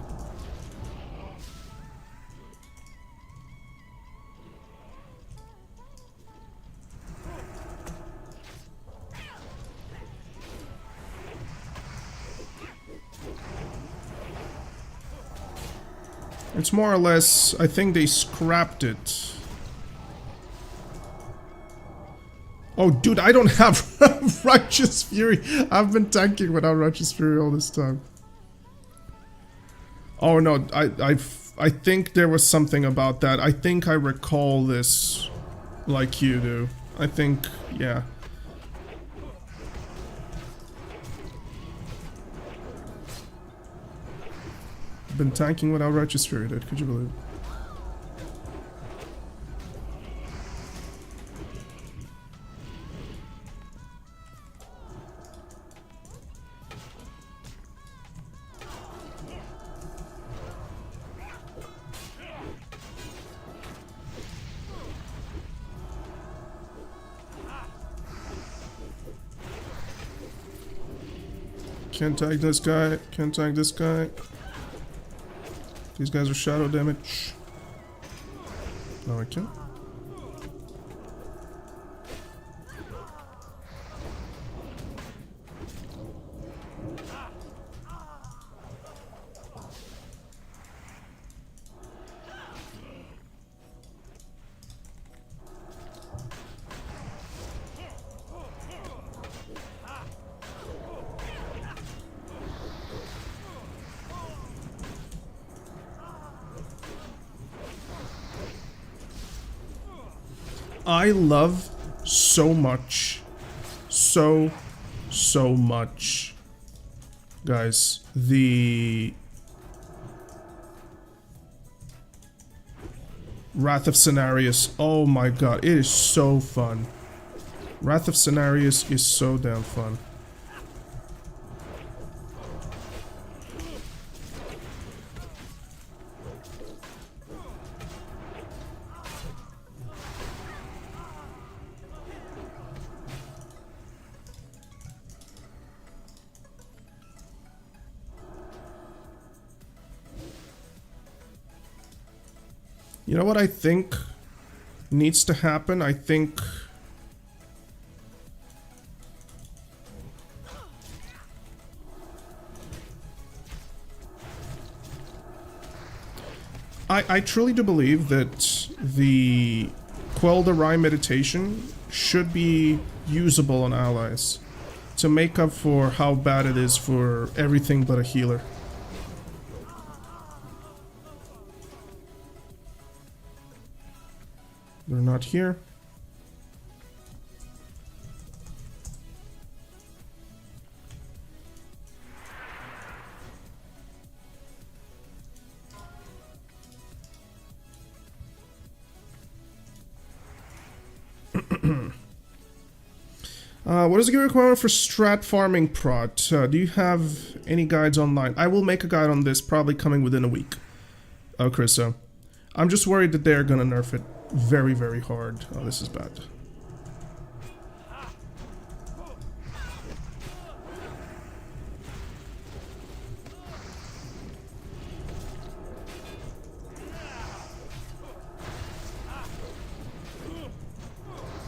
It's more or less, I think they scrapped it. Oh, dude, I don't have Righteous Fury. I've been tanking without Righteous Fury all this time. Oh no, I think there was something about that. I think I recall this like you do. I think, yeah. Been tanking without Righteous Fury, dude. Could you believe it? Can't tag this guy. Can't tag this guy. These guys are shadow damage. No, I can. I love so much, so much, guys, the Wrath of Cenarius. Oh my god, it is so fun. Wrath of Cenarius is so damn fun. You know what I think needs to happen? I think I truly do believe that the Quell the Rime meditation should be usable on allies to make up for how bad it is for everything but a healer. They're not here. What is the requirement for strat farming prod? Do you have any guides online? I will make a guide on this, probably coming within a week. Oh, Chriso. I'm just worried that they're gonna nerf it very, very hard. Oh, this is bad.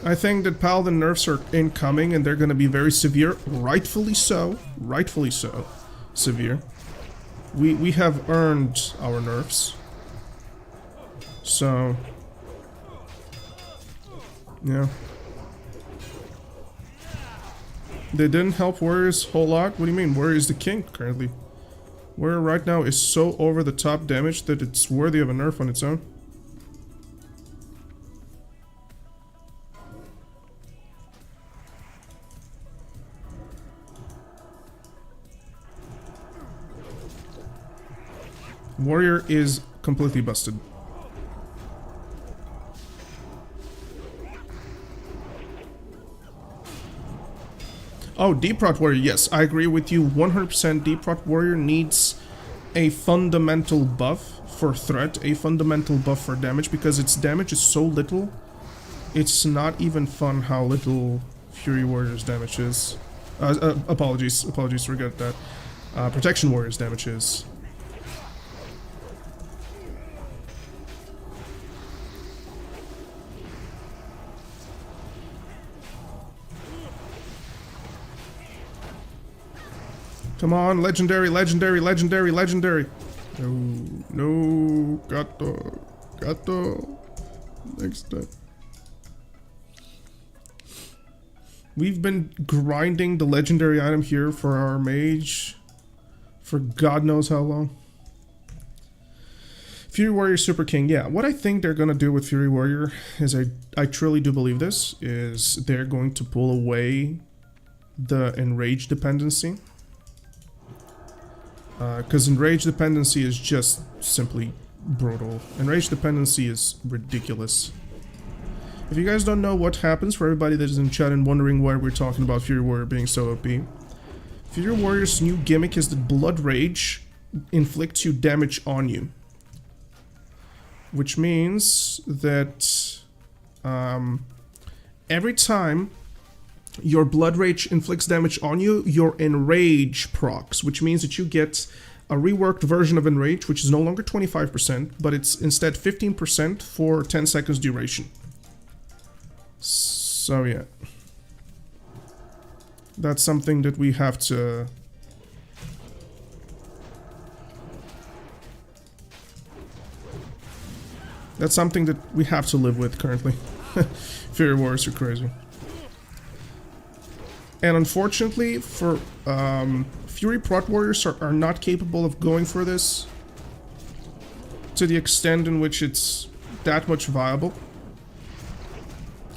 I think that Paladin nerfs are incoming and they're gonna be very severe. Rightfully so. Rightfully so. Severe. We have earned our nerfs. So... yeah. They didn't help Warriors a whole lot? What do you mean? Warrior is the king currently. Warrior right now is so over the top damage that it's worthy of a nerf on its own. Warrior is completely busted. Oh, Deep Rot Warrior, yes, I agree with you 100%. Deep Rot Warrior needs a fundamental buff for threat, a fundamental buff for damage, because its damage is so little, it's not even fun how little Fury Warrior's damage is. Apologies, forget that. Protection Warrior's damage is. Come on, legendary, legendary, legendary, legendary. No, no, gato. Next time. We've been grinding the legendary item here for our mage for God knows how long. Fury Warrior Super King, yeah. What I think they're gonna do with Fury Warrior is, I truly do believe this, is they're going to pull away the Enrage dependency. Because Enrage dependency is just simply brutal. Enrage dependency is ridiculous. If you guys don't know what happens, for everybody that is in chat and wondering why we're talking about Fury Warrior being so OP, Fury Warrior's new gimmick is that Blood Rage inflicts you damage on you. Which means that every time your Blood Rage inflicts damage on you, your Enrage procs, which means that you get a reworked version of Enrage, which is no longer 25%, but it's instead 15% for 10 seconds duration. So yeah. That's something that we have to... That's something that we have to live with currently. Fury Warriors are crazy. And unfortunately, for Fury Prot Warriors are not capable of going for this to the extent in which it's that much viable.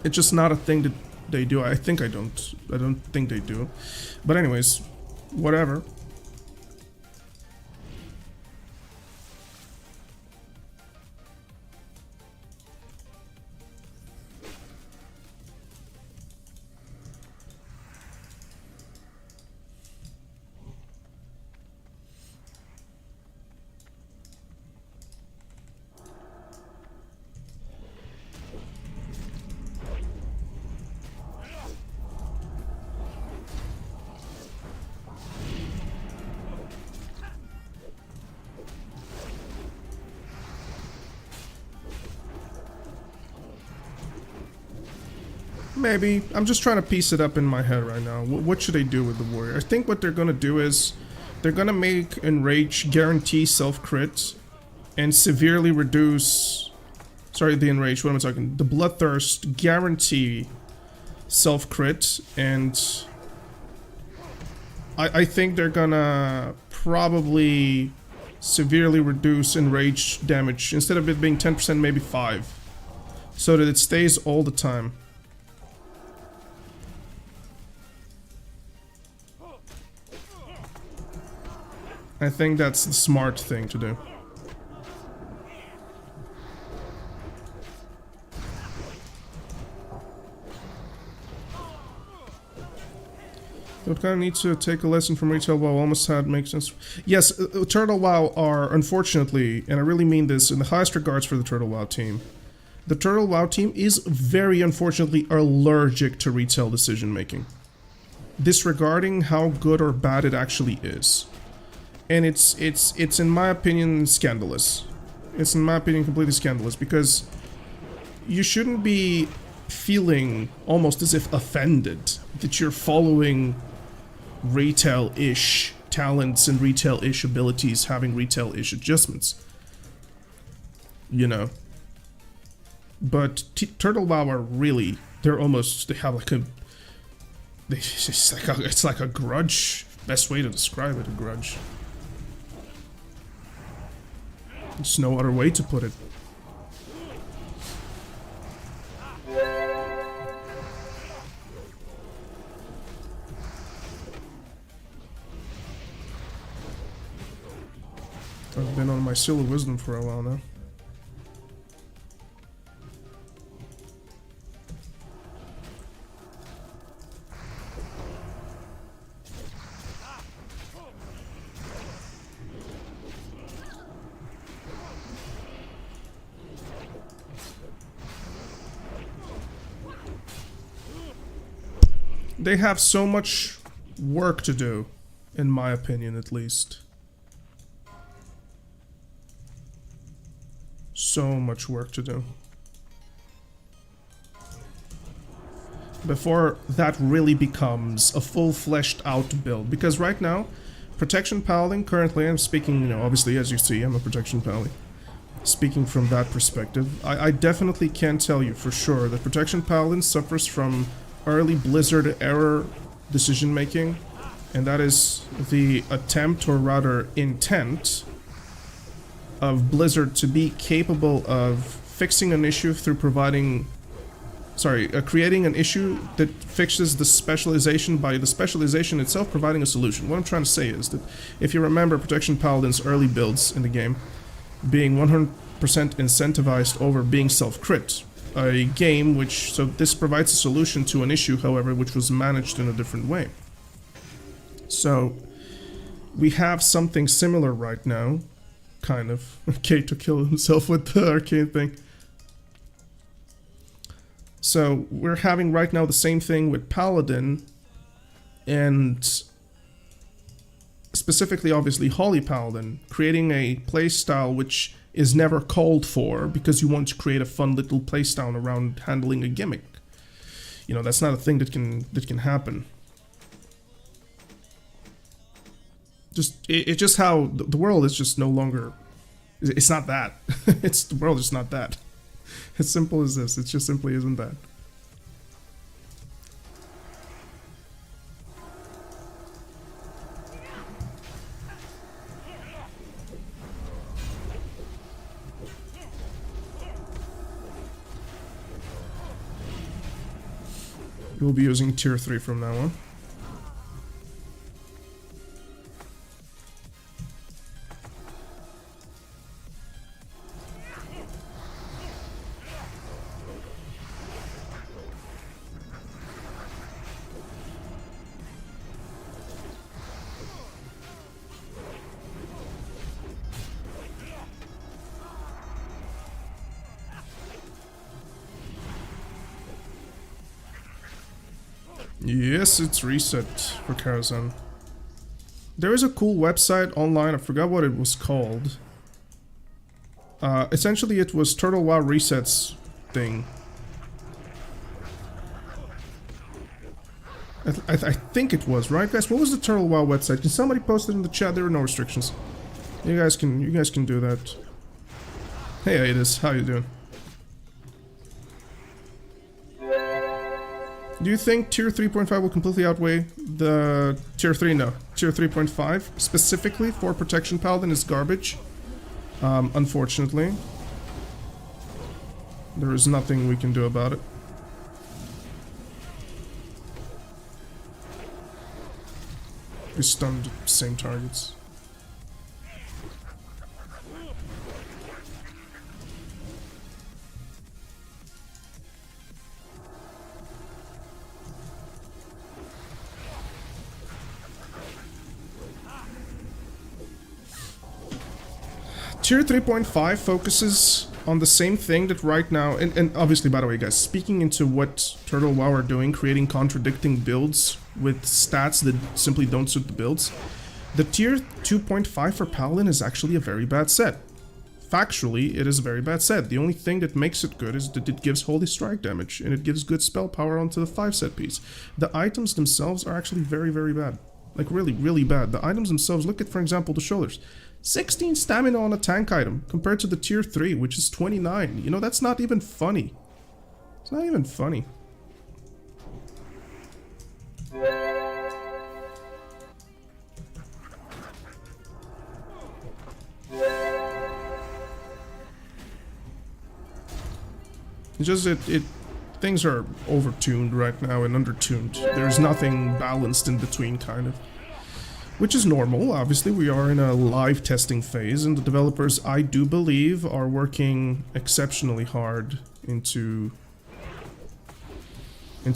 It's just not a thing that they do. I don't think they do. But anyways, whatever. Maybe. I'm just trying to piece it up in my head right now. What should they do with the warrior? I think what they're gonna do is they're gonna make Enrage guarantee self-crit and severely reduce... Sorry, the Enrage, what am I talking? The Bloodthirst guarantee self-crit, and I think they're gonna probably severely reduce Enrage damage. Instead of it being 10%, maybe 5%. So that it stays all the time. I think that's the smart thing to do. Would kind of need to take a lesson from retail WoW. Almost had makes sense. Yes, Turtle WoW are unfortunately, and I really mean this in the highest regards for the Turtle WoW team. The Turtle WoW team is very unfortunately allergic to retail decision making, disregarding how good or bad it actually is. And it's in my opinion scandalous. It's in my opinion completely scandalous, because you shouldn't be feeling almost as if offended that you're following retail-ish talents and retail-ish abilities having retail-ish adjustments. You know. But Turtle WoW are really, they have like a, it's like a grudge. Best way to describe it, a grudge. There's no other way to put it. I've been on my Seal of Wisdom for a while now. They have so much work to do, in my opinion at least. So much work to do. Before that really becomes a full fleshed out build. Because right now, Protection Paladin, currently I'm speaking, you know, obviously as you see, I'm a Protection Paladin. Speaking from that perspective, I definitely can tell you for sure that Protection Paladin suffers from early Blizzard era decision making, and that is the attempt, or rather intent, of Blizzard to be capable of fixing an issue through providing, creating an issue that fixes the specialization by the specialization itself providing a solution. What I'm trying to say is that if you remember Protection Paladin's early builds in the game being 100% incentivized over being self-crit, a game which, so this provides a solution to an issue, however, which was managed in a different way. So we have something similar right now, kind of. Kato killed himself with the arcade thing. So we're having right now the same thing with Paladin, and specifically obviously Holy Paladin, creating a playstyle which is never called for because you want to create a fun little playstyle around handling a gimmick. You know, that's not a thing that can happen. It's just how the world is just no longer, it's not that. The world is not that. As simple as this, it just simply isn't that. We'll be using tier 3 from now on. Yes, it's reset for Karazhan. There is a cool website online, I forgot what it was called. Essentially it was Turtle WoW resets thing. I think it was, right guys? What was the Turtle WoW website? Can somebody post it in the chat? There are no restrictions. You guys can do that. Hey Adis, how you doing? Do you think tier 3.5 will completely outweigh the tier 3? No. Tier 3.5, specifically for Protection Paladin, is garbage. Unfortunately. There is nothing we can do about it. We stunned the same targets. Tier 3.5 focuses on the same thing that right now, and obviously, by the way, guys, speaking into what Turtle WoW are doing, creating contradicting builds with stats that simply don't suit the builds, the tier 2.5 for Paladin is actually a very bad set. Factually, it is a very bad set. The only thing that makes it good is that it gives holy strike damage, and it gives good spell power onto the 5 set piece. The items themselves are actually very, very bad. Like, really, really bad. The items themselves, look at, for example, the shoulders. 16 stamina on a tank item compared to the tier 3, which is 29. You know, that's not even funny. It's not even funny. It's just things are overtuned right now and undertuned. There's nothing balanced in between, kind of. Which is normal. Obviously, we are in a live testing phase, and the developers, I do believe, are working exceptionally hard into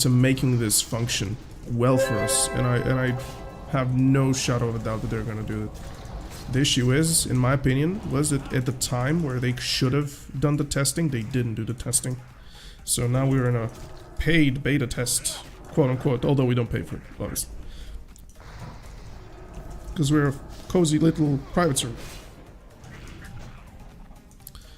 making this function well for us. And I have no shadow of a doubt that they're going to do it. The issue is, in my opinion, was that at the time where they should have done the testing, they didn't do the testing. So now we're in a paid beta test, quote unquote, although we don't pay for it, obviously. Because we're a cozy little private server.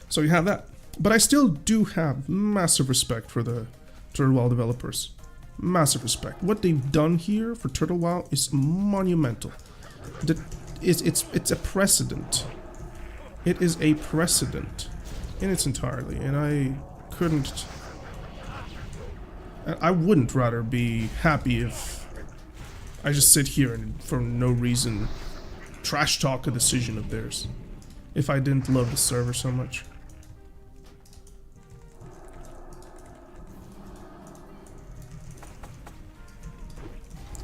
So you have that. But I still do have massive respect for the Turtle WoW developers. Massive respect. What they've done here for Turtle WoW is monumental. It's a precedent. It is a precedent in its entirety. And I wouldn't rather be happy if I just sit here and for no reason trash talk a decision of theirs if I didn't love the server so much.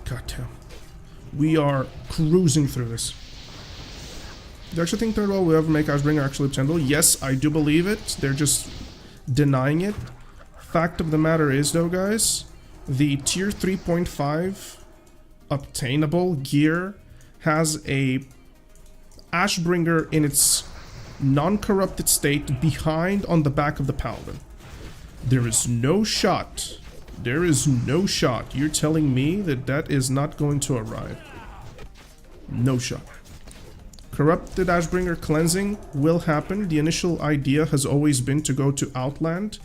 God damn. We are cruising through this. Do you actually think Turtle will ever make Ashbringer actually obtainable? Yes, I do believe it. They're just denying it. Fact of the matter is, though, guys, the tier 3.5 obtainable gear has a Ashbringer in its non-corrupted state behind on the back of the Paladin. There is no shot. There is no shot. You're telling me that that is not going to arrive. No shot. Corrupted Ashbringer cleansing will happen. The initial idea has always been to go to Outland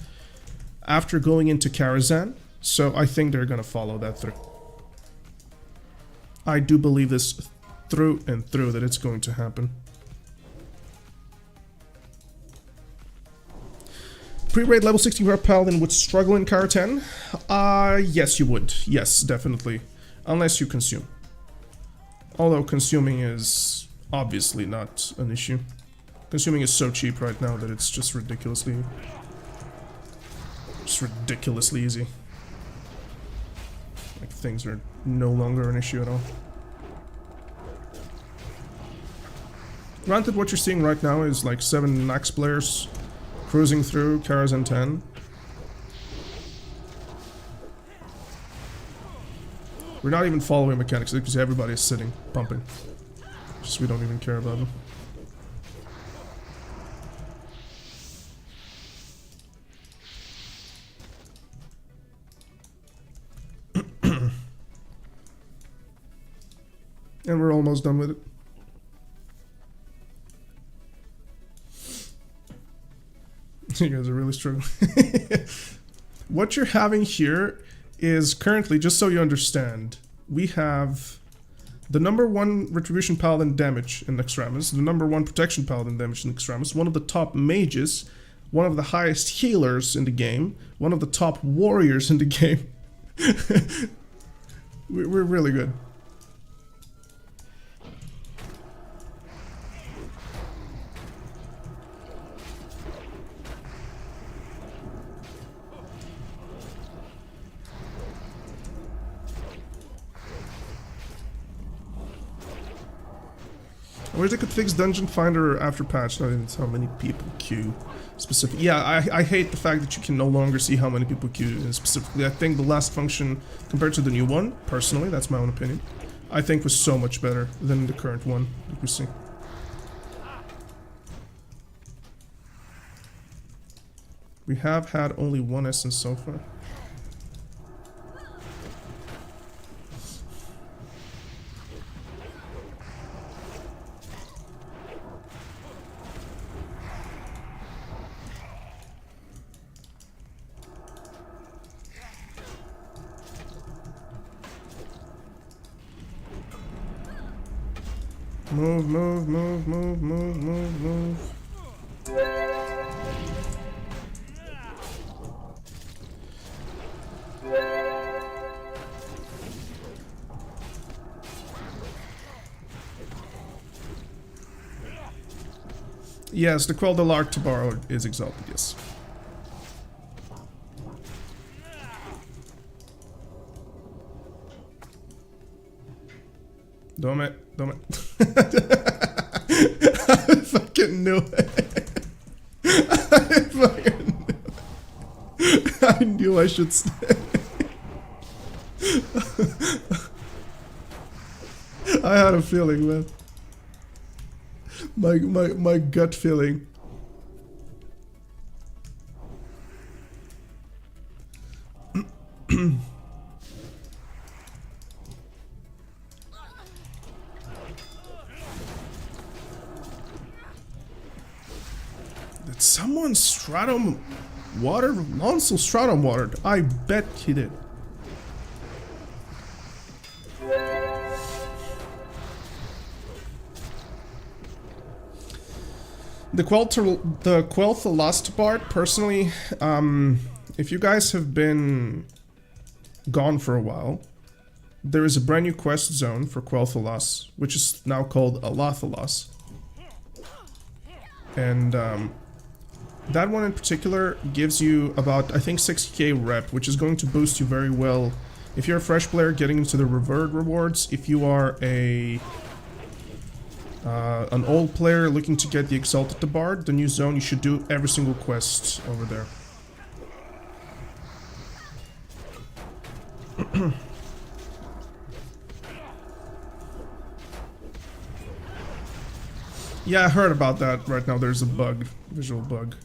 after going into Karazhan. So I think they're going to follow that through. I do believe this through and through that it's going to happen. Pre-raid level 64 Paladin would struggle in Karazhan? Yes you would. Yes, definitely. Unless you consume. Although consuming is obviously not an issue. Consuming is so cheap right now that it's just ridiculously easy. things are no longer an issue at all. Granted, what you're seeing right now is like 7 max players cruising through Karazhan 10. We're not even following mechanics because everybody is sitting, pumping. Just we don't even care about them. And we're almost done with it. You guys are really struggling. What you're having here is currently, just so you understand, we have the #1 Retribution Paladin damage in Extremis, the #1 Protection Paladin damage in Extremis, one of the top mages, one of the highest healers in the game, one of the top warriors in the game. We're really good. I wish they could fix Dungeon Finder after patch, not even how many people queue. Specific. Yeah, I hate the fact that you can no longer see how many people queue. And specifically, I think the last function, compared to the new one, personally, that's my own opinion, I think was so much better than the current one that we see. We have had only 1 essence so far. Move, move, move, move, move, move, move. Yes, the Quell de l'Arc to borrow is exalted, yes. Damn it, damn it. I fucking knew it. I fucking knew it. I knew I should stay. I had a feeling, man. My gut feeling. Did someone Stratholme water? Lonsel Stratholme watered. I bet he did. The Quel'Tha Lost part, personally, if you guys have been gone for a while, there is a brand new quest zone for Quel'Tha Lost, which is now called Alathalos. And that one in particular gives you about, I think, 60k rep, which is going to boost you very well. If you're a fresh player getting into the revered rewards, if you are an old player looking to get the Exalted to Bard, the new zone, you should do every single quest over there. Yeah, I heard about that. Right now there's a bug, visual bug.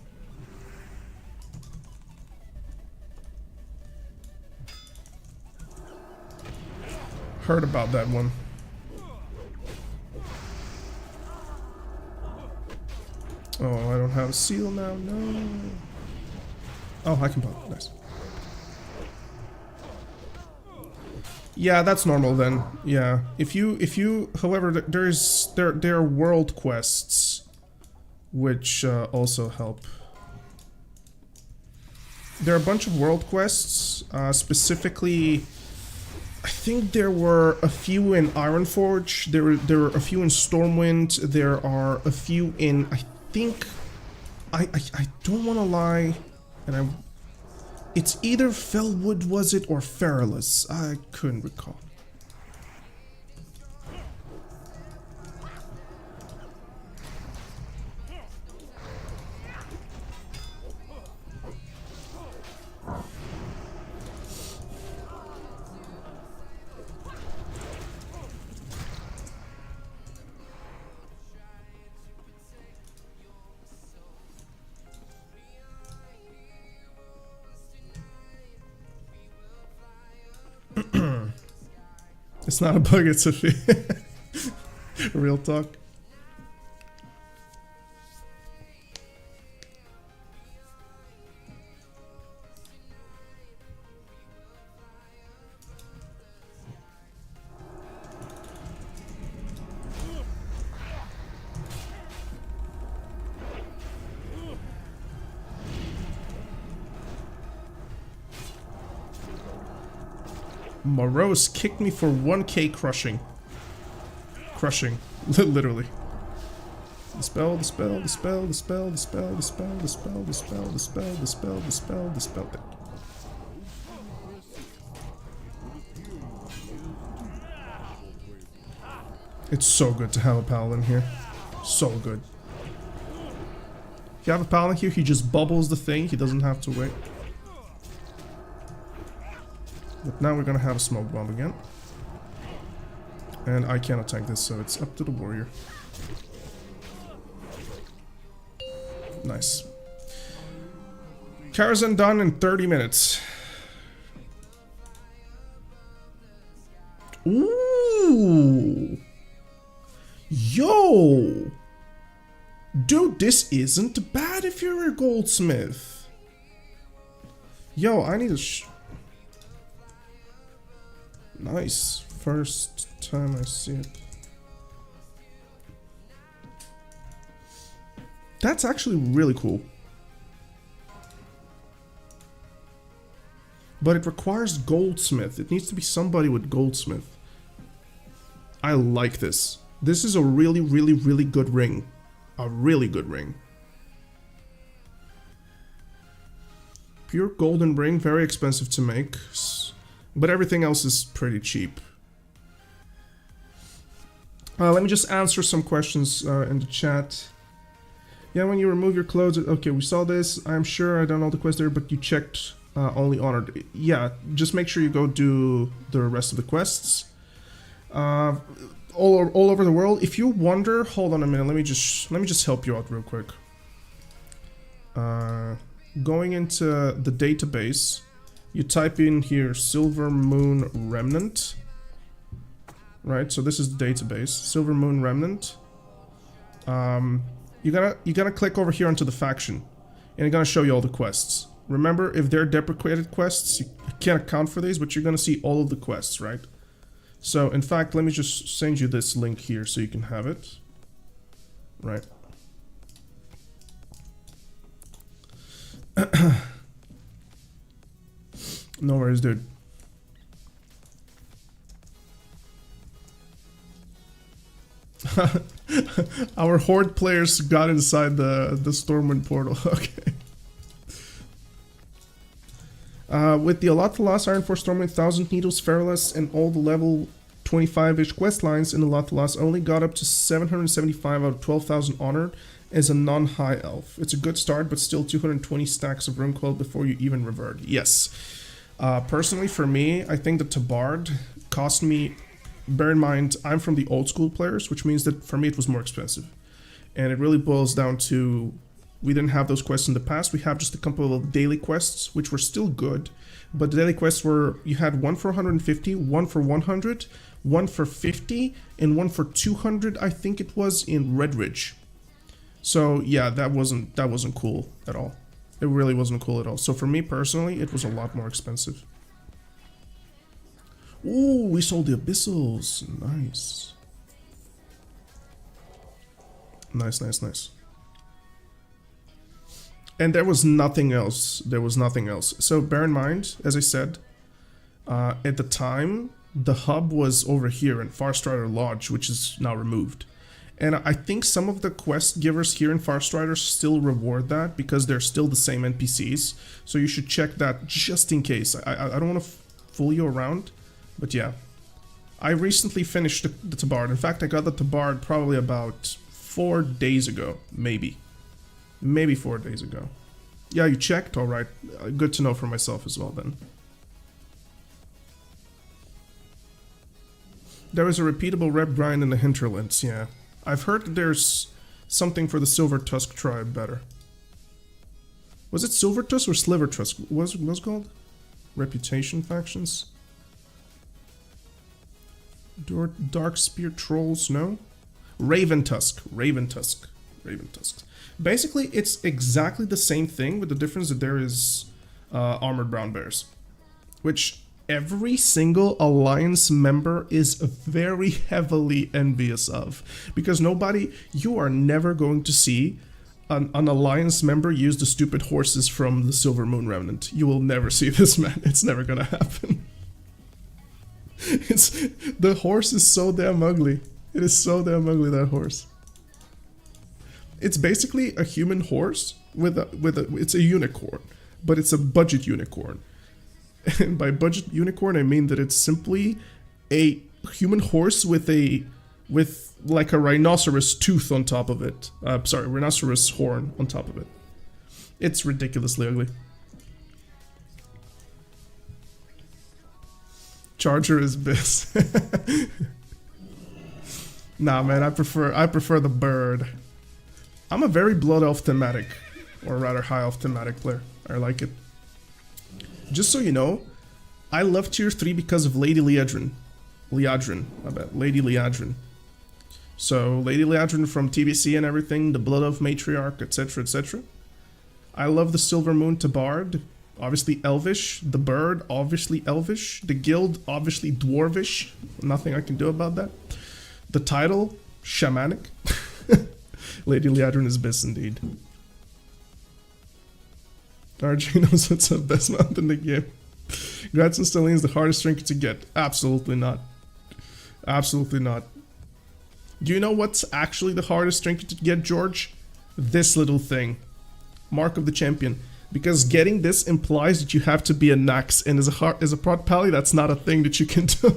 Heard about that one. Oh, I don't have a seal now, no. Oh, I can pop, nice. Yeah, that's normal then. Yeah, if you, however, there are world quests, which also help. There are a bunch of world quests, specifically. I think there were a few in Ironforge. There were a few in Stormwind. There are a few in. I think. I don't want to lie, and It's either Felwood, was it, or Feralus? I couldn't recall. It's not a bug, it's a real talk. Morose kicked me for 1k crushing. Crushing. Literally. The spell, the spell, the spell, the spell, the spell, the spell, the spell, the spell, the spell, the spell, the spell, the spell. It's so good to have a paladin here. So good. If you have a paladin here, he just bubbles the thing, he doesn't have to wait. But now we're gonna have a smoke bomb again. And I can't attack this, so it's up to the warrior. Nice. Karazhan done in 30 minutes. Ooh! Yo! Dude, this isn't bad if you're a goldsmith. Yo, I need a nice. First time I see it. That's actually really cool. But it requires goldsmith. It needs to be somebody with goldsmith. I like this. This is a really, really, really good ring. A really good ring. Pure golden ring, very expensive to make. But everything else is pretty cheap. Let me just answer some questions in the chat. Yeah, when you remove your clothes... Okay, we saw this. I'm sure I don't know the quest there, but you checked only honored. Yeah, just make sure you go do the rest of the quests. All over the world. If you wonder... Hold on a minute. Let me just help you out real quick. Going into the database... You type in here Silver Moon Remnant, right? So this is the database, Silver Moon Remnant. You gotta click over here onto the faction, and it's gonna show you all the quests. Remember, if they're deprecated quests, you can't account for these, but you're gonna see all of the quests, right? So in fact, let me just send you this link here so you can have it, right? No worries, dude. Our horde players got inside the Stormwind portal. Okay. With the Alathalas Iron Force Stormwind, 1000 Needles, Feralus, and all the level 25-ish quest lines in Alathalas only got up to 775 out of 12,000 honored as a non-high elf. It's a good start, but still 220 stacks of Runecoil before you even revert. Yes. Personally, for me, I think the Tabard cost me... Bear in mind, I'm from the old school players, which means that for me it was more expensive. And it really boils down to... We didn't have those quests in the past. We have just a couple of daily quests, which were still good. But the daily quests were... You had one for 150, one for 100, one for 50, and one for 200, I think it was, in Redridge. So, yeah, that wasn't cool at all. It really wasn't cool at all. So for me personally, it was a lot more expensive. Ooh, we sold the Abyssals. Nice. Nice, nice, nice. And there was nothing else. There was nothing else. So bear in mind, as I said, at the time, the hub was over here in Farstrider Lodge, which is now removed. And I think some of the quest givers here in Farstrider still reward that because they're still the same NPCs. So you should check that just in case. I don't want to fool you around, but yeah. I recently finished the Tabard. In fact, I got the Tabard probably about 4 days ago, maybe. Maybe 4 days ago. Yeah, you checked? Alright. Good to know for myself as well then. There is a repeatable rep grind in the hinterlands, yeah. I've heard that there's something for the Silver Tusk tribe better. Was it Silver Tusk or Sliver Tusk? Was called? Reputation factions? Dark Spear Trolls, no? Raven Tusk. Raven Tusk. Raven Tusk. Basically, it's exactly the same thing with the difference that there is Armored Brown Bears. Which every single Alliance member is very heavily envious of. Because you are never going to see an Alliance member use the stupid horses from the Silver Moon Remnant. You will never see this, man. It's never gonna happen. The horse is so damn ugly. It is so damn ugly, that horse. It's basically a human horse it's a unicorn, but it's a budget unicorn. And by budget unicorn, I mean that it's simply a human horse with like a rhinoceros tooth on top of it. Sorry, rhinoceros horn on top of it. It's ridiculously ugly. Charger is best. Nah, man, I prefer the bird. I'm a very blood elf thematic, or rather high elf thematic player. I like it. Just so you know, I love tier 3 because of Lady Liadrin. I bet. Lady Liadrin. So, Lady Liadrin from TBC and everything, the Blood Elf Matriarch, etc, etc. I love the Silver Moon Tabard, obviously Elvish. The bird, obviously Elvish. The guild, obviously Dwarvish. Nothing I can do about that. The title, Shamanic. Lady Liadrin is best indeed. RJ knows what's the best mount in the game. Grats and Stelline is the hardest trinket to get. Absolutely not. Absolutely not. Do you know what's actually the hardest trinket to get, George? This little thing. Mark of the Champion. Because getting this implies that you have to be a Nax, and as a prot pally, that's not a thing that you can do.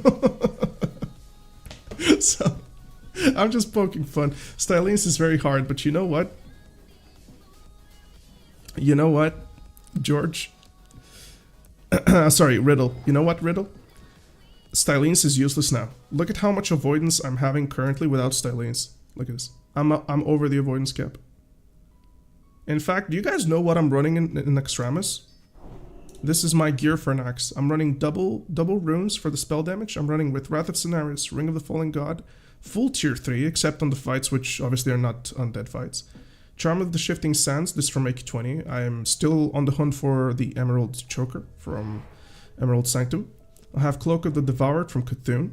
So, I'm just poking fun. Stylines is very hard, but you know what? You know what, George? Sorry, Riddle. You know what, Riddle? Stylines is useless now. Look at how much avoidance I'm having currently without Stylines. Look at this. I'm over the avoidance cap. In fact, do you guys know what I'm running in Extremis? This is my gear for Nax. I'm running double runes for the spell damage. I'm running with Wrath of Cenarius, Ring of the Fallen God, full tier 3, except on the fights, which obviously are not undead fights. Charm of the Shifting Sands, this from AK20. I am still on the hunt for the Emerald Choker from Emerald Sanctum. I have Cloak of the Devoured from Cthulhu,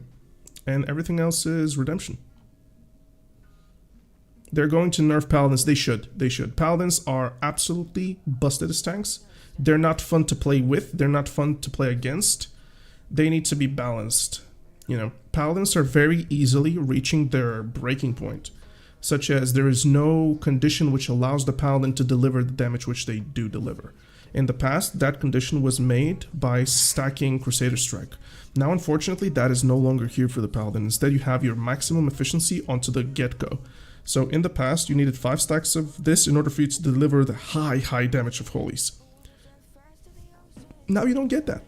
and everything else is Redemption. They're going to nerf Paladins. They should. Paladins are absolutely busted as tanks. They're not fun to play with. They're not fun to play against. They need to be balanced. You know, Paladins are very easily reaching their breaking point, such as there is no condition which allows the Paladin to deliver the damage which they do deliver. In the past, that condition was made by stacking Crusader Strike. Now, unfortunately, that is no longer here for the Paladin. Instead, you have your maximum efficiency onto the get-go. So in the past, you needed 5 stacks of this in order for you to deliver the high damage of Holies. Now you don't get that.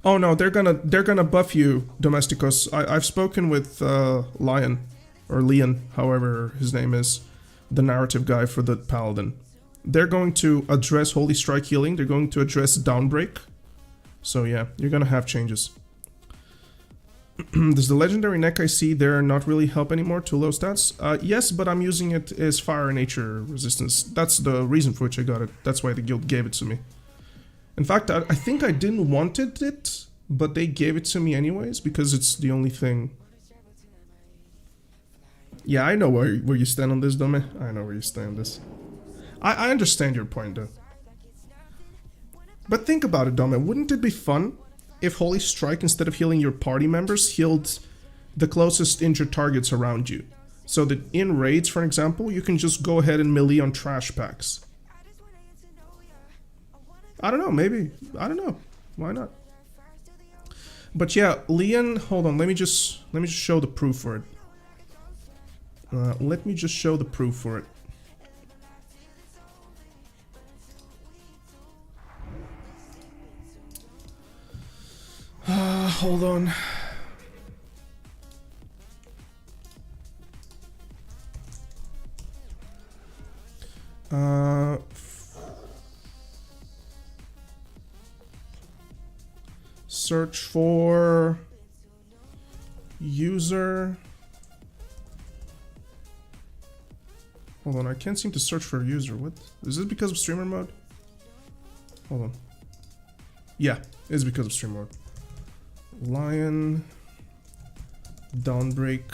Oh no, they're gonna buff you, Domesticos. I've spoken with Leon, however his name is, the narrative guy for the Paladin. They're going to address Holy Strike healing. They're going to address Downbreak. So yeah, you're gonna have changes. Does the legendary neck I see there not really help anymore? Too low stats? Yes, but I'm using it as fire nature resistance. That's the reason for which I got it. That's why the guild gave it to me. In fact, I think I didn't want it, but they gave it to me anyways, because it's the only thing. Yeah, I know where you stand on this, Dome. I know where you stand on this. I understand your point, though. But think about it, Dome. Wouldn't it be fun if Holy Strike, instead of healing your party members, healed the closest injured targets around you. So that in raids, for example, you can just go ahead and melee on trash packs. I don't know, maybe. I don't know. Why not? But yeah, Leon, hold on, let me just show the proof for it. Let me just show the proof for it. Hold on. Search for user. Hold on, I can't seem to search for a user. What? Is this because of streamer mode? Hold on. Yeah, it's because of streamer mode. Lion. Downbreak.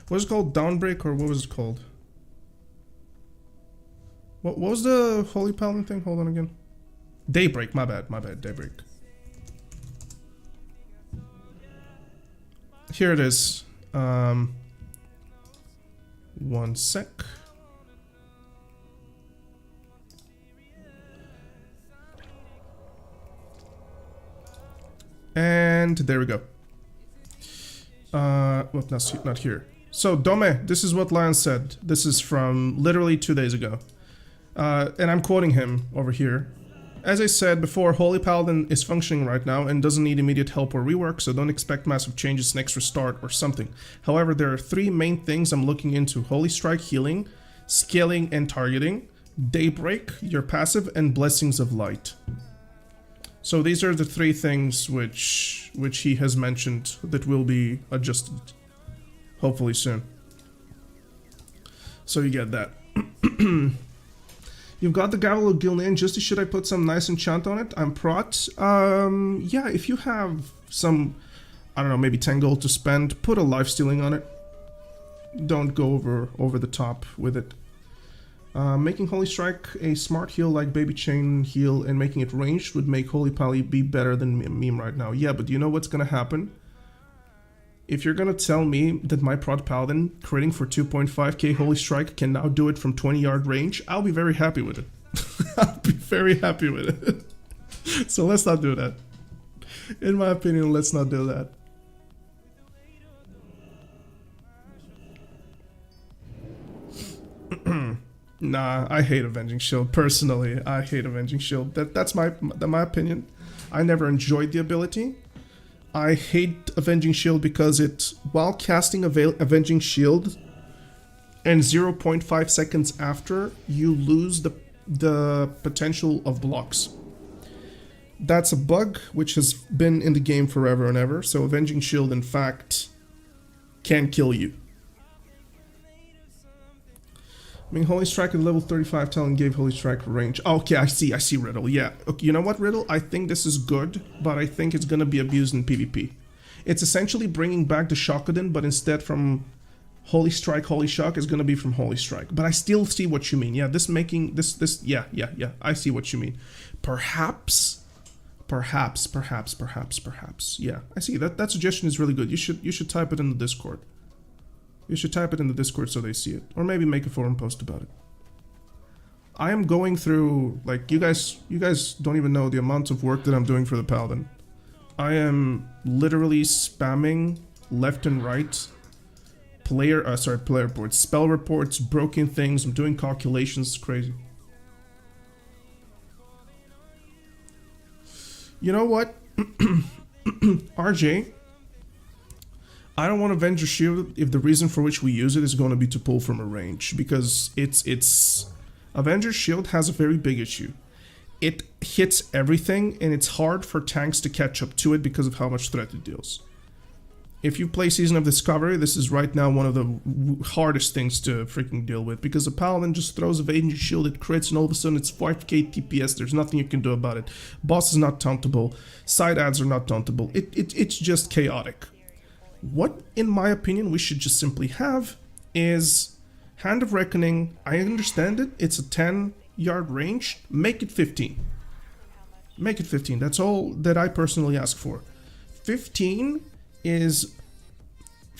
What is it called? Downbreak, or what was it called? What was the Holy Paladin thing? Hold on again. Daybreak, my bad, Daybreak. Here it is. 1 sec. And there we go. Well, not here. So, Dome, this is what Lion said. This is from literally 2 days ago. And I'm quoting him over here. As I said before, Holy Paladin is functioning right now and doesn't need immediate help or rework, so don't expect massive changes next restart or something. However, there are 3 main things I'm looking into: Holy Strike healing, scaling and targeting, Daybreak, your passive, and Blessings of Light. So these are the 3 things which he has mentioned that will be adjusted, hopefully soon. So you get that. You've got the Gavel of Gilnean. Just should I put some nice enchant on it? I'm prot. Yeah, if you have some, I don't know, maybe 10 gold to spend, put a life stealing on it. Don't go over the top with it. Making Holy Strike a smart heal like Baby Chain heal and making it ranged would make Holy Pally be better than Meme right now. Yeah, but you know what's gonna happen? If you're gonna tell me that my Prot Paladin critting for 2.5k Holy Strike can now do it from 20-yard range, I'll be very happy with it. I'll be very happy with it. So let's not do that. In my opinion, let's not do that. Nah, I hate Avenging Shield. Personally, I hate Avenging Shield. That's my opinion. I never enjoyed the ability. I hate Avenging Shield because it, while casting Avenging Shield, and 0.5 seconds after, you lose the potential of blocks. That's a bug which has been in the game forever and ever, so Avenging Shield, in fact, can kill you. I mean, Holy Strike at level 35 talent gave Holy Strike range. Okay, I see Riddle, yeah. Okay, you know what, Riddle? I think this is good, but I think it's gonna be abused in PvP. It's essentially bringing back the Shockodin, but instead from Holy Strike, Holy Shock is gonna be from Holy Strike. But I still see what you mean. Yeah, yeah, I see what you mean. Perhaps. Yeah, I see. That suggestion is really good. You should type it in the Discord. You should type it in the Discord so they see it. Or maybe make a forum post about it. I am going through, like, you guys don't even know the amount of work that I'm doing for the Paladin. I am literally spamming left and right player reports, spell reports, broken things. I'm doing calculations. It's crazy. You know what? RJ, I don't want Avenger Shield if the reason for which we use it is going to be to pull from a range, because it's Avenger Shield has a very big issue. It hits everything and it's hard for tanks to catch up to it because of how much threat it deals. If you play Season of Discovery, this is right now one of the hardest things to freaking deal with, because the Paladin just throws Avenger Shield, it crits, and all of a sudden it's 5k TPS, there's nothing you can do about it. Boss is not tauntable, side adds are not tauntable, it's just chaotic. What, in my opinion, we should just simply have is Hand of Reckoning. I understand it, it's a 10-yard range, make it 15. Make it 15, that's all that I personally ask for. 15 is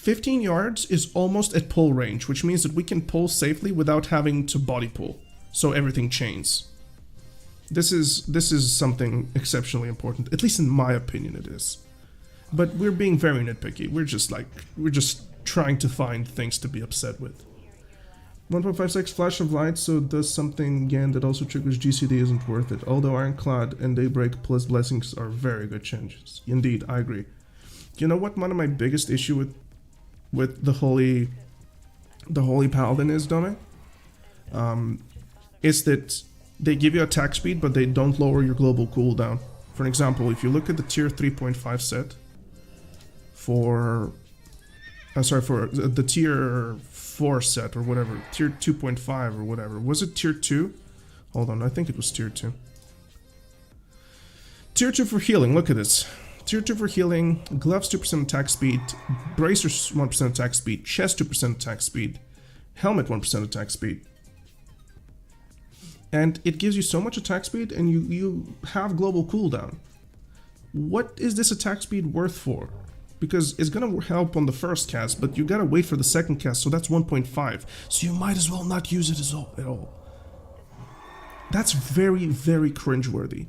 15 yards is almost at pull range, which means that we can pull safely without having to body pull, so everything chains. This is something exceptionally important, at least in my opinion it is. But we're being very nitpicky. We're just trying to find things to be upset with. 1.56 Flash of Light, so it does something again that also triggers GCD isn't worth it. Although Ironclad and Daybreak plus Blessings are very good changes. Indeed, I agree. You know what one of my biggest issue with the Holy Paladin is, Dome? Is that they give you attack speed, but they don't lower your global cooldown. For example, if you look at the tier 3.5 set for the tier 4 set or whatever, tier 2.5 or whatever. Was it tier 2? Hold on, I think it was tier 2. Tier 2 for healing, look at this. Tier 2 for healing, gloves 2% attack speed, bracers 1% attack speed, chest 2% attack speed, helmet 1% attack speed. And it gives you so much attack speed and you have global cooldown. What is this attack speed worth for? Because it's gonna help on the first cast, but you gotta wait for the second cast, so that's 1.5. So you might as well not use it at all. That's very, very cringeworthy.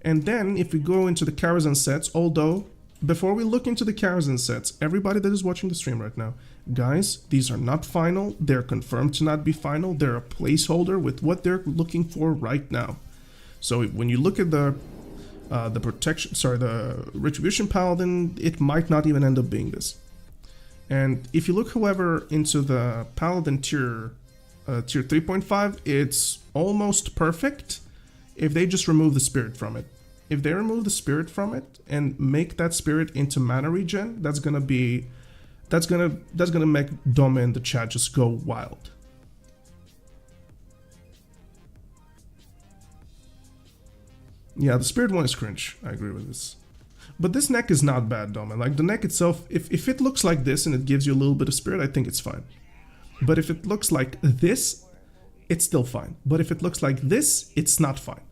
And then, if we go into the Karazhan sets, although, before we look into the Karazhan sets, everybody that is watching the stream right now, guys, these are not final, they're confirmed to not be final, they're a placeholder with what they're looking for right now. So when you look at the Retribution Paladin, it might not even end up being this. And if you look, however, into the Paladin tier 3.5, it's almost perfect if they just remove the spirit from it. If they remove the spirit from it and make that spirit into mana regen, that's gonna make Dome in the chat just go wild. Yeah, the spirit one is cringe. I agree with this. But this neck is not bad, Dome. Like, the neck itself, if it looks like this and it gives you a little bit of spirit, I think it's fine. But if it looks like this, it's still fine. But if it looks like this, it's not fine.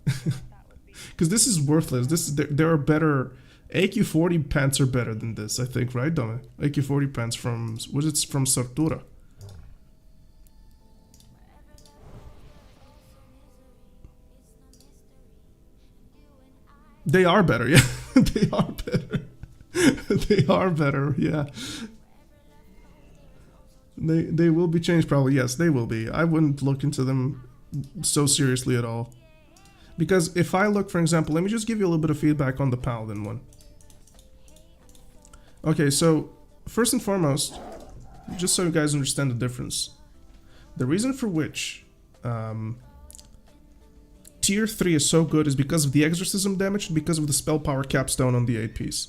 Because this is worthless. There are better... AQ40 pants are better than this, I think, right, Dome? AQ40 pants from... what is it? From Sartura. They are better, yeah. They are better. They are better, yeah. They will be changed probably, yes, they will be. I wouldn't look into them so seriously at all. Because if I look, for example, let me just give you a little bit of feedback on the Paladin one. Okay, so first and foremost, just so you guys understand the difference. The reason for which tier 3 is so good is because of the exorcism damage and because of the spell power capstone on the 8-piece.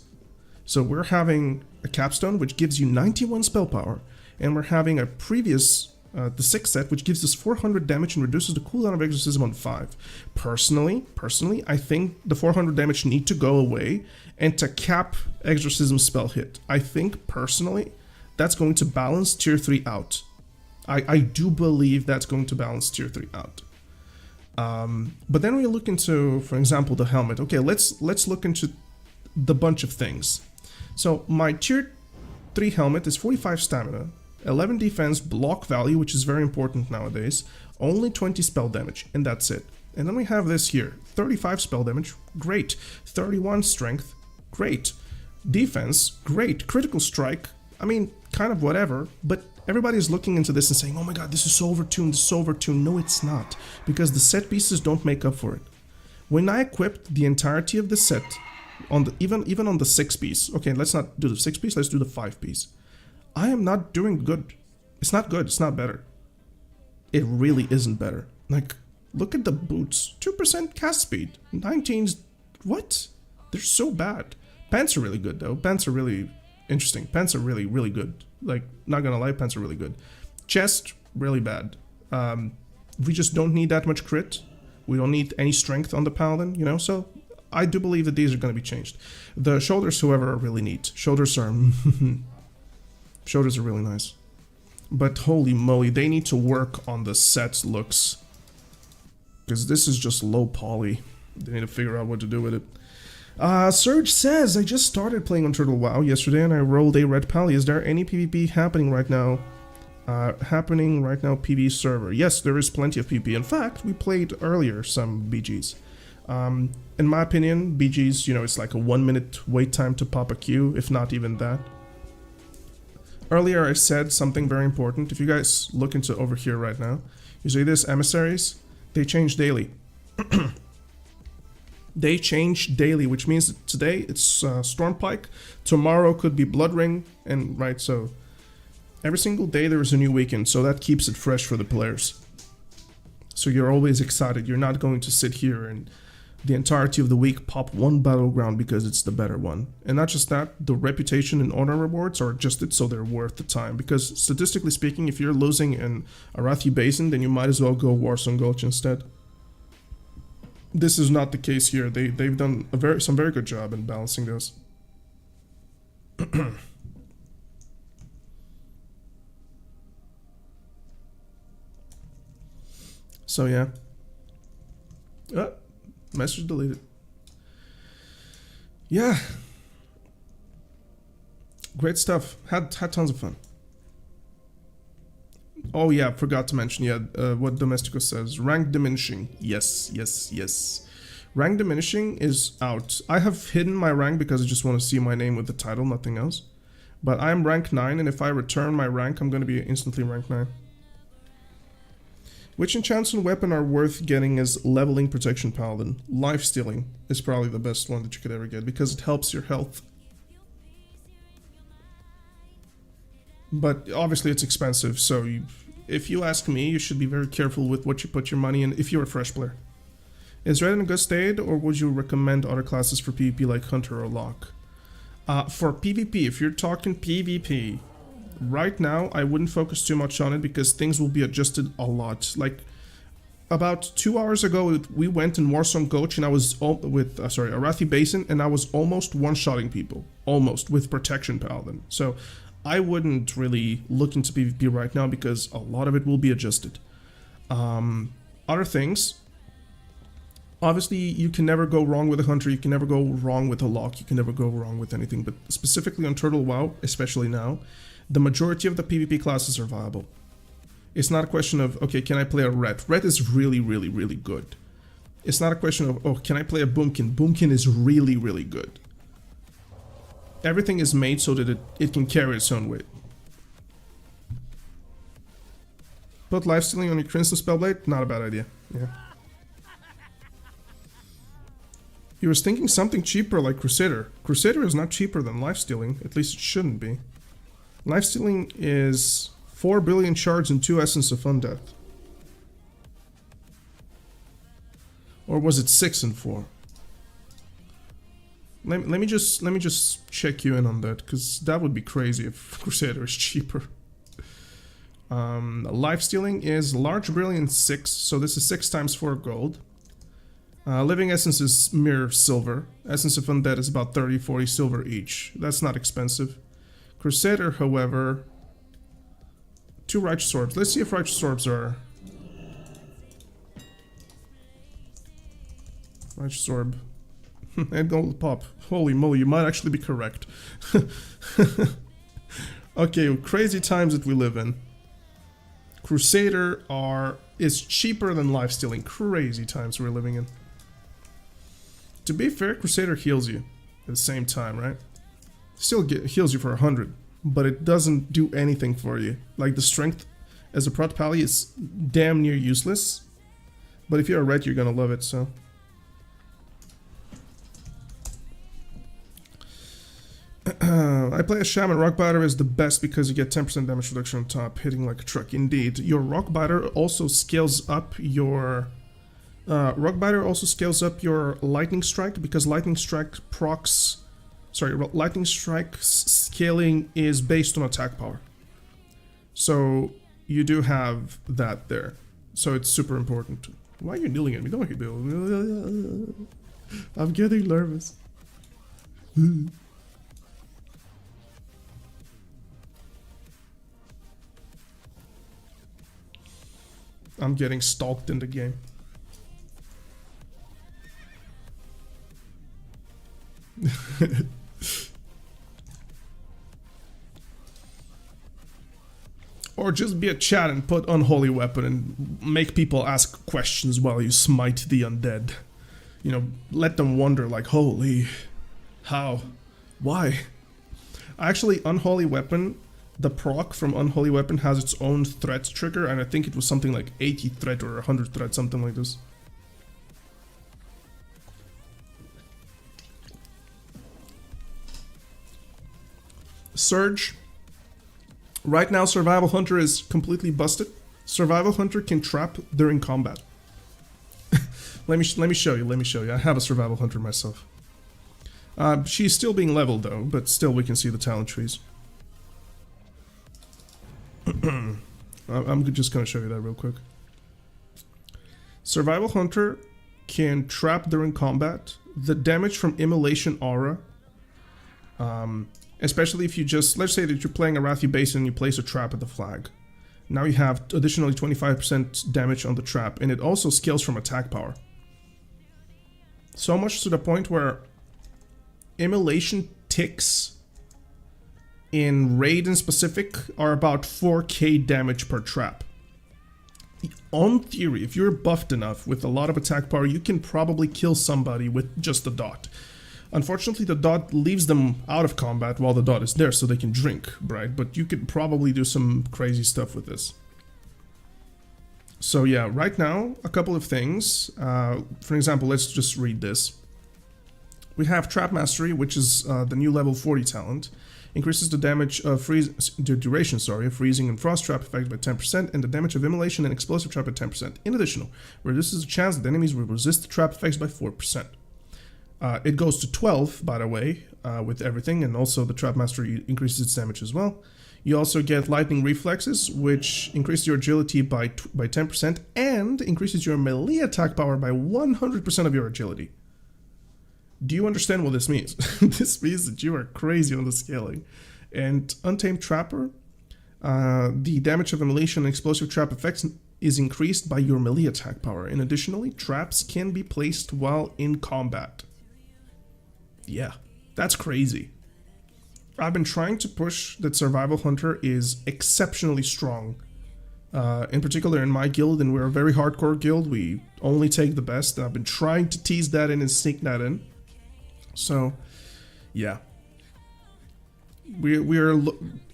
So we're having a capstone which gives you 91 spell power, and we're having a previous, the 6th set, which gives us 400 damage and reduces the cooldown of exorcism on 5. Personally, I think the 400 damage need to go away, and to cap exorcism spell hit. I think, personally, that's going to balance tier 3 out. I do believe that's going to balance tier 3 out. But then we look into, for example, the helmet. Okay, let's look into the bunch of things. So my tier 3 helmet is 45 stamina, 11 defense, block value, which is very important nowadays, only 20 spell damage, and that's it. And then we have this here, 35 spell damage, great, 31 strength, great, defense, great, critical strike, I mean, kind of whatever, but everybody is looking into this and saying, oh my god, this is so overtuned, this is so overtuned. No, it's not, because the set pieces don't make up for it. When I equipped the entirety of the set, on the even on the 6-piece, okay, let's not do the 6-piece, let's do the 5-piece. I am not doing good. It's not good, it's not better. It really isn't better. Like, look at the boots. 2% cast speed. 19's... what? They're so bad. Pants are really good, though. Pants are really interesting. Pants are really, really good. Like, not gonna lie, pants are really good. Chest, really bad. We just don't need that much crit. We don't need any strength on the Paladin, you know? So, I do believe that these are gonna be changed. The shoulders, however, are really neat. Shoulders are... shoulders are really nice. But holy moly, they need to work on the set's looks. Because this is just low poly. They need to figure out what to do with it. Surge says, I just started playing on Turtle WoW yesterday and I rolled a red pally. Is there any PvP happening right now? PvE server. Yes, there is plenty of PvP. In fact, we played earlier some BGs. In my opinion, BGs, you know, it's like a 1 minute wait time to pop a queue, if not even that. Earlier I said something very important. If you guys look into over here right now, you see this emissaries? They change daily. They change daily, which means that today it's Stormpike, tomorrow could be Bloodring, and right, so every single day there is a new weekend, so that keeps it fresh for the players. So you're always excited. You're not going to sit here and the entirety of the week pop one battleground because it's the better one. And not just that, the reputation and honor rewards are adjusted so they're worth the time. Because statistically speaking, if you're losing in Arathi Basin, then you might as well go Warsong Gulch instead. This is not the case here. They've done some very good job in balancing those. So yeah. Message deleted. Yeah. Great stuff. Had tons of fun. Oh yeah, forgot to mention, what Domestico says. Rank diminishing. Yes. Rank diminishing is out. I have hidden my rank because I just want to see my name with the title, nothing else. But I'm rank 9, and if I return my rank, I'm going to be instantly rank 9. Which enchants and weapon are worth getting as leveling Protection Paladin. Life Stealing is probably the best one that you could ever get because it helps your health. But obviously it's expensive, so if you ask me, you should be very careful with what you put your money in if you're a fresh player. Is Red in a good state, or would you recommend other classes for PvP like Hunter or Lock? For PvP, if you're talking PvP, right now I wouldn't focus too much on it because things will be adjusted a lot. Like, about 2 hours ago, we went in Warsong Gulch and I was Arathi Basin, and I was almost one-shotting people. Almost, with Protection Paladin. So I wouldn't really look into PvP right now because a lot of it will be adjusted. Other things, obviously you can never go wrong with a Hunter, you can never go wrong with a Lock, you can never go wrong with anything, but specifically on Turtle WoW, especially now, the majority of the PvP classes are viable. It's not a question of, okay, can I play a Red? Red is really, really, really good. It's not a question of, oh, can I play a Boomkin? Boomkin is really, really good. Everything is made so that it can carry its own weight. Put life stealing on your Crimson Spellblade? Not a bad idea. Yeah. You was thinking something cheaper like Crusader. Crusader is not cheaper than life stealing. At least it shouldn't be. Life stealing is 4 billion shards and 2 Essence of Undeath. Or was it 6 and 4? Let me just check you in on that, because that would be crazy if Crusader is cheaper. Life stealing is large brilliant 6, so this is 6 times 4 gold. Living essence is mere silver. Essence of Undead is about 30-40 silver each. That's not expensive. Crusader, however, 2 righteous orbs. Let's see if righteous orbs are. Righteous orb. And gold pop. Holy moly, you might actually be correct. Okay, crazy times that we live in. Crusader is cheaper than life stealing. Crazy times we're living in. To be fair, Crusader heals you at the same time, right? Still heals you for 100, but it doesn't do anything for you. Like, the strength as a Prot Pally is damn near useless, but if you're a red, you're gonna love it, so. I play a Shaman. Rockbiter is the best because you get 10% damage reduction on top, hitting like a truck. Indeed. Your Rockbiter also scales up your... Rockbiter also scales up your Lightning Strike, because Lightning Strike procs... Sorry, Lightning Strike's scaling is based on attack power. So, you do have that there. So it's super important. Why are you kneeling at me? Don't hit me. I'm getting nervous. I'm getting stalked in the game. Or just be a chat and put unholy weapon and make people ask questions while you smite the undead. You know, let them wonder like, holy, how, why? Actually, unholy weapon, the proc from unholy weapon has its own threat trigger, and I think it was something like 80 threat or 100 threat, something like this. Surge. Right now, Survival Hunter is completely busted. Survival Hunter can trap during combat. let me show you. Let me show you. I have a Survival Hunter myself. She's still being leveled though, but still we can see the talent trees. I'm just gonna show you that real quick. Survival Hunter can trap during combat. The damage from Immolation Aura. Especially if you just, let's say that you're playing a Wrathy Basin and you place a trap at the flag. Now you have additionally 25% damage on the trap, and it also scales from attack power. So much to the point where Immolation ticks in Raid in specific are about 4k damage per trap. On theory, if you're buffed enough with a lot of attack power, you can probably kill somebody with just a dot. Unfortunately, the dot leaves them out of combat while the dot is there so they can drink, right? But you could probably do some crazy stuff with this. So yeah, right now, a couple of things. For example, let's just read this. We have Trap Mastery, which is the new level 40 talent. Increases the damage of the duration of freezing and frost trap effect by 10%, and the damage of immolation and explosive trap by 10%. In addition, reduces the chance that enemies will resist the trap effects by 4%. It goes to 12, by the way, with everything, and also the Trap Mastery increases its damage as well. You also get Lightning Reflexes, which increases your agility by 10% and increases your melee attack power by 100% of your agility. Do you understand what this means? This means that you are crazy on the scaling. And Untamed Trapper, the damage of immolation and explosive trap effects is increased by your melee attack power. And additionally, traps can be placed while in combat. Yeah, that's crazy. I've been trying to push that Survival Hunter is exceptionally strong. In particular in my guild, and we're a very hardcore guild, we only take the best. I've been trying to tease that in and sneak that in. So, yeah. We're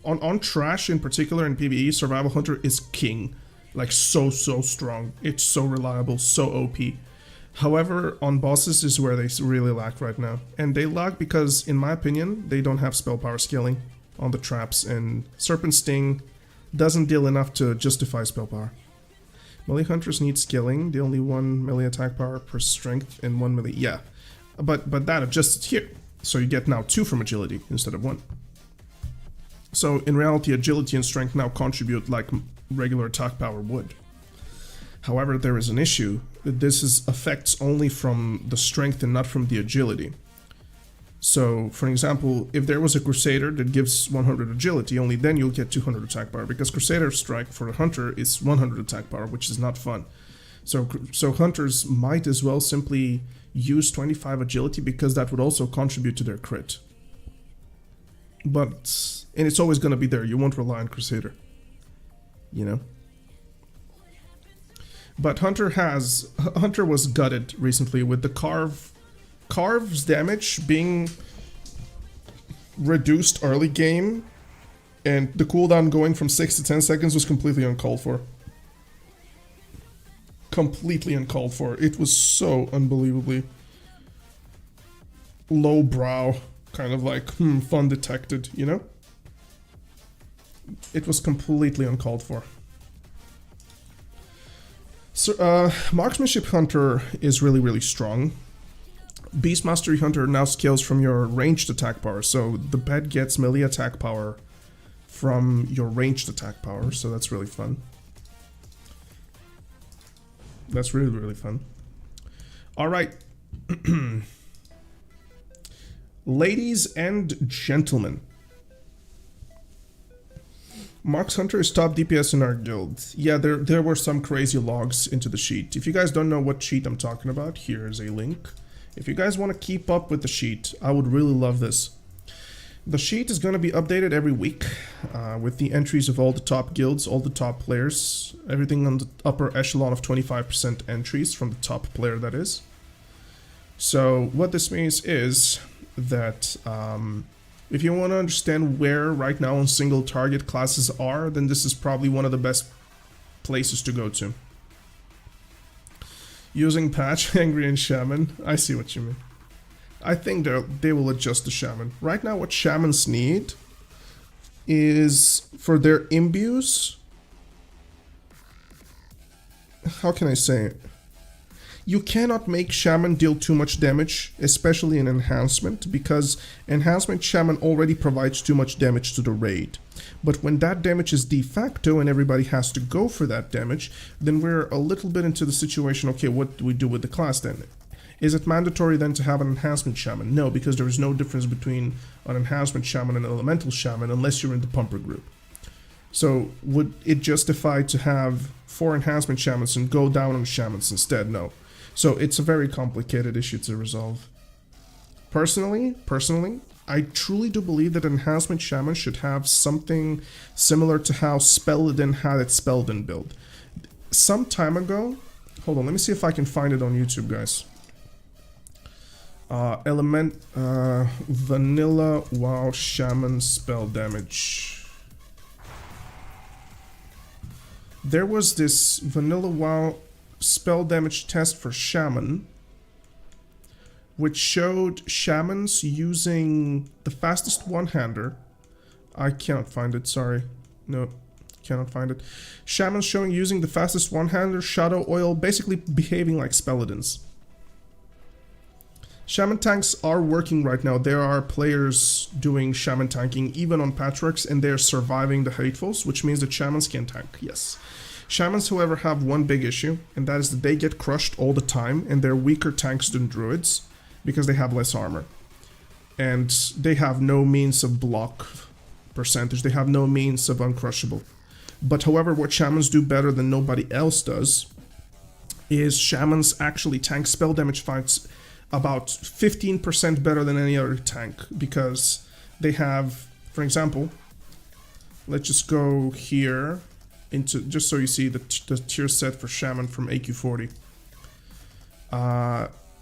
on trash in particular in PvE, Survival Hunter is king. Like so strong. It's so reliable, so OP. However, on bosses is where they really lack right now. And they lack because, in my opinion, they don't have spell power scaling on the traps, and Serpent Sting doesn't deal enough to justify spell power. Melee Hunters need skilling. They only 1 melee attack power per strength and 1 melee... Yeah, but that adjusts here. So you get now 2 from agility instead of 1. So in reality, agility and strength now contribute like regular attack power would. However, there is an issue. This is effects only from the strength and not from the agility. So, for example, if there was a Crusader that gives 100 agility, only then you'll get 200 attack power, because Crusader Strike for a Hunter is 100 attack power, which is not fun. So Hunters might as well simply use 25 agility, because that would also contribute to their crit. But, and it's always going to be there, you won't rely on Crusader. You know? But Hunter was gutted recently with the Carve's damage being reduced early game, and the cooldown going from 6 to 10 seconds was completely uncalled for. Completely uncalled for. It was so unbelievably lowbrow, kind of like, fun detected, you know? It was completely uncalled for. So, Marksmanship Hunter is really strong. Beast Mastery Hunter now scales from your ranged attack power, so the pet gets melee attack power from your ranged attack power, so that's really fun. That's really fun. Alright. Ladies and gentlemen. Marks Hunter is top DPS in our guild. Yeah, there were some crazy logs into the sheet. If you guys don't know what sheet I'm talking about, here's a link. If you guys want to keep up with the sheet, I would really love this. The sheet is going to be updated every week with the entries of all the top guilds, all the top players, everything on the upper echelon of 25% entries from the top player, that is. So what this means is that if you want to understand where right now on single target classes are, then this is probably one of the best places to go to. Using patch, Angry and Shaman, I see what you mean. I think they will adjust the Shaman. Right now what Shamans need is for their imbues. How can I say it? You cannot make Shaman deal too much damage, especially in Enhancement, because Enhancement Shaman already provides too much damage to the raid. But when that damage is de facto and everybody has to go for that damage, then we're a little bit into the situation, okay, what do we do with the class then? Is it mandatory then to have an Enhancement Shaman? No, because there is no difference between an Enhancement Shaman and an Elemental Shaman unless you're in the Pumper group. So would it justify to have 4 Enhancement Shamans and go down on Shamans instead? No. So it's a very complicated issue to resolve. Personally, I truly do believe that Enhancement Shaman should have something similar to how Paladin had its Paladin build. Some time ago, hold on, let me see if I can find it on YouTube, guys. Vanilla WoW Shaman spell damage. There was this Vanilla WoW spell damage test for Shaman, which showed Shamans using the fastest one-hander. I cannot find it, sorry. No, cannot find it. Shamans showing using the fastest one-hander, Shadow Oil, basically behaving like Paladins. Shaman tanks are working right now. There are players doing Shaman tanking even on Patchworks, and they're surviving the Hatefuls, which means that Shamans can tank, yes. Shamans, however, have one big issue, and that is that they get crushed all the time, and they're weaker tanks than Druids, because they have less armor. And they have no means of block percentage, they have no means of uncrushable. But however, what Shamans do better than nobody else does, is Shamans actually tank spell damage fights about 15% better than any other tank, because they have, for example, let's just go here, into just so you see the tier set for Shaman from AQ40.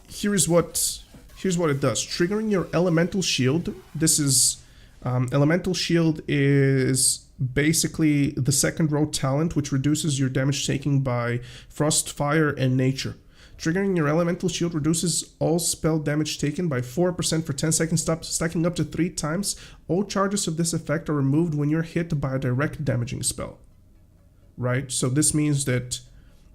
Here's what it does. Triggering your Elemental Shield. This is Elemental Shield is basically the second row talent, which reduces your damage taken by Frost, Fire, and Nature. Triggering your Elemental Shield reduces all spell damage taken by 4% for 10 seconds, stacking up to 3 times. All charges of this effect are removed when you're hit by a direct damaging spell. Right? So this means that,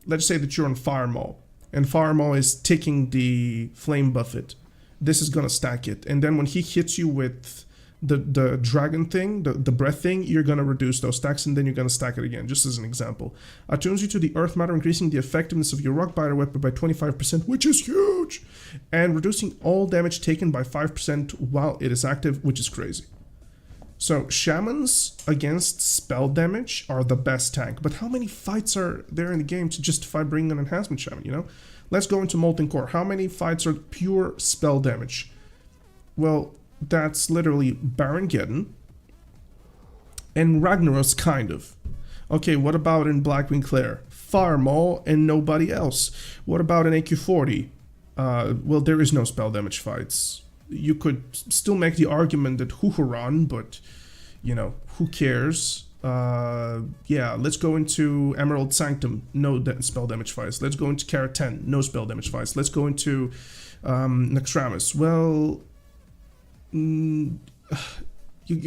let's say that you're on Fire Maul, and Fire Maul is taking the Flame Buffet. This is gonna stack it, and then when he hits you with the dragon thing, the breath thing, you're gonna reduce those stacks, and then you're gonna stack it again, just as an example. Attunes you to the Earth Matter, increasing the effectiveness of your Rockbiter weapon by 25%, which is huge, and reducing all damage taken by 5% while it is active, which is crazy. So Shamans against spell damage are the best tank, but how many fights are there in the game to justify bringing an Enhancement Shaman, you know? Let's go into Molten Core. How many fights are pure spell damage? Well, that's literally Barongeddon and Ragnaros, kind of. Okay, what about in Blackwing Claire? Fire Maul and nobody else. What about in AQ40? Well, there is no spell damage fights. You could still make the argument that Huhuran, but, you know, who cares? Yeah, let's go into Emerald Sanctum, no spell damage fights. Let's go into Karazhan, no spell damage fights. Let's go into Naxxramas. Well, you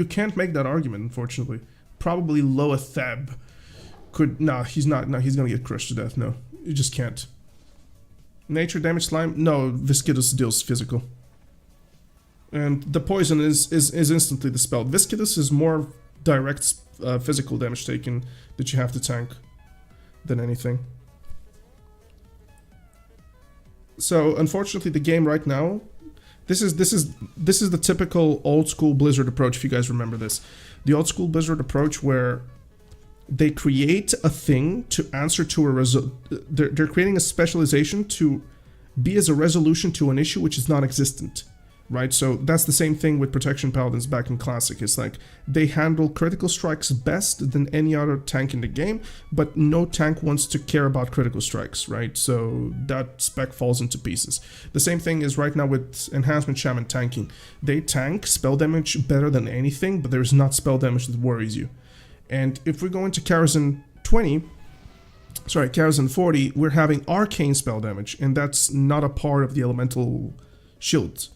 can't make that argument, unfortunately. Probably Loa Theb could... Nah, he's not. No, he's gonna get crushed to death. No, you just can't. Nature damage slime? No, Viscidus deals physical. And the poison is instantly dispelled. Viscidus is more direct physical damage taken that you have to tank than anything. So unfortunately, the game right now, this is the typical old school Blizzard approach. If you guys remember this, the old school Blizzard approach where they create a thing to answer to a result. They're creating a specialization to B is a resolution to an issue which is non-existent, right? So that's the same thing with Protection Paladins back in Classic. It's like they handle critical strikes best than any other tank in the game, but no tank wants to care about critical strikes, right? So that spec falls into pieces. The same thing is right now with Enhancement Shaman tanking. They tank spell damage better than anything, but there's not spell damage that worries you. And if we go into Karazhan 40, we're having arcane spell damage, and that's not a part of the elemental shield.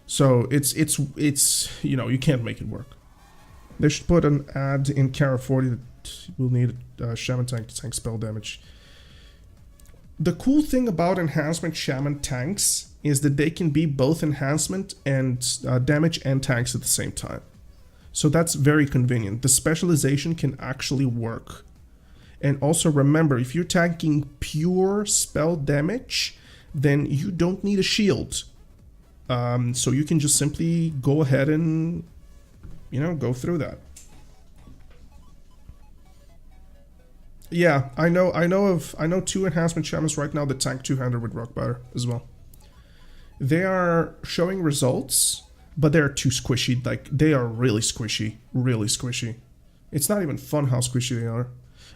So it's you know, you can't make it work. They should put an ad in Kara 40 that will need Shaman tank to tank spell damage. The cool thing about Enhancement Shaman tanks is that they can be both enhancement and damage and tanks at the same time. So that's very convenient. The specialization can actually work. And also remember, if you're tanking pure spell damage, then you don't need a shield. So you can just simply go ahead and, you know, go through that. Yeah, I know 2 enhancement shamans right now that tank 200 with Rockbiter as well. They are showing results, but they're too squishy. Like, they are really squishy, really squishy. It's not even fun how squishy they are.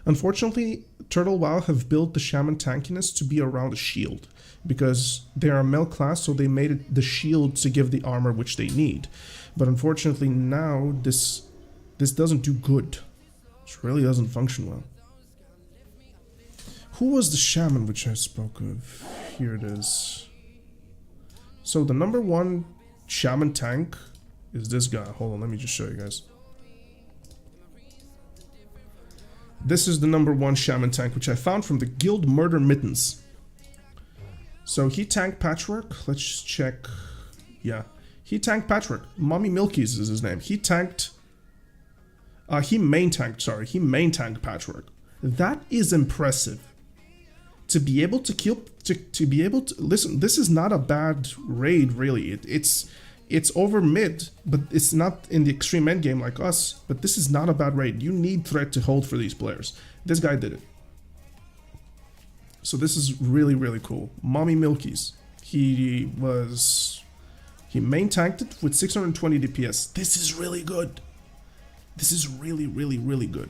Unfortunately, Turtle WoW have built the Shaman tankiness to be around a shield, because they are a male class, so they made it the shield to give the armor which they need. But unfortunately now, this doesn't do good. It really doesn't function well. Who was the Shaman which I spoke of? Here it is. So the number 1 Shaman tank is this guy. Hold on, let me just show you guys. This is the number 1 Shaman tank, which I found from the Guild Murder Mittens. So he tanked Patchwork. Let's just check. Yeah. He tanked Patchwork. Mommy Milky's is his name. He tanked... he main tanked Patchwork. That is impressive. To be able to kill... To be able to... Listen, this is not a bad raid, really. It's over mid, but it's not in the extreme endgame like us. But this is not a bad raid. You need threat to hold for these players. This guy did it. So this is really, really cool. Mommy Milky's. He main tanked it with 620 DPS. This is really good. This is really, really, really good.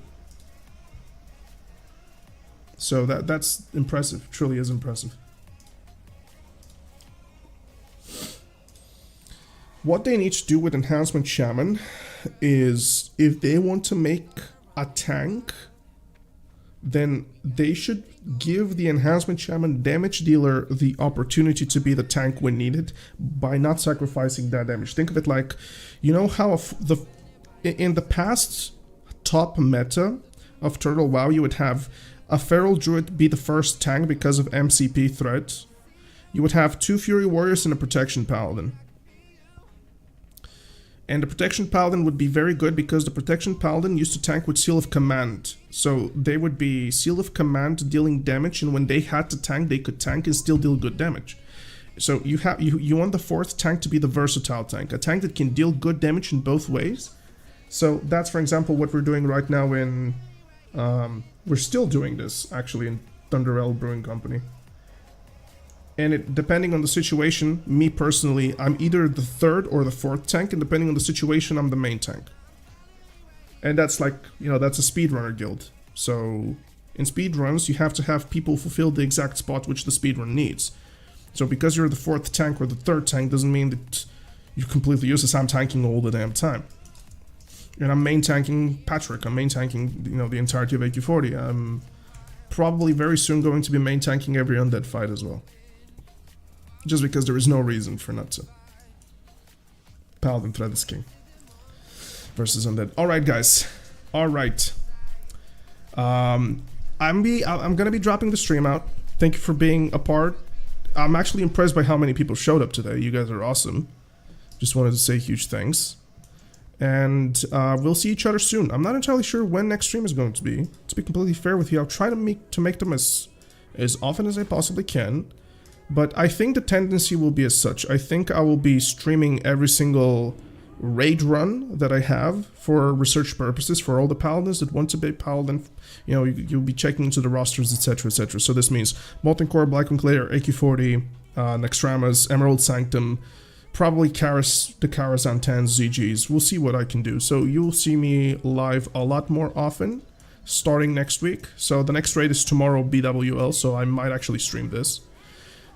So that's impressive. Truly is impressive. What they need to do with Enhancement Shaman is, if they want to make a tank, then they should give the Enhancement Shaman damage dealer the opportunity to be the tank when needed by not sacrificing that damage. Think of it like, you know how in the past top meta of Turtle WoW, you would have a Feral Druid be the first tank because of MCP threat. You would have 2 Fury Warriors and a Protection Paladin. And the Protection Paladin would be very good because the Protection Paladin used to tank with Seal of Command. So they would be Seal of Command dealing damage, and when they had to tank, they could tank and still deal good damage. So you want the 4th tank to be the versatile tank, a tank that can deal good damage in both ways. So that's, for example, what we're doing right now in... we're still doing this, actually, in Thunderell Brewing Company. And depending on the situation, me personally, I'm either the 3rd or the 4th tank, and depending on the situation, I'm the main tank. And that's like, you know, that's a speedrunner guild. So in speedruns, you have to have people fulfill the exact spot which the speedrun needs. So because you're the 4th tank or the 3rd tank doesn't mean that you're completely useless. I'm tanking all the damn time. And I'm main tanking Patrick. I'm main tanking, you know, the entirety of AQ40. I'm probably very soon going to be main tanking every undead fight as well. Just because there is no reason for not to. Paladin threat is king. Versus undead. Alright, guys. Alright. I'm gonna be dropping the stream out. Thank you for being a part. I'm actually impressed by how many people showed up today. You guys are awesome. Just wanted to say huge thanks. And we'll see each other soon. I'm not entirely sure when next stream is going to be. To be completely fair with you, I'll try to make them as often as I possibly can. But I think the tendency will be as such. I think I will be streaming every single raid run that I have for research purposes for all the paladins that want to be paladin. You know, you'll be checking into the rosters, etc., etc. So this means Molten Core, Blackwing Clayer, AQ40, Nextrama's Emerald Sanctum, probably the Karazhan 10 ZGs. We'll see what I can do. So you'll see me live a lot more often starting next week. So the next raid is tomorrow BWL, so I might actually stream this.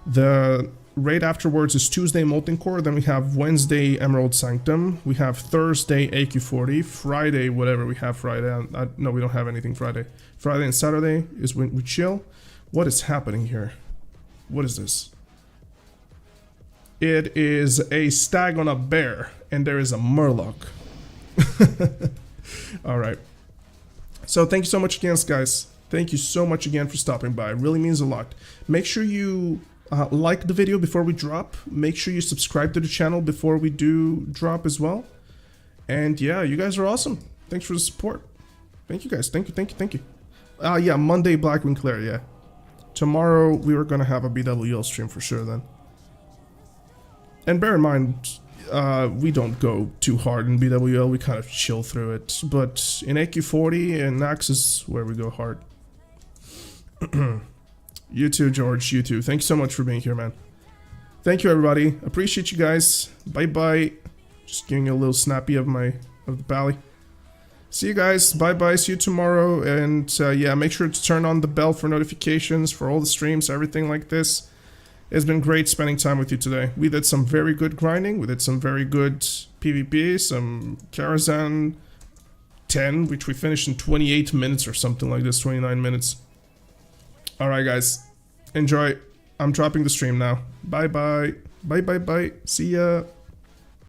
The raid afterwards is Tuesday Molten Core, then we have Wednesday Emerald Sanctum, we have Thursday AQ40, Friday whatever we have Friday, no we don't have anything Friday. Friday and Saturday is when we chill. What is happening here? What is this? It is a stag on a bear, and there is a murloc. Alright. So thank you so much again, guys. Thank you so much again for stopping by. It really means a lot. Make sure you like the video before we drop. Make sure you subscribe to the channel before we do drop as well. And yeah, you guys are awesome. Thanks for the support. Thank you guys. Thank you, thank you, thank you. Yeah, Monday Blackwing Claire, yeah. Tomorrow we were gonna have a BWL stream for sure then. And bear in mind, we don't go too hard in BWL, we kind of chill through it. But in AQ40 and Nax is where we go hard. You too, George, you too. Thank you so much for being here, man. Thank you, everybody. Appreciate you guys. Bye-bye. Just giving you a little snappy of the bally. See you guys. Bye-bye. See you tomorrow. And yeah, make sure to turn on the bell for notifications for all the streams, everything like this. It's been great spending time with you today. We did some very good grinding. We did some very good PvP, some Karazhan 10, which we finished in 28 minutes or something like this, 29 minutes. Alright guys, enjoy. I'm dropping the stream now. Bye bye. Bye bye bye. See ya.